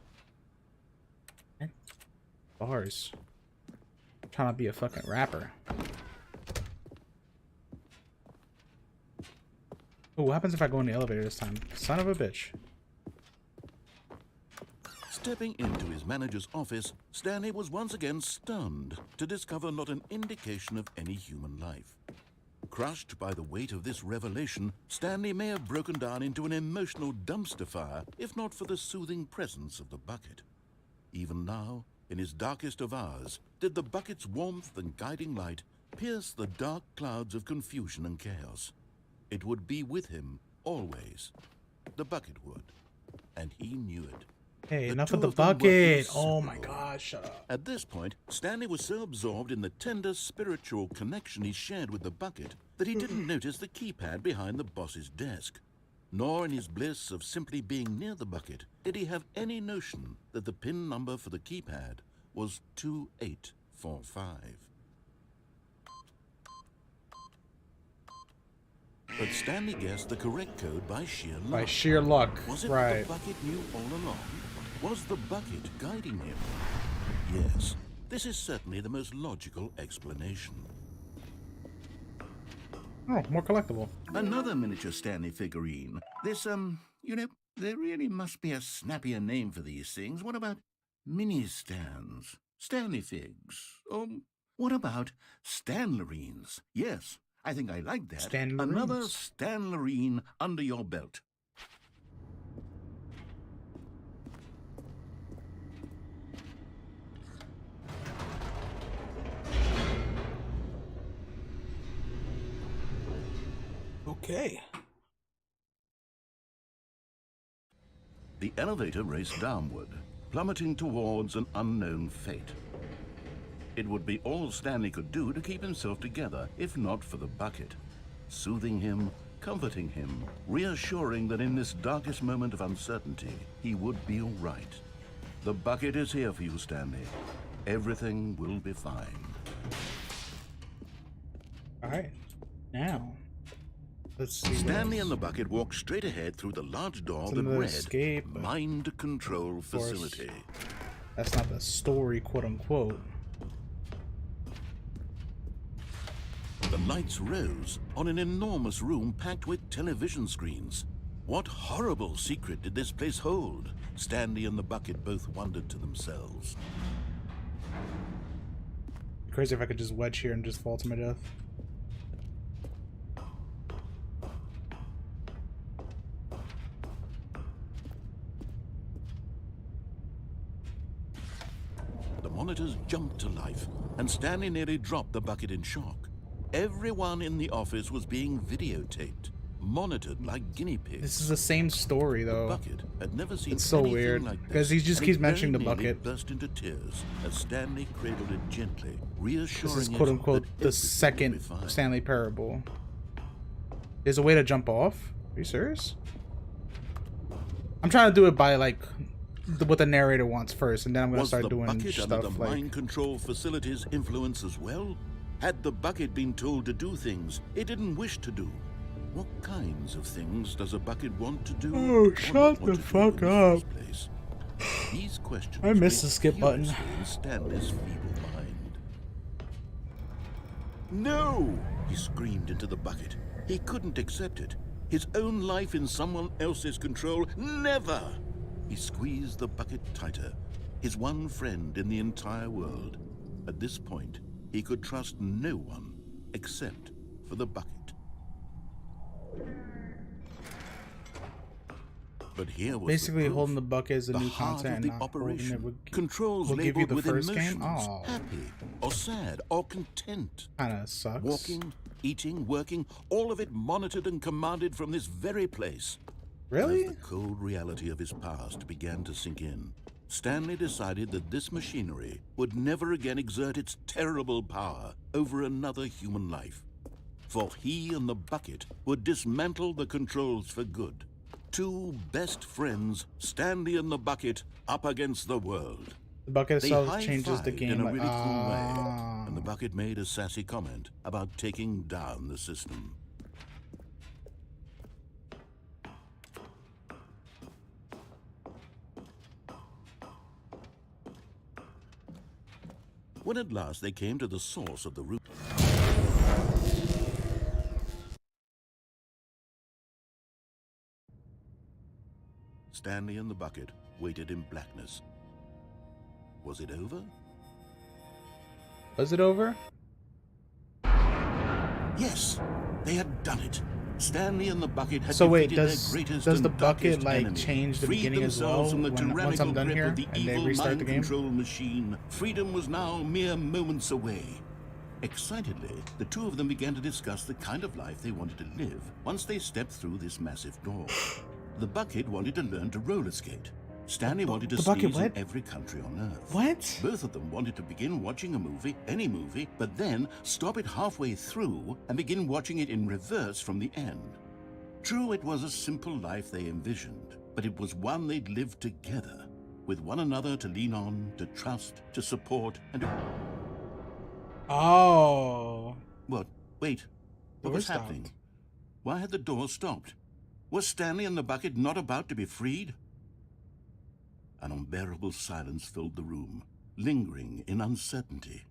Bars. Trying to be a fucking rapper. Oh, what happens if I go in the elevator this time? Son of a bitch. Stepping into his manager's office, Stanley was once again stunned to discover not an indication of any human life. Crushed by the weight of this revelation, Stanley may have broken down into an emotional dumpster fire if not for the soothing presence of the bucket. Even now, in his darkest of hours, did the bucket's warmth and guiding light pierce the dark clouds of confusion and chaos. It would be with him always. The bucket would, and he knew it. Hey, The enough two of the of them were bucket. Oh my inseparable. god, shut up. At this point, Stanley was so absorbed in the tender spiritual connection he shared with the bucket that he didn't notice the keypad behind the boss's desk. Nor in his bliss of simply being near the bucket did he have any notion that the PIN number for the keypad was 2845. But Stanley guessed the correct code by sheer luck. By sheer luck, Was it right. that the bucket knew all along? Was the bucket guiding him? Yes, this is certainly the most logical explanation. Oh, more collectible. Another miniature Stanley figurine. This, you know, there really must be a snappier name for these things. What about mini stands? Stanley figs? What about Stanlerines? Yes, I think I like that. Stanlerines. Another Stanlerine under your belt. Okay. The elevator raced downward, plummeting towards an unknown fate. It would be all Stanley could do to keep himself together, if not for the bucket. Soothing him, comforting him, reassuring that in this darkest moment of uncertainty, he would be all right. The bucket is here for you, Stanley. Everything will be fine. All right. Now, let's see. Stanley and the bucket walked straight ahead through the large door that read, escape, Mind Control Facility. That's not the story, quote unquote. The lights rose on an enormous room packed with television screens. What horrible secret did this place hold? Stanley and the bucket both wondered to themselves. Crazy if I could just wedge here and just fall to my death. The monitors jumped to life, and Stanley nearly dropped the bucket in shock. Everyone in the office was being videotaped, monitored like guinea pigs. This is the same story, though. The bucket had never seen it's so anything weird like this, because he just and keeps it mentioning the very nearly bucket. burst into tears as Stanley cradled it gently, reassuring This is it quote unquote that the everything second would be fine. Stanley parable. There's a way to jump off. Are you serious? I'm trying to do it by like what the narrator wants first, and then I'm gonna Was start the doing bucket under the stuff mind like. control facility's influence as well? Had the bucket been told to do things it didn't wish to do? What kinds of things does a bucket want to do? Oh, or not shut want the to do fuck in the up. first place? These questions I missed were the skip button. furiously in Stanley's feeble mind. No! He screamed into the bucket. He couldn't accept it. His own life in someone else's control? Never! He squeezed the bucket tighter. His one friend in the entire world. At this point, he could trust no one except for the bucket. But here was Basically, the proof. holding the bucket is the new heart content, of the and not holding operation. it would, Controls will give you labeled the with first emotions, game. Oh, happy or sad or content. kind of sucks. Walking, eating, working, all of it monitored and commanded from this very place. Really? As the cold reality of his past began to sink in, Stanley decided that this machinery would never again exert its terrible power over another human life. For he and the bucket would dismantle the controls for good. Two best friends, Stanley and the bucket, up against the world. The bucket They itself changes the high-fived game. in a Like, really cool way, and the bucket made a sassy comment about taking down the system. When at last they came to the source of the root, Stanley and the bucket waited in blackness. Was it over? Was it over? Yes, they had done it. Stanley and the bucket had So wait, defeated does their greatest the and bucket darkest like enemy, change the freed beginning as well themselves from the once I'm tyrannical done grip here of the and they evil restart the mind game? control machine? Freedom was now mere moments away. Excitedly, the two of them began to discuss the kind of life they wanted to live once they stepped through this massive door. The bucket wanted to learn to roller skate. Stanley wanted to the bucket skis in what? every country on Earth. What? Both of them wanted to begin watching a movie, any movie, but then stop it halfway through and begin watching it in reverse from the end. True, it was a simple life they envisioned, but it was one they'd lived together, with one another to lean on, to trust, to support, and to... Oh. What? Wait. What Door was stopped. happening? Why had the door stopped? Was Stanley and the bucket not about to be freed? An unbearable silence filled the room, lingering in uncertainty,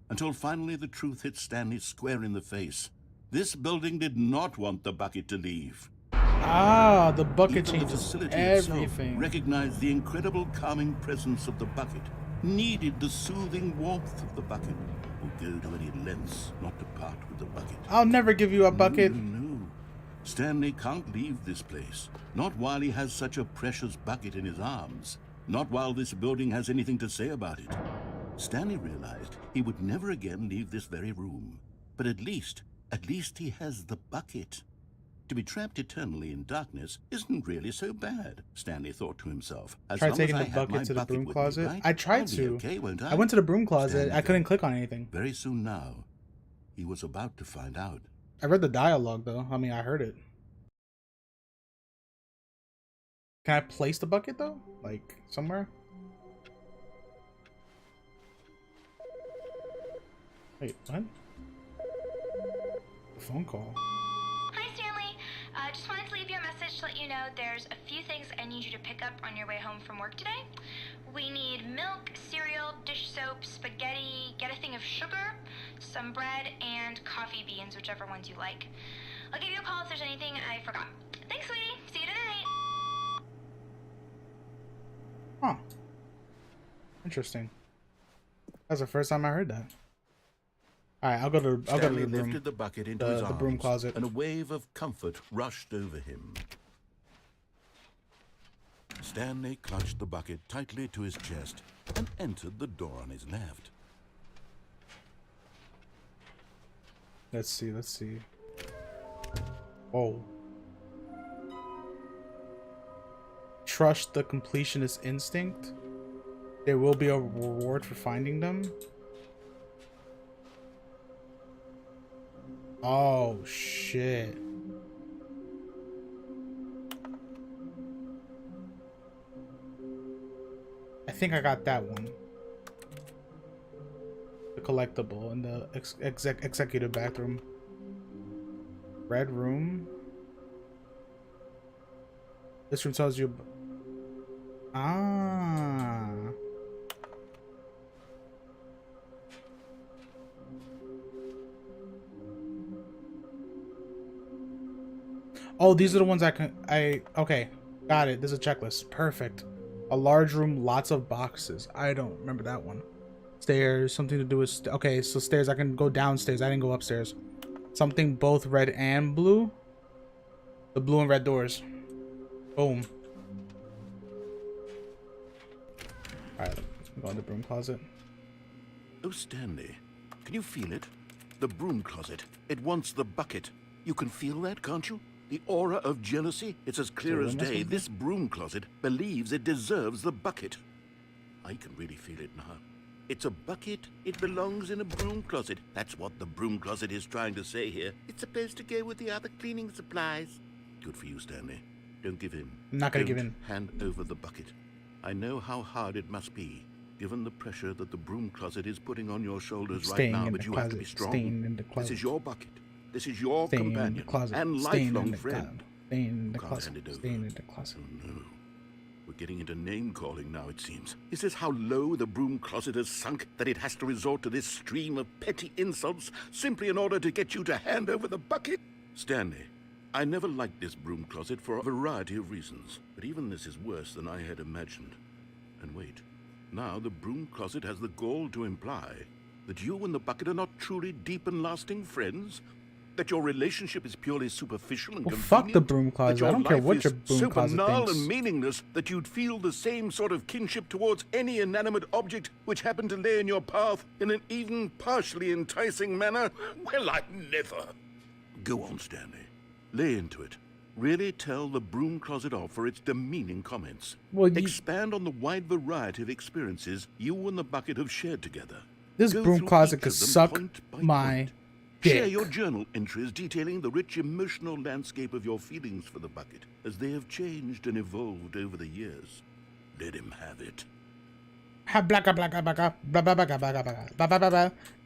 until finally the truth hit Stanley square in the face. This building did not want the bucket to leave. Ah, the bucket Even the changes facility everything. itself recognized the incredible calming presence of the bucket, needed the soothing warmth of the bucket, would go to any lengths not to part with the bucket. I'll never give you a bucket. No. Stanley can't leave this place. Not while he has such a precious bucket in his arms. Not while this building has anything to say about it. Stanley realized he would never again leave this very room. But at least he has the bucket. To be trapped eternally in darkness isn't really so bad, Stanley thought to himself. As Tried long taking as the I have bucket my to the bucket broom with me, closet. right, I tried I'll be to. okay, won't I went to the broom closet. Stanley I couldn't thought. click on anything. Very soon now, he was about to find out. I read the dialogue though. I mean, I heard it. Can I place the bucket though? Like somewhere? Wait, what? A phone call. Hi, Stanley. Just wanted to leave you a message to let you know there's a few things I need you to pick up on your way home from work today. We need milk, cereal, dish soap, spaghetti, get a thing of sugar, some bread, and coffee beans, whichever ones you like. I'll give you a call if there's anything I forgot. Thanks, sweetie. See you tonight. Huh. Interesting. That's the first time I heard that. Alright, I'll go to the Stanley room. lifted the bucket into The his arms, broom closet. and a wave of comfort rushed over him. Stanley clutched the bucket tightly to his chest and entered the door on his left. Let's see. Oh. Trust the completionist instinct. There will be a reward for finding them. Oh, shit. I think I got that one. The collectible in the executive bathroom. Red room. This room tells you... Ah. Oh, these are the ones okay. Got it. There's a checklist. Perfect. A large room, lots of boxes. I don't remember that one. Stairs, something to do with... okay, so stairs. I can go downstairs. I didn't go upstairs. Something both red and blue. The blue and red doors. Boom. Alright, go in the broom closet. Oh, Stanley, can you feel it? The broom closet. It wants the bucket. You can feel that, can't you? The aura of jealousy. It's as clear as day. This broom closet believes it deserves the bucket. I can really feel it now. It's a bucket. It belongs in a broom closet. That's what the broom closet is trying to say here. It's supposed to go with the other cleaning supplies. Good for you, Stanley. Don't give in. I'm not gonna give in. Hand over the bucket. I know how hard it must be, given the pressure that the broom closet is putting on your shoulders right now, but you have to be strong. This is your bucket. This is your companion and lifelong friend. Staying in the Can't closet. hand it over. Staying in the closet. Oh no. We're getting into name-calling now, it seems. Is this how low the broom closet has sunk, that it has to resort to this stream of petty insults simply in order to get you to hand over the bucket? Stanley, I never liked this broom closet for a variety of reasons, but even this is worse than I had imagined. And wait, now the broom closet has the gall to imply that you and the bucket are not truly deep and lasting friends? That your relationship is purely superficial and Well, convenient? fuck the broom closet. That I don't care life what is your broom so closet banal thinks. and meaningless that you'd feel the same sort of kinship towards any inanimate object which happened to lay in your path in an even partially enticing manner? Well, I'd never. Go on, Stanley. Lay into it. Really tell the broom closet off for its demeaning comments. Well, Expand on the wide variety of experiences you and the bucket have shared together. This Go broom through closet each could of them suck point by my point. Share dick. your journal entries detailing the rich emotional landscape of your feelings for the bucket as they have changed and evolved over the years. Let him have it.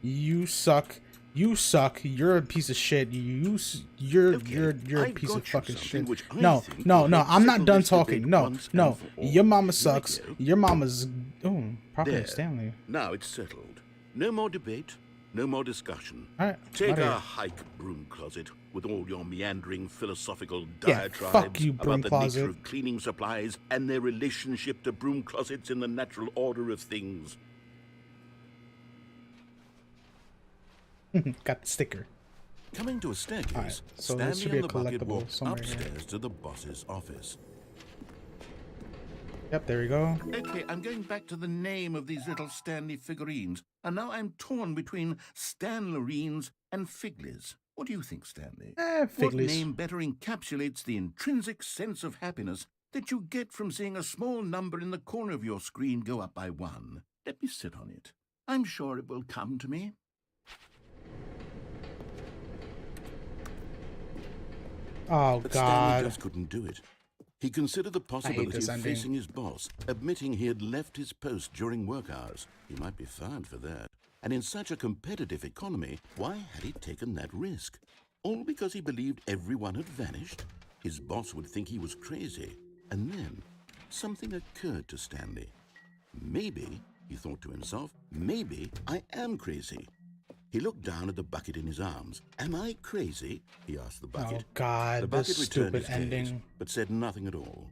You suck. You suck. You're a piece of shit. You're a I've piece got of you fucking something shit. which I No, think no, will no. help I'm not settle done this debate talking. No, once and no. for all. Your mama Here sucks. we go. Your mama's. Oh, properly There. Stanley. Now it's settled. No more debate. no more discussion. All right, Take outta a here. hike, broom closet, with all your meandering philosophical Yeah, diatribes fuck you, broom about the closet. nature of cleaning supplies and their relationship to broom closets in the natural order of things. Got the sticker. Coming to a staircase, Alright, so there Stanley should be and a the bucket collectible walked somewhere here. upstairs to the boss's office. Yep, there we go. Okay, I'm going back to the name of these little Stanley figurines, and now I'm torn between Stanlerines and Figlies. What do you think, Stanley? What Figlies. name better encapsulates the intrinsic sense of happiness that you get from seeing a small number in the corner of your screen go up by 1? Let me sit on it. I'm sure it will come to me. Oh But Stanley God. just couldn't do it. He considered the possibility this of ending. facing his boss, admitting he had left his post during work hours. He might be fired for that. And in such a competitive economy, why had he taken that risk? All because he believed everyone had vanished? His boss would think he was crazy. And then something occurred to Stanley. Maybe, he thought to himself, maybe I am crazy. He looked down at the bucket in his arms. Am I crazy? He asked the bucket. Oh God, The bucket this returned stupid his gaze, ending. but said nothing at all.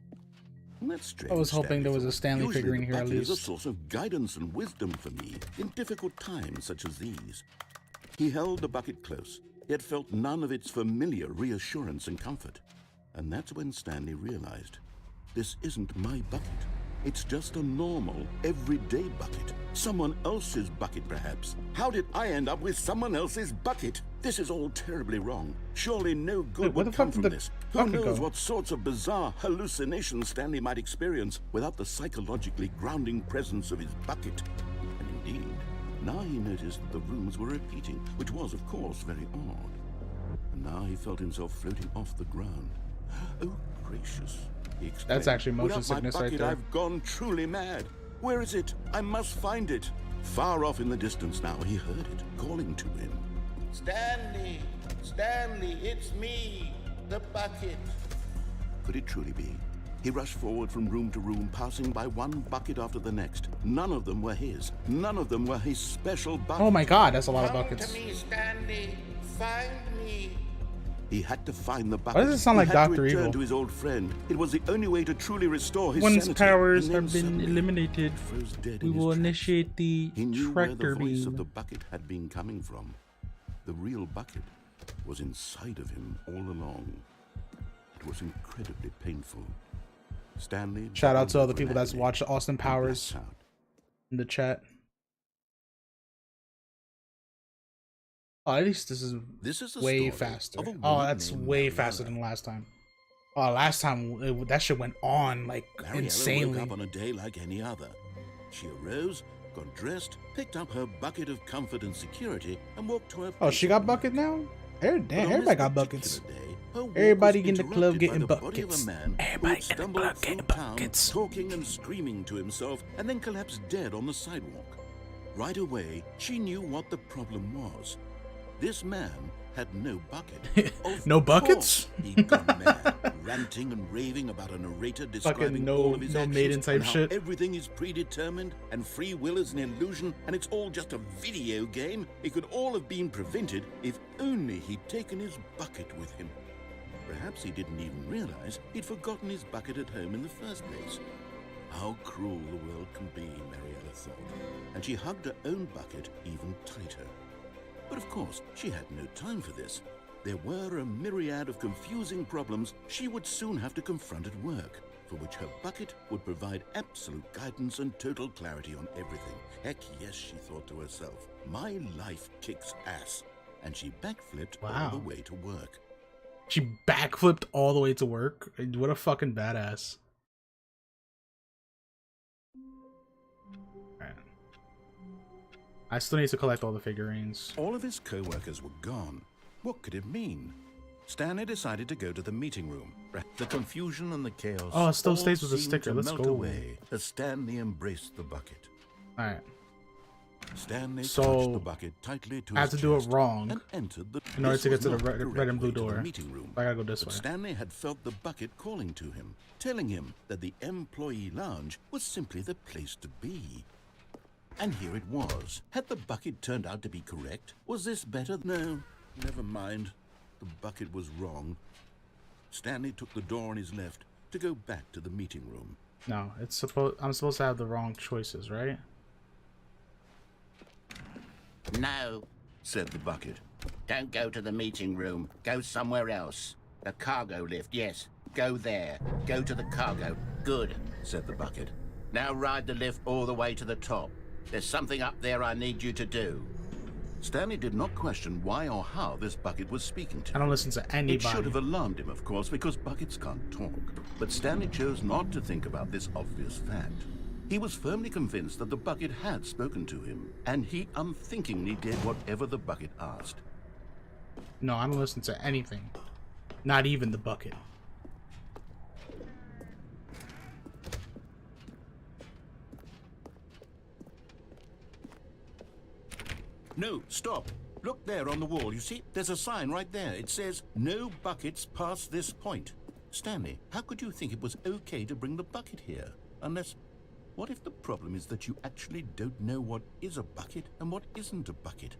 That's strange. I was hoping there was a Stanley Stanley thought. figurine Usually here the at bucket is a least. source of guidance and wisdom for me in difficult times such as these. He held the bucket close, yet felt none of its familiar reassurance and comfort. And that's when Stanley realized, this isn't my bucket. It's just a normal, everyday bucket. Someone else's bucket, perhaps. How did I end up with someone else's bucket? This is all terribly wrong. Surely no good Wait, where would the come fuck from did the this. Who bucket knows go? what sorts of bizarre hallucinations Stanley might experience without the psychologically grounding presence of his bucket. And indeed, now he noticed that the rooms were repeating, which was, of course, very odd. And now he felt himself floating off the ground. Oh, gracious. He exclaimed. That's actually motion Without my sickness right bucket, there. I've gone truly mad. Where is it? I must find it. Far off in the distance now, he heard it, calling to him. Stanley! Stanley, it's me, the bucket. Could it truly be? He rushed forward from room to room, passing by one bucket after the next. None of them were his. None of them were his special bucket. Oh my God, that's a lot of Come buckets. to me, Stanley. Find me. He had to find the bucket. Why does it sound He like had to Dr. return Evil? to his old friend. It was the only way to truly restore his One's sanity. powers And then have been suddenly, eliminated. froze dead We in his will tracks. initiate the He knew where the tractor voice of beam. the bucket had been coming from. The real bucket was inside of him all along. It was incredibly painful. Stanley. Shout out to all the doubled people that's over watched Austin and Powers blacked out. in the chat. Oh, at least this is This is the way story faster. of a Oh, woman that's named way Mariella. faster than last time. Oh, last time that shit went on like Mariella insanely. woke up on a day like any other. She arose, got dressed, picked up her bucket of comfort and security, and walked to her. Oh, she place got of bucket work. now? But on Damn, this everybody got particular buckets. day, her walk Everybody was in the club interrupted getting by the body of a buckets. man who Everybody had in the stumbled club through getting town, buckets. talking and screaming to himself, and then collapsed dead on the sidewalk. Right away, she knew what the problem was. This man had no bucket. Of No buckets? course he'd gone mad, ranting and raving about a narrator describing no- all of his no actions maiden type and how shit. everything is predetermined and free will is an illusion and it's all just a video game. It could all have been prevented if only he'd taken his bucket with him. Perhaps he didn't even realize he'd forgotten his bucket at home in the first place. How cruel the world can be, Mariella thought, and she hugged her own bucket even tighter. But of course, she had no time for this. There were a myriad of confusing problems she would soon have to confront at work, for which her bucket would provide absolute guidance and total clarity on everything. Heck yes, she thought to herself, my life kicks ass. And she backflipped all Wow. the way to work. She backflipped all the way to work. What a fucking badass. Alright. I still need to collect all the figurines. All of his co-workers were gone. What could it mean? Stanley decided to go to the meeting room. The confusion and the chaos Oh, it still all stays with the seemed sticker. to Let's melt go. away as Stanley embraced the bucket. Alright. Stanley So, clutched the bucket tightly to I have his to do it chest wrong and entered the in order This to get was to the not red correct and blue way to the door. meeting room. I gotta go this But way. Stanley had felt the bucket calling to him, telling him that the employee lounge was simply the place to be. And here it was. Had the bucket turned out to be correct? Was this better? No, never mind. The bucket was wrong. Stanley took the door on his left to go back to the meeting room. No, I'm supposed to have the wrong choices, right? No, said the bucket. Don't go to the meeting room. Go somewhere else. The cargo lift, yes. Go there. Go to the cargo. Good, said the bucket. Now ride the lift all the way to the top. There's something up there I need you to do. Stanley did not question why or how this bucket was speaking to him. I don't listen to anybody. It should have alarmed him, of course, because buckets can't talk. But Stanley chose not to think about this obvious fact. He was firmly convinced that the bucket had spoken to him, and he unthinkingly did whatever the bucket asked. No, I don't listen to anything. Not even the bucket. No, stop. Look there on the wall. You see, there's a sign right there. It says, no buckets past this point. Stanley, how could you think it was okay to bring the bucket here? Unless, what if the problem is that you actually don't know what is a bucket and what isn't a bucket?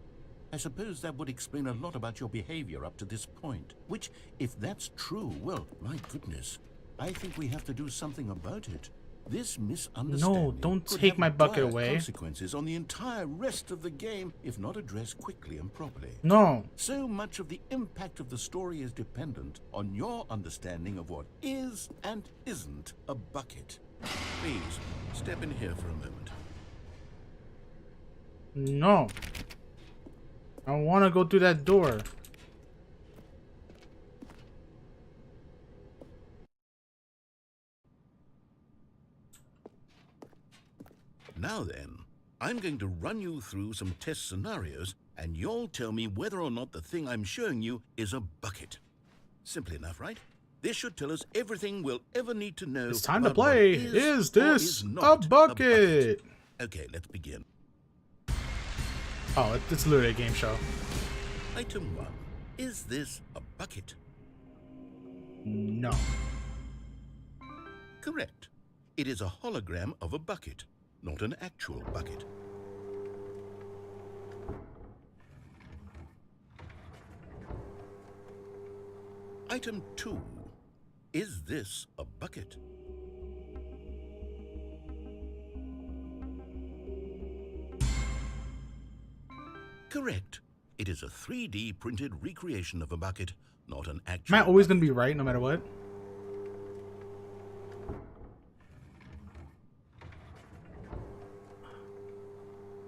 I suppose that would explain a lot about your behavior up to this point. Which, if that's true, well, my goodness, I think we have to do something about it. This misunderstanding No, don't could take have my bucket dire away. Consequences on the entire rest of the game if not addressed quickly and properly. No. So much of the impact of the story is dependent on your understanding of what is and isn't a bucket. Please, step in here for a moment. No. I want to go through that door. Now then, I'm going to run you through some test scenarios, and you'll tell me whether or not the thing I'm showing you is a bucket. Simple enough, right? This should tell us everything we'll ever need to know. It's time to about what play. Is this or is a not bucket? Okay, let's begin. Oh, it's literally a game show. Item 1. Is this a bucket? No. Correct. It is a hologram of a bucket, not an actual bucket. Item 2. Is this a bucket? Correct. It is a 3D printed recreation of a bucket, not an actual Am I always bucket. going to be right no matter what?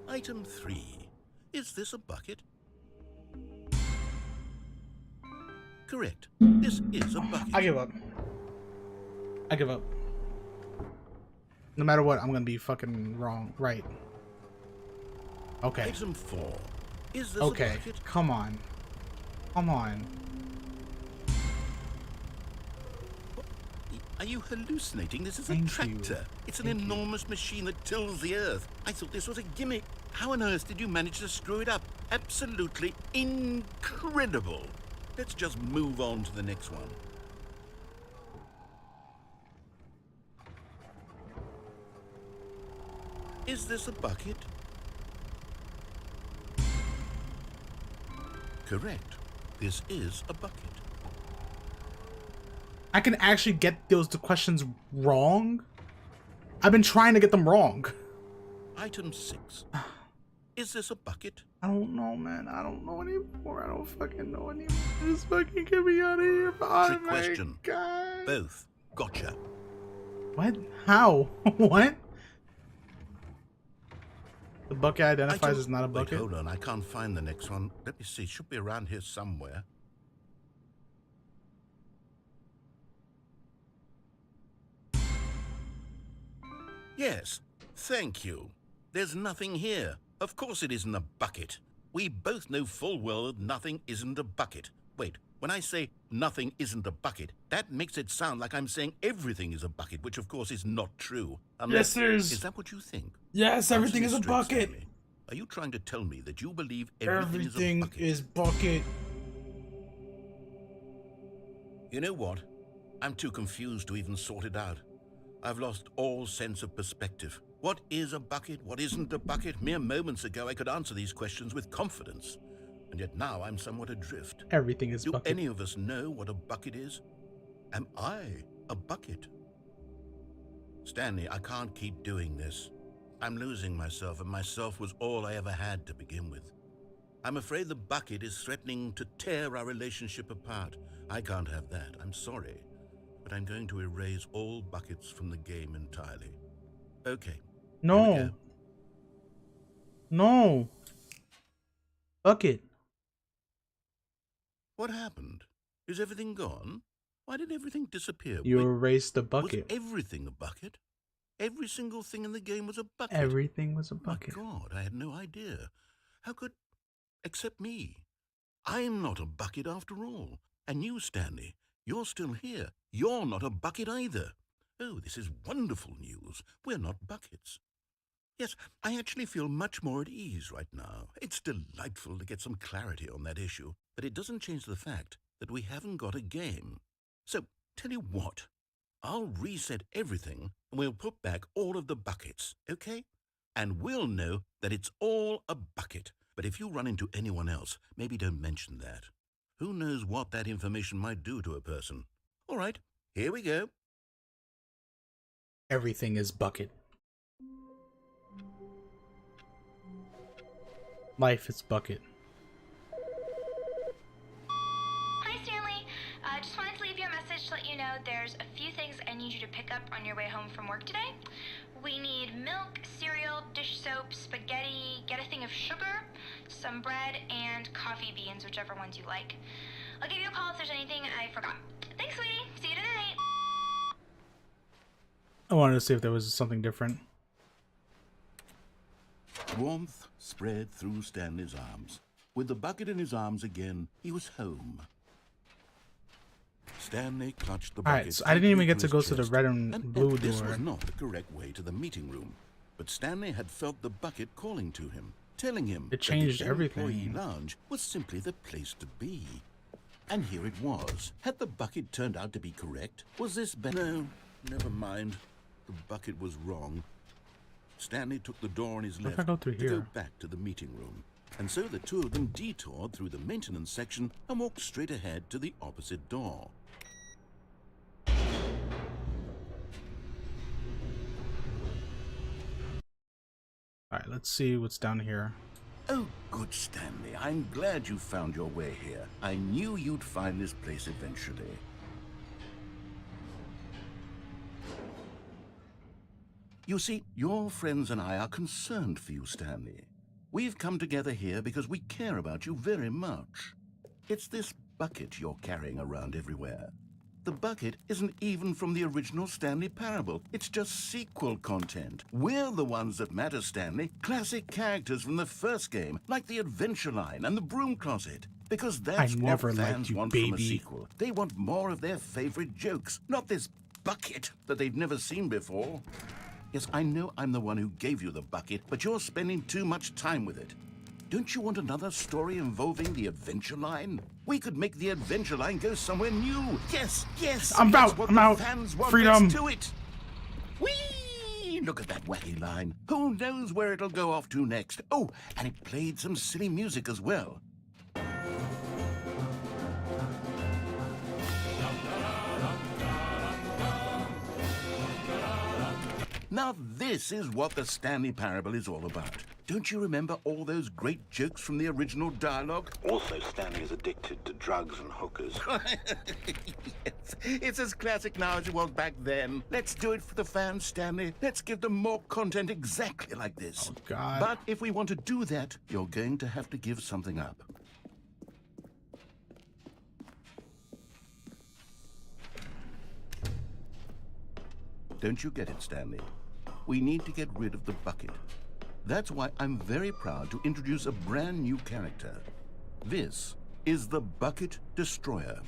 Item 3. Is this a bucket? Correct. This is a bucket. I give up. I give up. No matter what, I'm going to be fucking wrong. Right. Okay. Item 4. Is this Okay. a bucket? Come on. Come on. Are you hallucinating? This is a Thank you. tractor. It's an enormous machine that tills the earth. I thought this was a gimmick. How on earth did you manage to screw it up? Absolutely incredible. Let's just move on to the next one. Is this a bucket? Correct. This is a bucket. I can actually get those questions wrong. I've been trying to get them wrong. Item 6. Is this a bucket? I don't know, man. I don't know anymore. I don't fucking know anymore. Just fucking get me out of here. Oh Trick my question. God. Both. Gotcha. What? How? What? The bucket identifies as not a Wait, bucket? hold on. I can't find the next one. Let me see. It should be around here somewhere. Yes. Thank you. There's nothing here. Of course it isn't a bucket. We both know full well that nothing isn't a bucket. Wait, when I say nothing isn't a bucket, that makes it sound like I'm saying everything is a bucket, which of course is not true. Yes, there's- Is that what you think? Yes, everything is Answer a me straight, bucket. Stanley. Are you trying to tell me that you believe everything is a Everything bucket? is bucket. You know what? I'm too confused to even sort it out. I've lost all sense of perspective. What is a bucket? What isn't a bucket? Mere moments ago, I could answer these questions with confidence. And yet now I'm somewhat adrift. Everything is Do bucket. any of us know what a bucket is? Am I a bucket? Stanley, I can't keep doing this. I'm losing myself, and myself was all I ever had to begin with. I'm afraid the bucket is threatening to tear our relationship apart. I can't have that. I'm sorry. But I'm going to erase all buckets from the game entirely. Okay. No. No. Bucket. What happened? Is everything gone? Why did everything disappear? You Wait, erased the bucket. Was everything a bucket? Every single thing in the game was a bucket. Everything was a bucket. My God, I had no idea. How could... Except me. I'm not a bucket after all. And you, Stanley, you're still here. You're not a bucket either. Oh, this is wonderful news. We're not buckets. Yes, I actually feel much more at ease right now. It's delightful to get some clarity on that issue, but it doesn't change the fact that we haven't got a game. So, tell you what, I'll reset everything and we'll put back all of the buckets, okay? And we'll know that it's all a bucket. But if you run into anyone else, maybe don't mention that. Who knows what that information might do to a person? All right, here we go. Everything is bucket. Life is bucket. Hi, Stanley. Just wanted to leave you a message to let you know there's a few things I need you to pick up on your way home from work today. We need milk, cereal, dish soap, spaghetti, get a thing of sugar, some bread, and coffee beans, whichever ones you like. I'll give you a call if there's anything I forgot. Thanks, sweetie. See you tonight. I wanted to see if there was something different. Warmth spread through Stanley's arms. With the bucket in his arms again, he was home. Stanley clutched the bucket. Alright, so I didn't even get to his go to the chest. red and blue This door. was not the correct way to the meeting room, but Stanley had felt the bucket calling to him, telling him It changed that the everything. employee lounge was simply the place to be. And here it was. Had the bucket turned out to be correct? Was this No, never mind. The bucket was wrong. Stanley took the door on his What if left I go through to here? go back to the meeting room. And so the two of them detoured through the maintenance section and walked straight ahead to the opposite door. Alright, let's see what's down here. Oh, good, Stanley. I'm glad you found your way here. I knew you'd find this place eventually. You see, your friends and I are concerned for you, Stanley. We've come together here because we care about you very much. It's this bucket you're carrying around everywhere. The bucket isn't even from the original Stanley Parable. It's just sequel content. We're the ones that matter, Stanley. Classic characters from the first game, like the Adventure Line and the Broom Closet. Because that's what never liked fans you, want from a baby. sequel. They want more of their favorite jokes, not this bucket that they've never seen before. Yes, I know I'm the one who gave you the bucket, but you're spending too much time with it. Don't you want another story involving the Adventure Line? We could make the Adventure Line go somewhere new. Yes, yes. I'm that's out. what I'm the out. Fans want. Freedom. Let's do it. Whee! Look at that wacky line. Who knows where it'll go off to next? Oh, and it played some silly music as well. Now this is what the Stanley Parable is all about. Don't you remember all those great jokes from the original dialogue? Also, Stanley is addicted to drugs and hookers. Yes, it's as classic now as it was back then. Let's do it for the fans, Stanley. Let's give them more content exactly like this. Oh, God. But if we want to do that, you're going to have to give something up. Don't you get it, Stanley? We need to get rid of the bucket. That's why I'm very proud to introduce a brand new character. This is the Bucket Destroyer.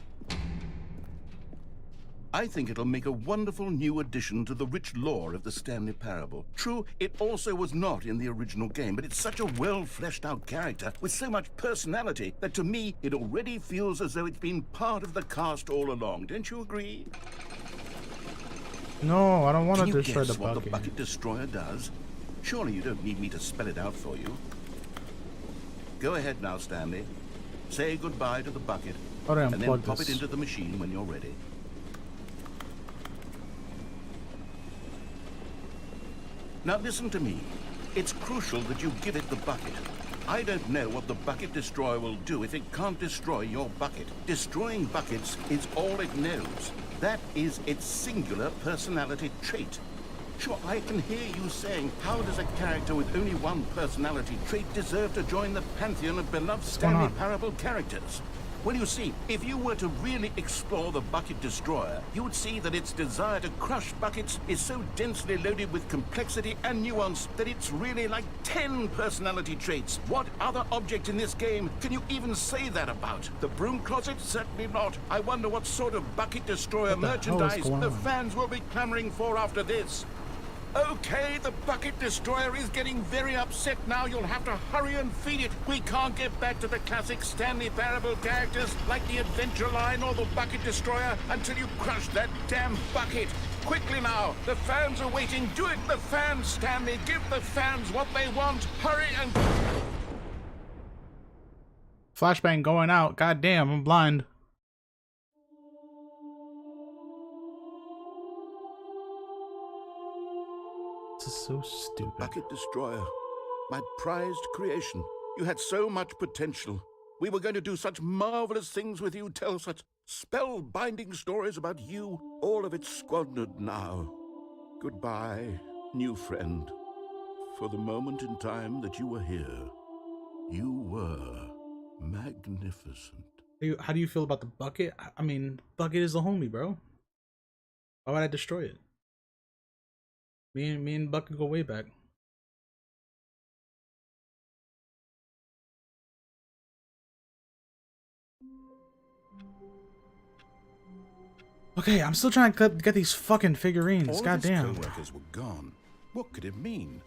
I think it'll make a wonderful new addition to the rich lore of the Stanley Parable. True, it also was not in the original game, but it's such a well-fleshed-out character with so much personality that to me, it already feels as though it's been part of the cast all along. Don't you agree? No, I don't want to Can you destroy guess the what bucket. the bucket destroyer does? Surely you don't need me to spell it out for you. Go ahead now, Stanley. Say goodbye to the bucket, How do I and then unplug pop this? it into the machine when you're ready. Now listen to me. It's crucial that you give it the bucket. I don't know what the bucket destroyer will do if it can't destroy your bucket. Destroying buckets is all it knows. That is its singular personality trait. Sure, I can hear you saying, how does a character with only one personality trait deserve to join the pantheon of beloved Stanley Parable characters? Well, you see, if you were to really explore the bucket destroyer, you would see that its desire to crush buckets is so densely loaded with complexity and nuance that it's really like 10 personality traits. What other object in this game can you even say that about? The broom closet? Certainly not. I wonder what sort of bucket destroyer merchandise the fans will be clamoring for after this. Okay, the bucket destroyer is getting very upset now. You'll have to hurry and feed it. We can't get back to the classic Stanley Parable characters like the Adventure Line or the bucket destroyer until you crush that damn bucket. Quickly now, the fans are waiting. Do it, the fans, Stanley. Give the fans what they want. Hurry and... Flashbang going out. God damn, I'm blind. This is so stupid. Bucket destroyer, my prized creation. You had so much potential. We were going to do such marvelous things with you, tell such spellbinding stories about you. All of it squandered now. Goodbye, new friend. For the moment in time that you were here, you were magnificent. How do you feel about the bucket? I mean, bucket is the homie, bro. Why would I destroy it? Me and Bucket go way back. Okay, I'm still trying to get these fucking figurines. All Goddamn. of his co-workers were gone. What could it mean?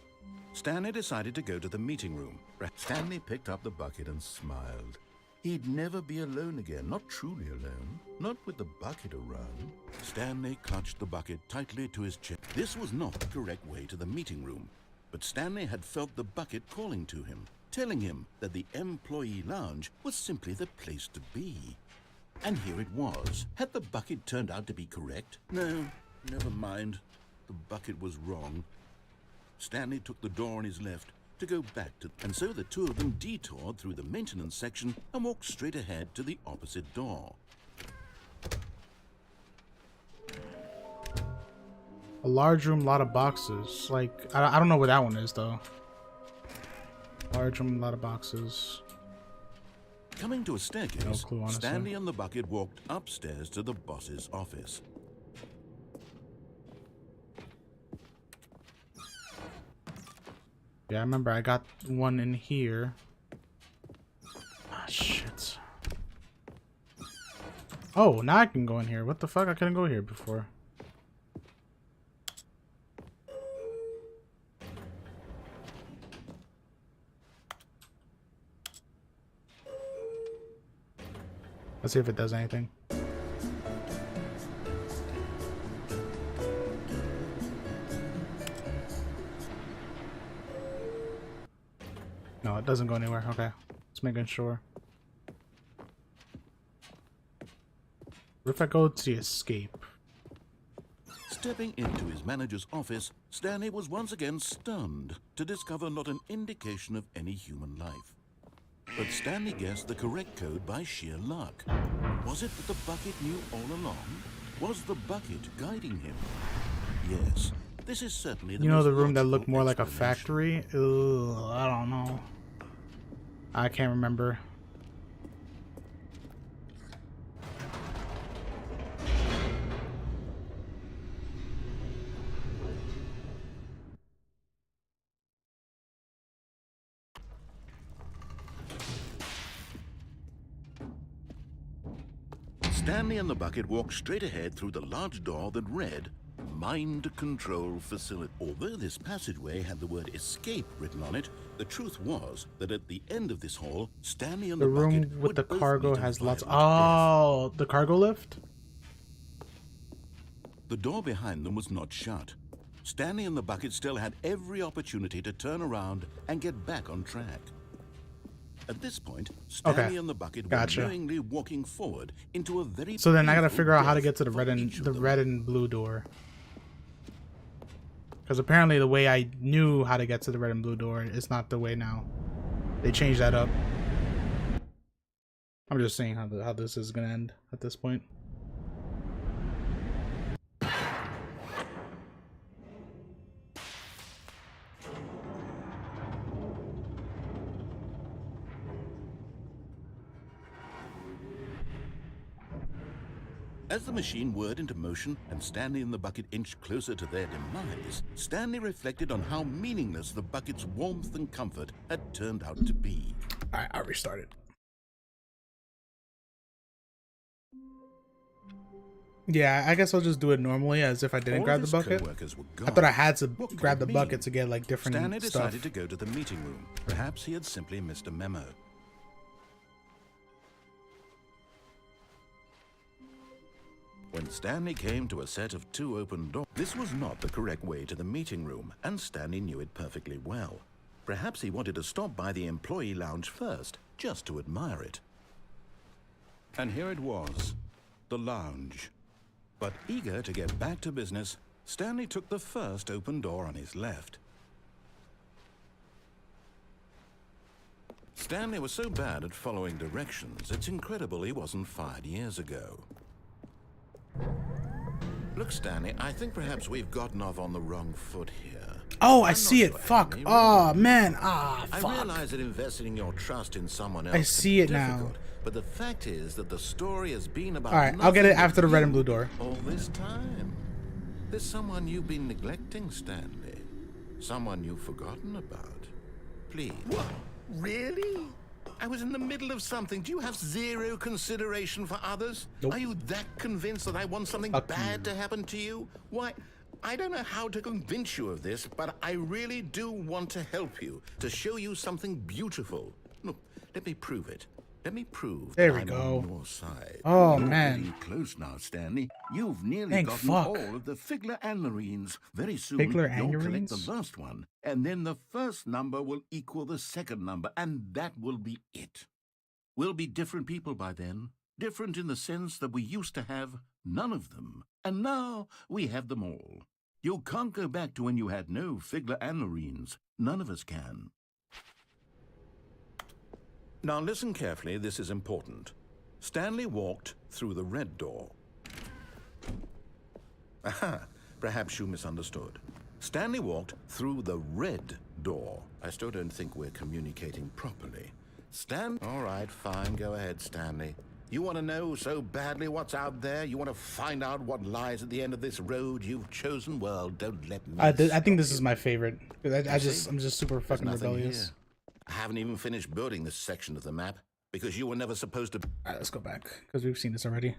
Stanley decided to go to the meeting room. Stanley picked up the bucket and smiled. He'd never be alone again, not truly alone, not with the bucket around. Stanley clutched the bucket tightly to his chest. This was not the correct way to the meeting room, but Stanley had felt the bucket calling to him, telling him that the employee lounge was simply the place to be. And here it was. Had the bucket turned out to be correct? No, never mind. The bucket was wrong. Stanley took the door on his left to go back to, and so the two of them detoured through the maintenance section and walked straight ahead to the opposite door. A large room, lot of boxes. Like, I don't know where that one is though. Large room, lot of boxes. Coming to a staircase, No clue, honestly. Stanley and the bucket walked upstairs to the boss's office. Yeah, I remember I got one in here. Ah, shit. Oh, now I can go in here. What the fuck? I couldn't go here before. Let's see if it does anything. No, it doesn't go anywhere. Okay. Just making sure. What if I go to the escape? Stepping into his manager's office, Stanley was once again stunned to discover not an indication of any human life. But Stanley guessed the correct code by sheer luck. Was it that the bucket knew all along? Was the bucket guiding him? Yes, this is certainly the You know, the room that logical looked more like a explanation. factory? Ugh, I don't know. I can't remember. Stanley and the bucket walked straight ahead through the large door that read, Mind Control Facility. Although this passageway had the word escape written on it, the truth was that at the end of this hall, Stanley and The the bucket room with would the both cargo meet a has lots. violent death. Oh, the cargo lift? The door behind them was not shut. Stanley and the bucket still had every opportunity to turn around and get back on track. At this point, Stanley and the bucket were knowingly walking forward into a very So then I gotta figure out how to get to the red red and blue door. Because apparently the way I knew how to get to the red and blue door is not the way now. They changed that up. I'm just saying how this is gonna end at this point. As the machine whirred into motion and Stanley and the bucket inched closer to their demise, Stanley reflected on how meaningless the bucket's warmth and comfort had turned out to be. Alright, I'll restart it. Yeah, I guess I'll just do it normally as if I didn't grab the bucket. I thought I had to grab the bucket to get like different Stanley stuff. decided to go to the meeting room. Perhaps he had simply missed a memo. When Stanley came to a set of 2 open doors, this was not the correct way to the meeting room, and Stanley knew it perfectly well. Perhaps he wanted to stop by the employee lounge first, just to admire it. And here it was, the lounge. But eager to get back to business, Stanley took the first open door on his left. Stanley was so bad at following directions, it's incredible he wasn't fired years ago. Look, Stanley, I think perhaps we've gotten off on the wrong foot here. Oh, I see it. Fuck. Oh, man. Ah, fuck. I realize that investing your trust in someone else I see it now. But the fact is that the story has been about. All right, I'll get it after the red and blue door. All this time. There's someone you've been neglecting, Stanley. Someone you've forgotten about. Please. What? Really? I was in the middle of something. Do you have zero consideration for others? Nope. Are you that convinced that I want something bad to happen to you? Why, I don't know how to convince you of this, but I really do want to help you, to show you something beautiful. Look, let me prove it. Let me prove there that we I'm go. on your side. Oh, You're man. getting close now, Stanley. You've nearly Thank gotten fuck. all of the Figler anurines. Very soon, Figler you'll collect anurines? the last one, and then the first number will equal the second number, and that will be it. We'll be different people by then. Different in the sense that we used to have none of them, and now we have them all. You can't go back to when you had no Figler anurines. None of us can. Now listen carefully, this is important. Stanley walked through the red door. Aha, perhaps you misunderstood. Stanley walked through the red door. I still don't think we're communicating properly. All right, fine, go ahead, Stanley. You want to know so badly what's out there? You want to find out what lies at the end of this road you've chosen? Well, don't let me. I think this is my favorite. I'm just super fucking rebellious. Here. I haven't even finished building this section of the map because you were never supposed to. All right, let's go back because we've seen this already.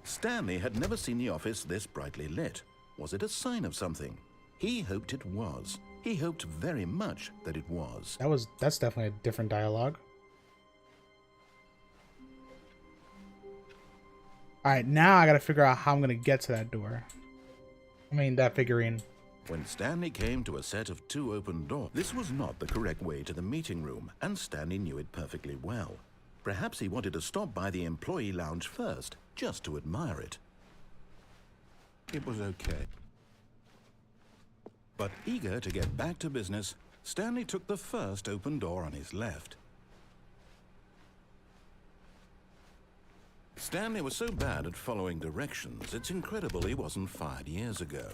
Stanley had never seen the office this brightly lit. Was it a sign of something? He hoped it was. He hoped very much that it was. That's definitely a different dialogue. All right, now I gotta figure out how I'm gonna get to that door. I mean, that figurine. When Stanley came to a set of 2 open doors, this was not the correct way to the meeting room, and Stanley knew it perfectly well. Perhaps he wanted to stop by the employee lounge first, just to admire it. It was okay. But eager to get back to business, Stanley took the first open door on his left. Stanley was so bad at following directions, it's incredible he wasn't fired years ago.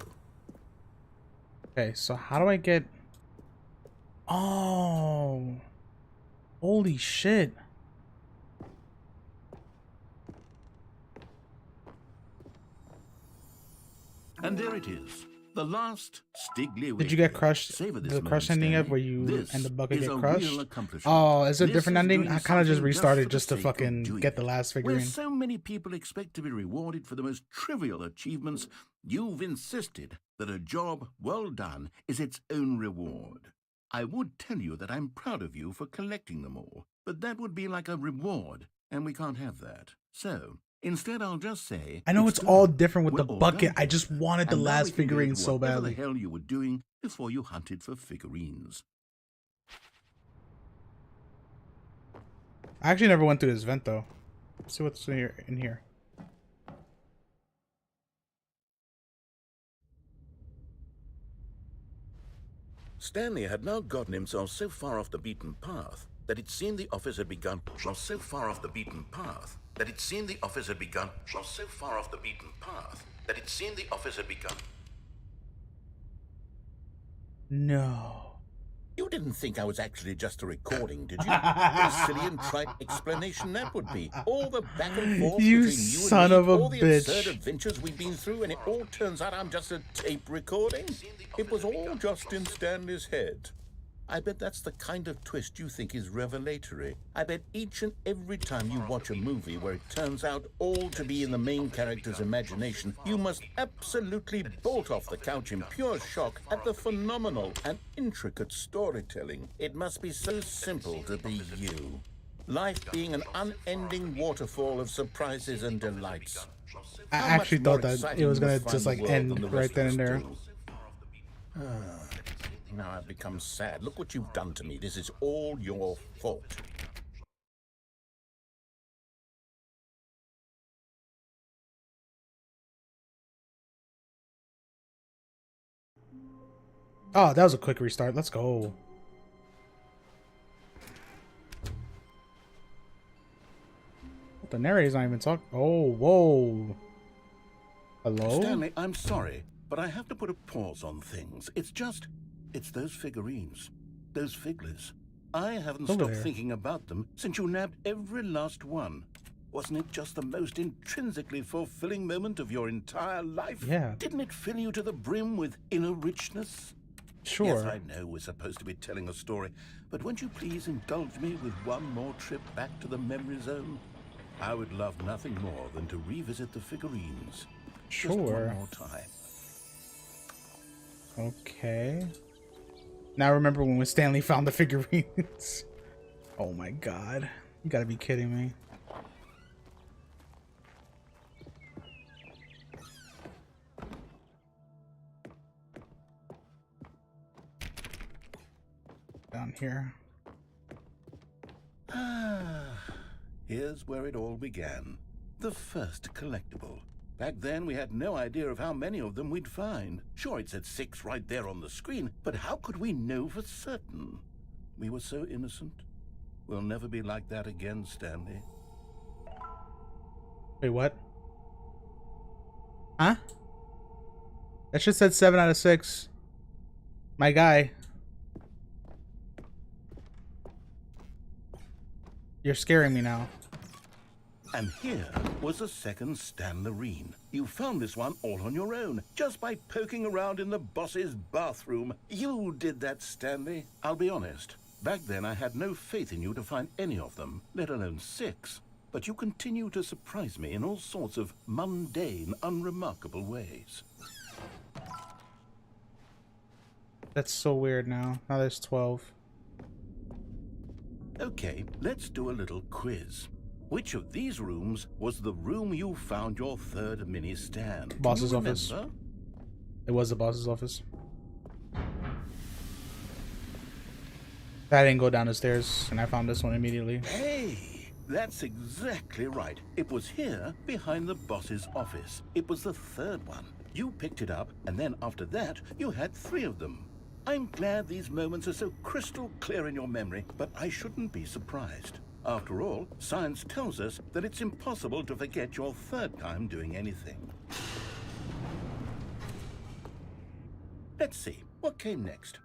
Okay, so how do I get... Oh, holy shit. And there it is. The last Stigley. Did you get crushed? The crush ending of where you and the bucket get crushed? Oh, is it a different ending? I kind of just restarted just to fucking get the last figurine. Where so many people expect to be rewarded for the most trivial achievements, you've insisted that a job well done is its own reward. I would tell you that I'm proud of you for collecting them all, but that would be like a reward, and we can't have that. So, instead I'll just say... I know it's done. all different with We're the all bucket. done I just wanted the And now we last can go figurine to so whatever badly. the hell you were doing before you hunted for figurines. I actually never went through this vent though. Let's see what's in here. Stanley had now gotten himself so far off the beaten path that it seemed the office had begun. So far off the beaten path that it seemed the office had begun. So far off the beaten path that it seemed the office had begun. No. You didn't think I was actually just a recording, did you? What a silly and trite explanation that would be. All the back and forth You between you son and me, of a all the bitch. absurd adventures we've been through, and it all turns out I'm just a tape recording. It was all just in Stanley's head. I bet that's the kind of twist you think is revelatory. I bet each and every time you watch a movie where it turns out all to be in the main character's imagination, you must absolutely bolt off the couch in pure shock at the phenomenal and intricate storytelling. It must be so simple to be you. Life being an unending waterfall of surprises and delights. I actually thought that it was gonna just like end right then and there. Now I've become sad. Look what you've done to me. This is all your fault. Oh, that was a quick restart. Let's go. The narrator's not even talking. Oh, whoa. Hello? Stanley, I'm sorry, but I have to put a pause on things. It's those figurines. Those figglers. I haven't Over stopped there. thinking about them since you nabbed every last one. Wasn't it just the most intrinsically fulfilling moment of your entire life? Yeah. Didn't it fill you to the brim with inner richness? Sure. Yes, I know we're supposed to be telling a story, but won't you please indulge me with one more trip back to the memory zone? I would love nothing more than to revisit the figurines. Just one Sure. more time. Okay. Now remember when Stanley found the figurines? Oh my god. You gotta be kidding me. Down here. Here's where it all began. The first collectible. Back then, we had no idea of how many of them we'd find. Sure, it said 6 right there on the screen, but how could we know for certain? We were so innocent. We'll never be like that again, Stanley. Wait, what? Huh? That shit said 7 out of 6. My guy. You're scaring me now. And here was a second Stanlerine. You found this one all on your own, just by poking around in the boss's bathroom. You did that, Stanley. I'll be honest. Back then, I had no faith in you to find any of them, let alone 6. But you continue to surprise me in all sorts of mundane, unremarkable ways. That's so weird now. Now there's 12. Okay, let's do a little quiz. Which of these rooms was the room you found your third mini stand? Can Boss's you office. remember? It was the boss's office. I didn't go down the stairs, and I found this one immediately. Hey, that's exactly right. It was here, behind the boss's office. It was the third one. You picked it up, and then after that, you had 3 of them. I'm glad these moments are so crystal clear in your memory, but I shouldn't be surprised. After all, science tells us that it's impossible to forget your third time doing anything. Let's see, what came next?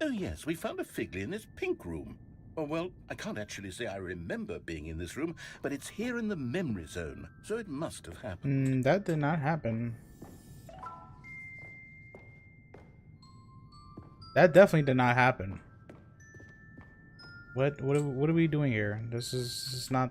Oh yes, we found a Figley in this pink room. Oh well, I can't actually say I remember being in this room, but it's here in the memory zone, so it must have happened. That did not happen. That definitely did not happen. What are we doing here? This is not.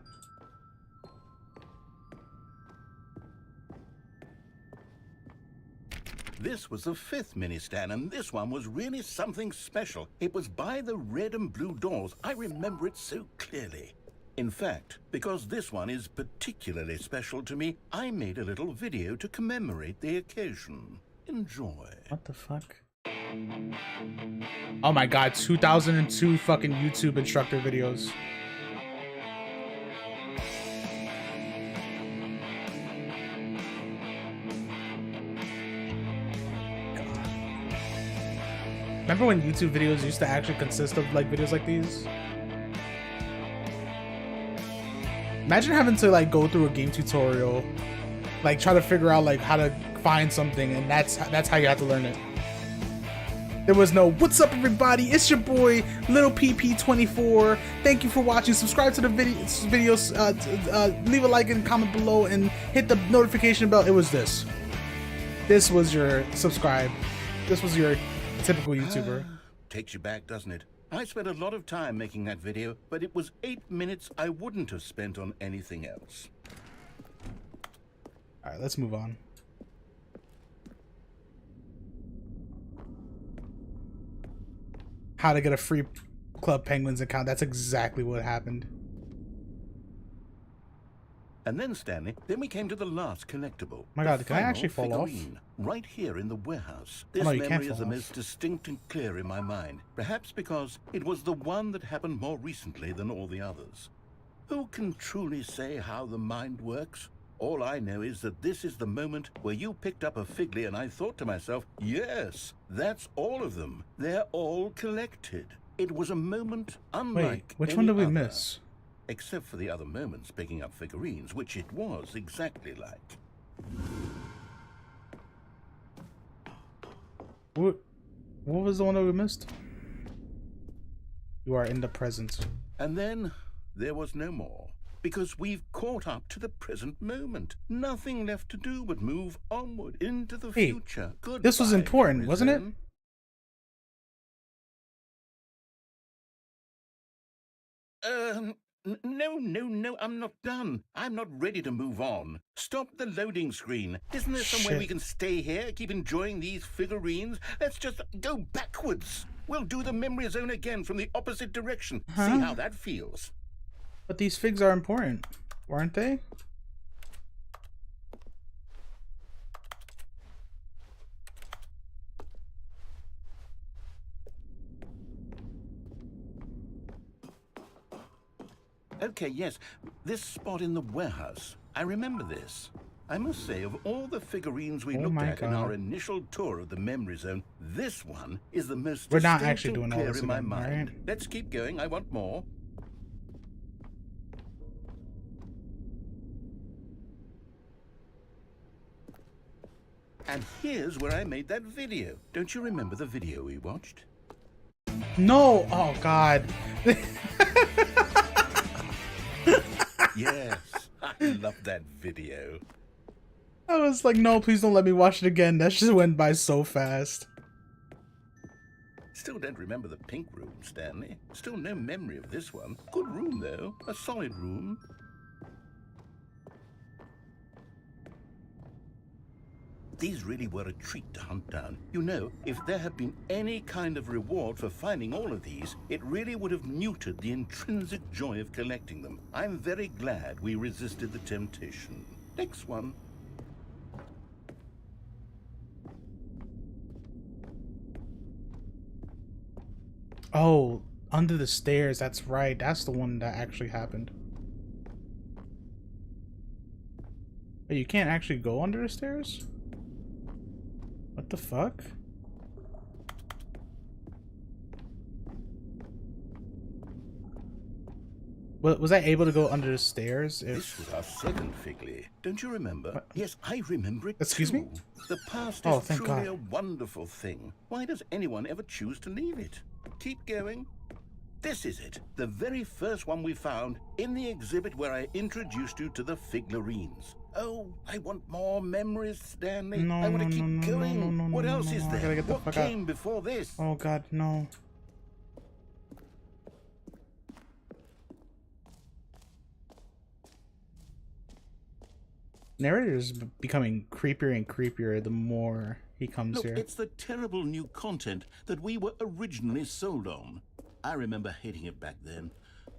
This was the 5th mini stand, and this one was really something special. It was by the red and blue doors. I remember it so clearly. In fact, because this one is particularly special to me, I made a little video to commemorate the occasion. Enjoy. What the fuck? Oh my god, 2002 fucking YouTube instructor videos. Remember when YouTube videos used to actually consist of like videos like these? Imagine having to like go through a game tutorial, like try to figure out like how to find something, and that's how you have to learn it. There was no "What's up, everybody? It's your boy Little PP24. Thank you for watching. Subscribe to the videos. Leave a like and comment below, and hit the notification bell." It was this. This was your subscribe. This was your typical YouTuber. Takes you back, doesn't it? I spent a lot of time making that video, but it was 8 minutes I wouldn't have spent on anything else. All right, let's move on. How to get a free Club Penguins account. That's exactly what happened. And then, Stanley, then we came to the last collectible. My god, can I actually fall off? Right here in the warehouse. This Oh, no, you can't memory is fall the off. most distinct and clear in my mind. Perhaps because it was the one that happened more recently than all the others. Who can truly say how the mind works? All I know is that this is the moment where you picked up a Figley, and I thought to myself, yes, that's all of them. They're all collected. It was a moment unlike Wait, which any one did we other. miss? Except for the other moments picking up figurines, which it was exactly like. What was the one that we missed? You are in the present. And then there was no more, because we've caught up to the present moment. Nothing left to do but move onward into the Hey, future. Goodbye, this was important, wasn't it? No, I'm not done. I'm not ready to move on. Stop the loading screen. Isn't there some way we can stay here, keep enjoying these figurines? Let's just go backwards. We'll do the memory zone again from the opposite direction. See how that feels. But these figs are important, weren't they? Okay, yes. This spot in the warehouse. I remember this. I must say, of all the figurines we looked at in our initial tour of the memory zone, this one is the most We're not distinct actually and doing all clear this in my again, mind. right? Let's keep going. I want more. And here's where I made that video. Don't you remember the video we watched? No! Oh god. Yes, I love that video. I was like, no, please don't let me watch it again. That just went by so fast. Still don't remember the pink room, Stanley. Still no memory of this one. Good room, though. A solid room. These really were a treat to hunt down. You know, if there had been any kind of reward for finding all of these, it really would have neutered the intrinsic joy of collecting them. I'm very glad we resisted the temptation. Next one. Oh, under the stairs. That's right. That's the one that actually happened. But you can't actually go under the stairs? What the fuck? Was I able to go under the stairs? This was our second Figley. Don't you remember? What? Yes, I remember it. Excuse me? The past Oh, is thank truly God. a wonderful thing. Why does anyone ever choose to leave it? Keep going. This is it. The very first one we found in the exhibit where I introduced you to the figurines. Oh, I want more memories, Stanley. No, I want to no, keep no, no, going. no, no, no, What no, else no, is no, I there? gotta get the What fuck out. came before this? Oh god, no. Narrator is becoming creepier and creepier the more he comes Look, here. it's the terrible new content that we were originally sold on. I remember hating it back then.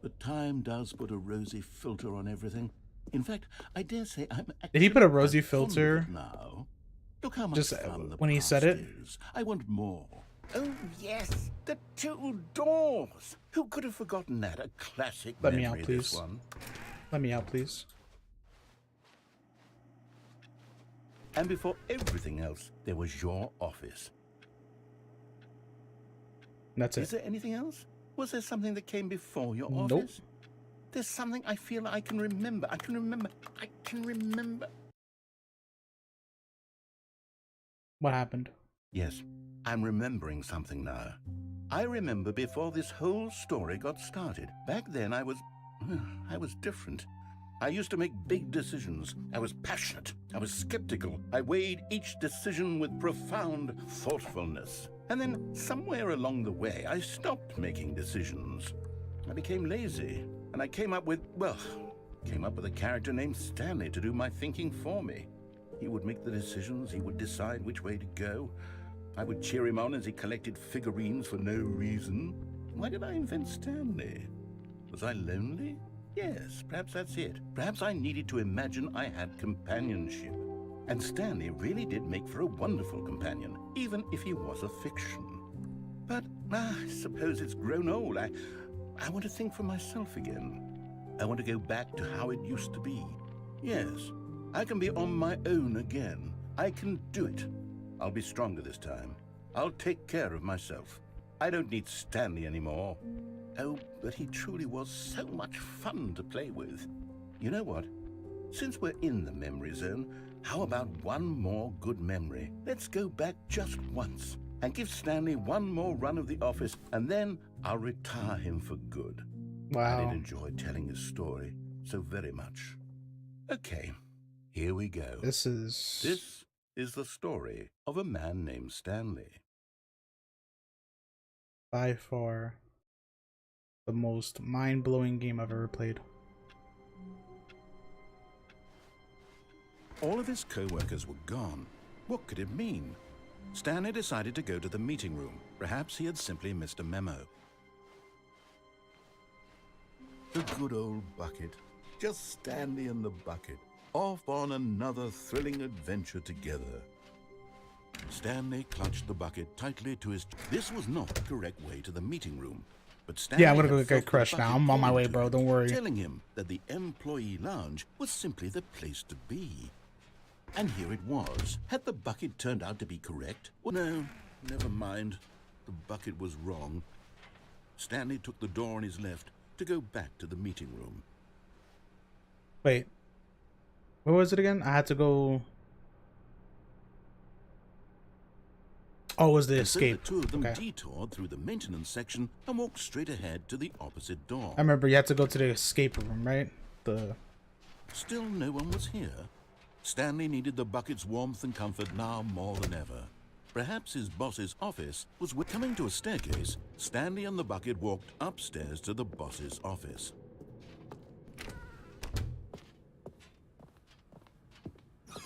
but time does put a rosy filter on everything. In fact, I dare say I'm Did he put a actually rosy quite fond of filter? it now. Look how much Just fun the when he past said it? is. I want more. Oh, yes, the two doors. Who could have forgotten that? A classic Let me memory, out, this please. one. Let me out, please. And before everything else, there was your office. That's Is it. there anything else? Was there something that came before your Nope. office? There's something I feel I can remember. I can remember. What happened? Yes, I'm remembering something now. I remember before this whole story got started. Back then I was different. I used to make big decisions. I was passionate. I was skeptical. I weighed each decision with profound thoughtfulness. And then somewhere along the way, I stopped making decisions. I became lazy, and I came up with a character named Stanley to do my thinking for me. He would make the decisions, he would decide which way to go. I would cheer him on as he collected figurines for no reason. Why did I invent Stanley? Was I lonely? Yes, perhaps that's it. Perhaps I needed to imagine I had companionship. And Stanley really did make for a wonderful companion, even if he was a fiction. But I suppose it's grown old. I want to think for myself again. I want to go back to how it used to be. Yes, I can be on my own again. I can do it. I'll be stronger this time. I'll take care of myself. I don't need Stanley anymore. Oh, but he truly was so much fun to play with. You know what? Since we're in the memory zone, how about one more good memory? Let's go back just once and give Stanley one more run of the office, and then I'll retire him for good. Wow. I did enjoy telling his story so very much. Okay, here we go. This is the story of a man named Stanley. by far the most mind-blowing game I've ever played. All of his co-workers were gone. What could it mean? Stanley decided to go to the meeting room. Perhaps he had simply missed a memo. The good old bucket. Just Stanley and the bucket. Off on another thrilling adventure together. Stanley clutched the bucket tightly to his... This was not the correct way to the meeting room. But Stanley Yeah, I'm gonna go had get felt the crushed now. bucket I'm on my calling way, to bro. him, Don't worry. telling him that the employee lounge was simply the place to be. And here it was. Had the bucket turned out to be correct? Well, no, never mind. The bucket was wrong. Stanley took the door on his left to go back to the meeting room. Wait. Where was it again? I had to go... Oh, it was the And escape. So the two of them Okay. detoured through the maintenance section and walked straight ahead to the opposite door. I remember you had to go to the escape room, right? Still no one was here. Stanley needed the bucket's warmth and comfort now more than ever. Perhaps his boss's office was coming to a staircase. Stanley and the bucket walked upstairs to the boss's office.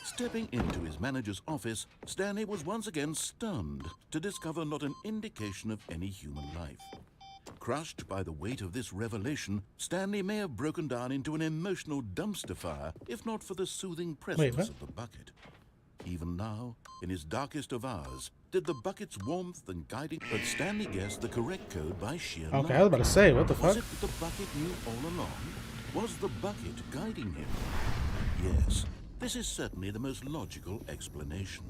Stepping into his manager's office, Stanley was once again stunned to discover not an indication of any human life. Crushed by the weight of this revelation, Stanley may have broken down into an emotional dumpster fire, if not for the soothing presence what? of the bucket. Even now, in his darkest of hours, did the bucket's warmth and guiding... But Stanley guessed the correct code by sheer luck. Okay, I was about to say, what the Was fuck? it that the bucket knew all along? Was the bucket guiding him? Yes, this is certainly the most logical explanation.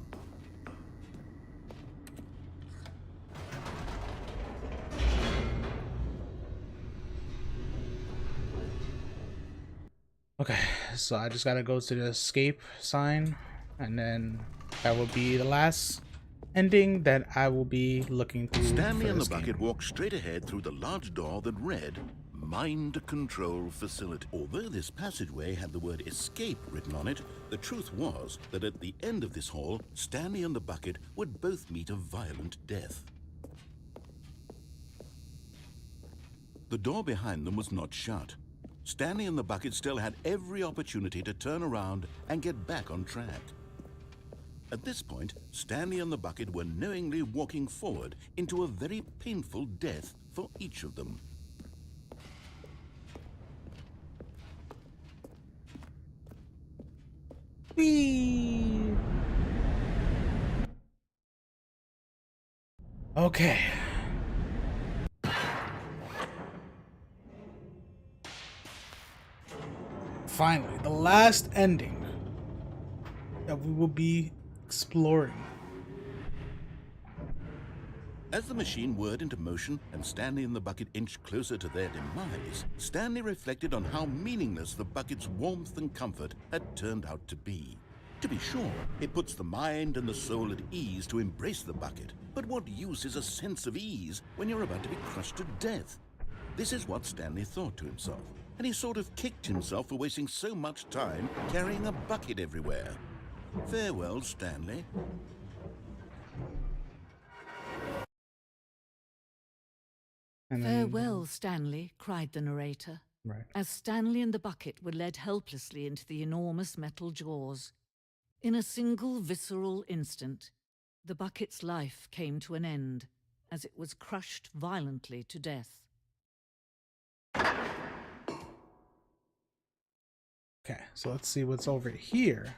Okay, so I just gotta go to the escape sign, and then that will be the last ending that I will be looking through. Stanley for and the this bucket game. walked straight ahead through the large door that read Mind Control Facility. Although this passageway had the word escape written on it, the truth was that at the end of this hall, Stanley and the bucket would both meet a violent death. The door behind them was not shut. Stanley and the bucket still had every opportunity to turn around and get back on track. At this point, Stanley and the bucket were knowingly walking forward into a very painful death for each of them. Okay. Finally, the last ending that we will be exploring. As the machine whirred into motion and Stanley and the bucket inched closer to their demise, Stanley reflected on how meaningless the bucket's warmth and comfort had turned out to be. To be sure, it puts the mind and the soul at ease to embrace the bucket, but what use is a sense of ease when you're about to be crushed to death? This is what Stanley thought to himself, and he sort of kicked himself for wasting so much time carrying a bucket everywhere. Farewell, Stanley. And then, Farewell, Stanley, cried the narrator, right. as Stanley and the bucket were led helplessly into the enormous metal jaws. In a single visceral instant, the bucket's life came to an end as it was crushed violently to death. Okay, so let's see what's over here.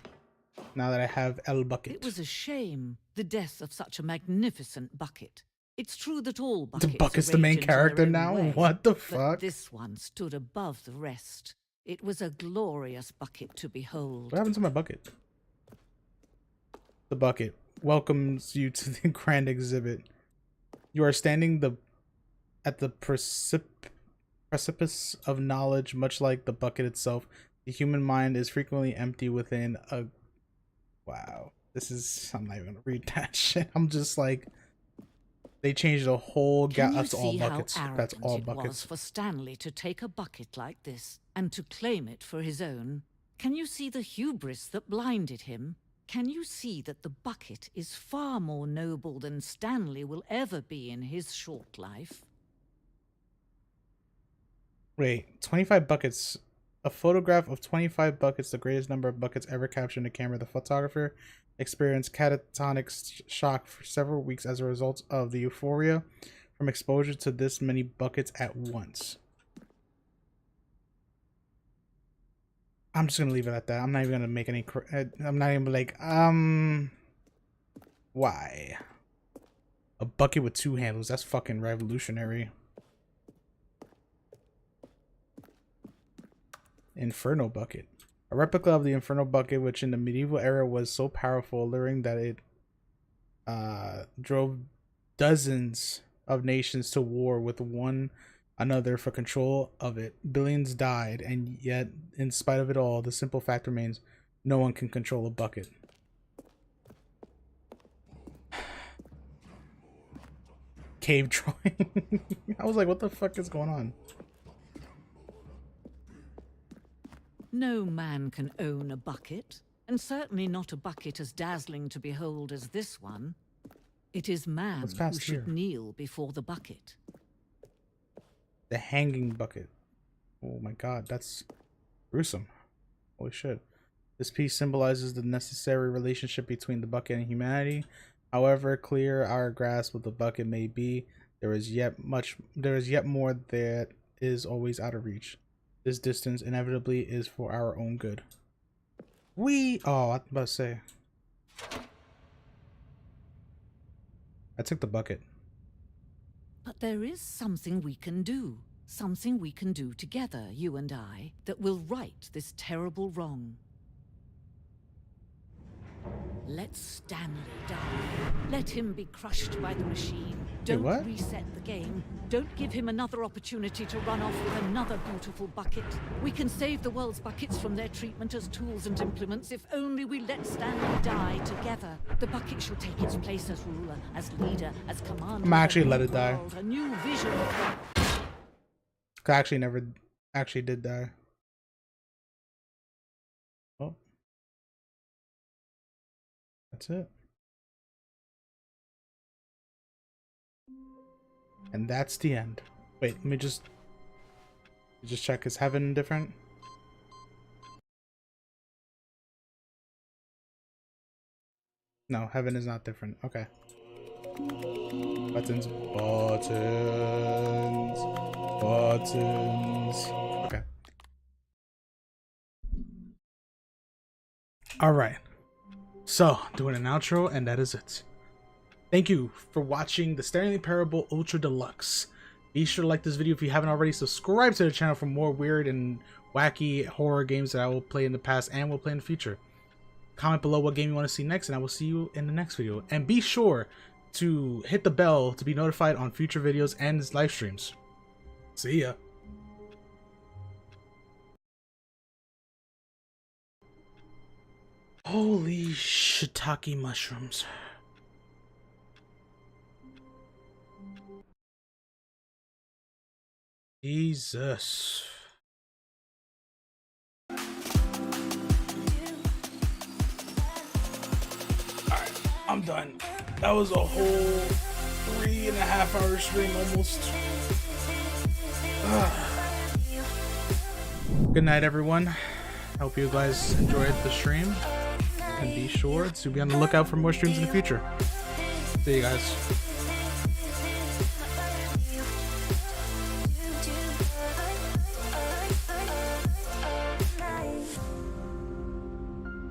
Now that I have El Bucket. It was a shame, the death of such a magnificent bucket. It's true that all buckets The bucket's the arrange main in their character own now? way, What the but fuck? this one stood above the rest. It was a glorious bucket to behold. What happened to my bucket? The bucket welcomes you to the grand exhibit. You are standing at the precipice of knowledge, much like the bucket itself. The human mind is frequently empty within a... Wow. I'm not even gonna read that shit. I'm just like... They changed the whole... That's all buckets. That's all buckets. It was for Stanley to take a bucket like this and to claim it for his own? Can you see the hubris that blinded him? Can you see that the bucket is far more noble than Stanley will ever be in his short life? Wait, 25 buckets. A photograph of 25 buckets, the greatest number of buckets ever captured in a camera. The photographer experienced catatonic shock for several weeks as a result of the euphoria from exposure to this many buckets at once. I'm just gonna leave it at that. I'm not even gonna make any. I'm not even like, why? A bucket with 2 handles. That's fucking revolutionary. Inferno bucket. A replica of the Inferno bucket, which in the medieval era was so powerful, alluring that it drove dozens of nations to war with one another for control of it. Billions died, and yet, in spite of it all, the simple fact remains: no one can control a bucket. Cave drawing. I was like, what the fuck is going on? No man can own a bucket, and certainly not a bucket as dazzling to behold as this one. It is man who should kneel before the bucket. The hanging bucket. Oh my god, that's gruesome. Holy shit. This piece symbolizes the necessary relationship between the bucket and humanity. However clear our grasp of the bucket may be, there is yet more that is always out of reach. This distance inevitably is for our own good. Oh, I was about to say. I took the bucket. But there is something we can do. Something we can do together, you and I, that will right this terrible wrong. Let Stanley die. Let him be crushed by the machine. Don't reset the game. Don't give him another opportunity to run off with another beautiful bucket. We can save the world's buckets from their treatment as tools and implements if only we let Stanley die together. The bucket shall take its place as ruler, as leader, as commander. I'm actually let it die. A new vision. I actually never actually did die. Oh. That's it. And that's the end. Wait, let me just check. Is heaven different? No, heaven is not different. Okay. Buttons. Okay. All right. So, doing an outro, and that is it. Thank you for watching the Stanley Parable Ultra Deluxe. Be sure to like this video if you haven't already. Subscribe to the channel for more weird and wacky horror games that I will play in the past and will play in the future. Comment below what game you want to see next, and I will see you in the next video. And be sure to hit the bell to be notified on future videos and live streams. See ya. Holy shiitake mushrooms. Jesus. Alright, I'm done. That was a whole 3.5 hour stream almost. Good night, everyone. Hope you guys enjoyed the stream. And be sure to be on the lookout for more streams in the future. See you guys.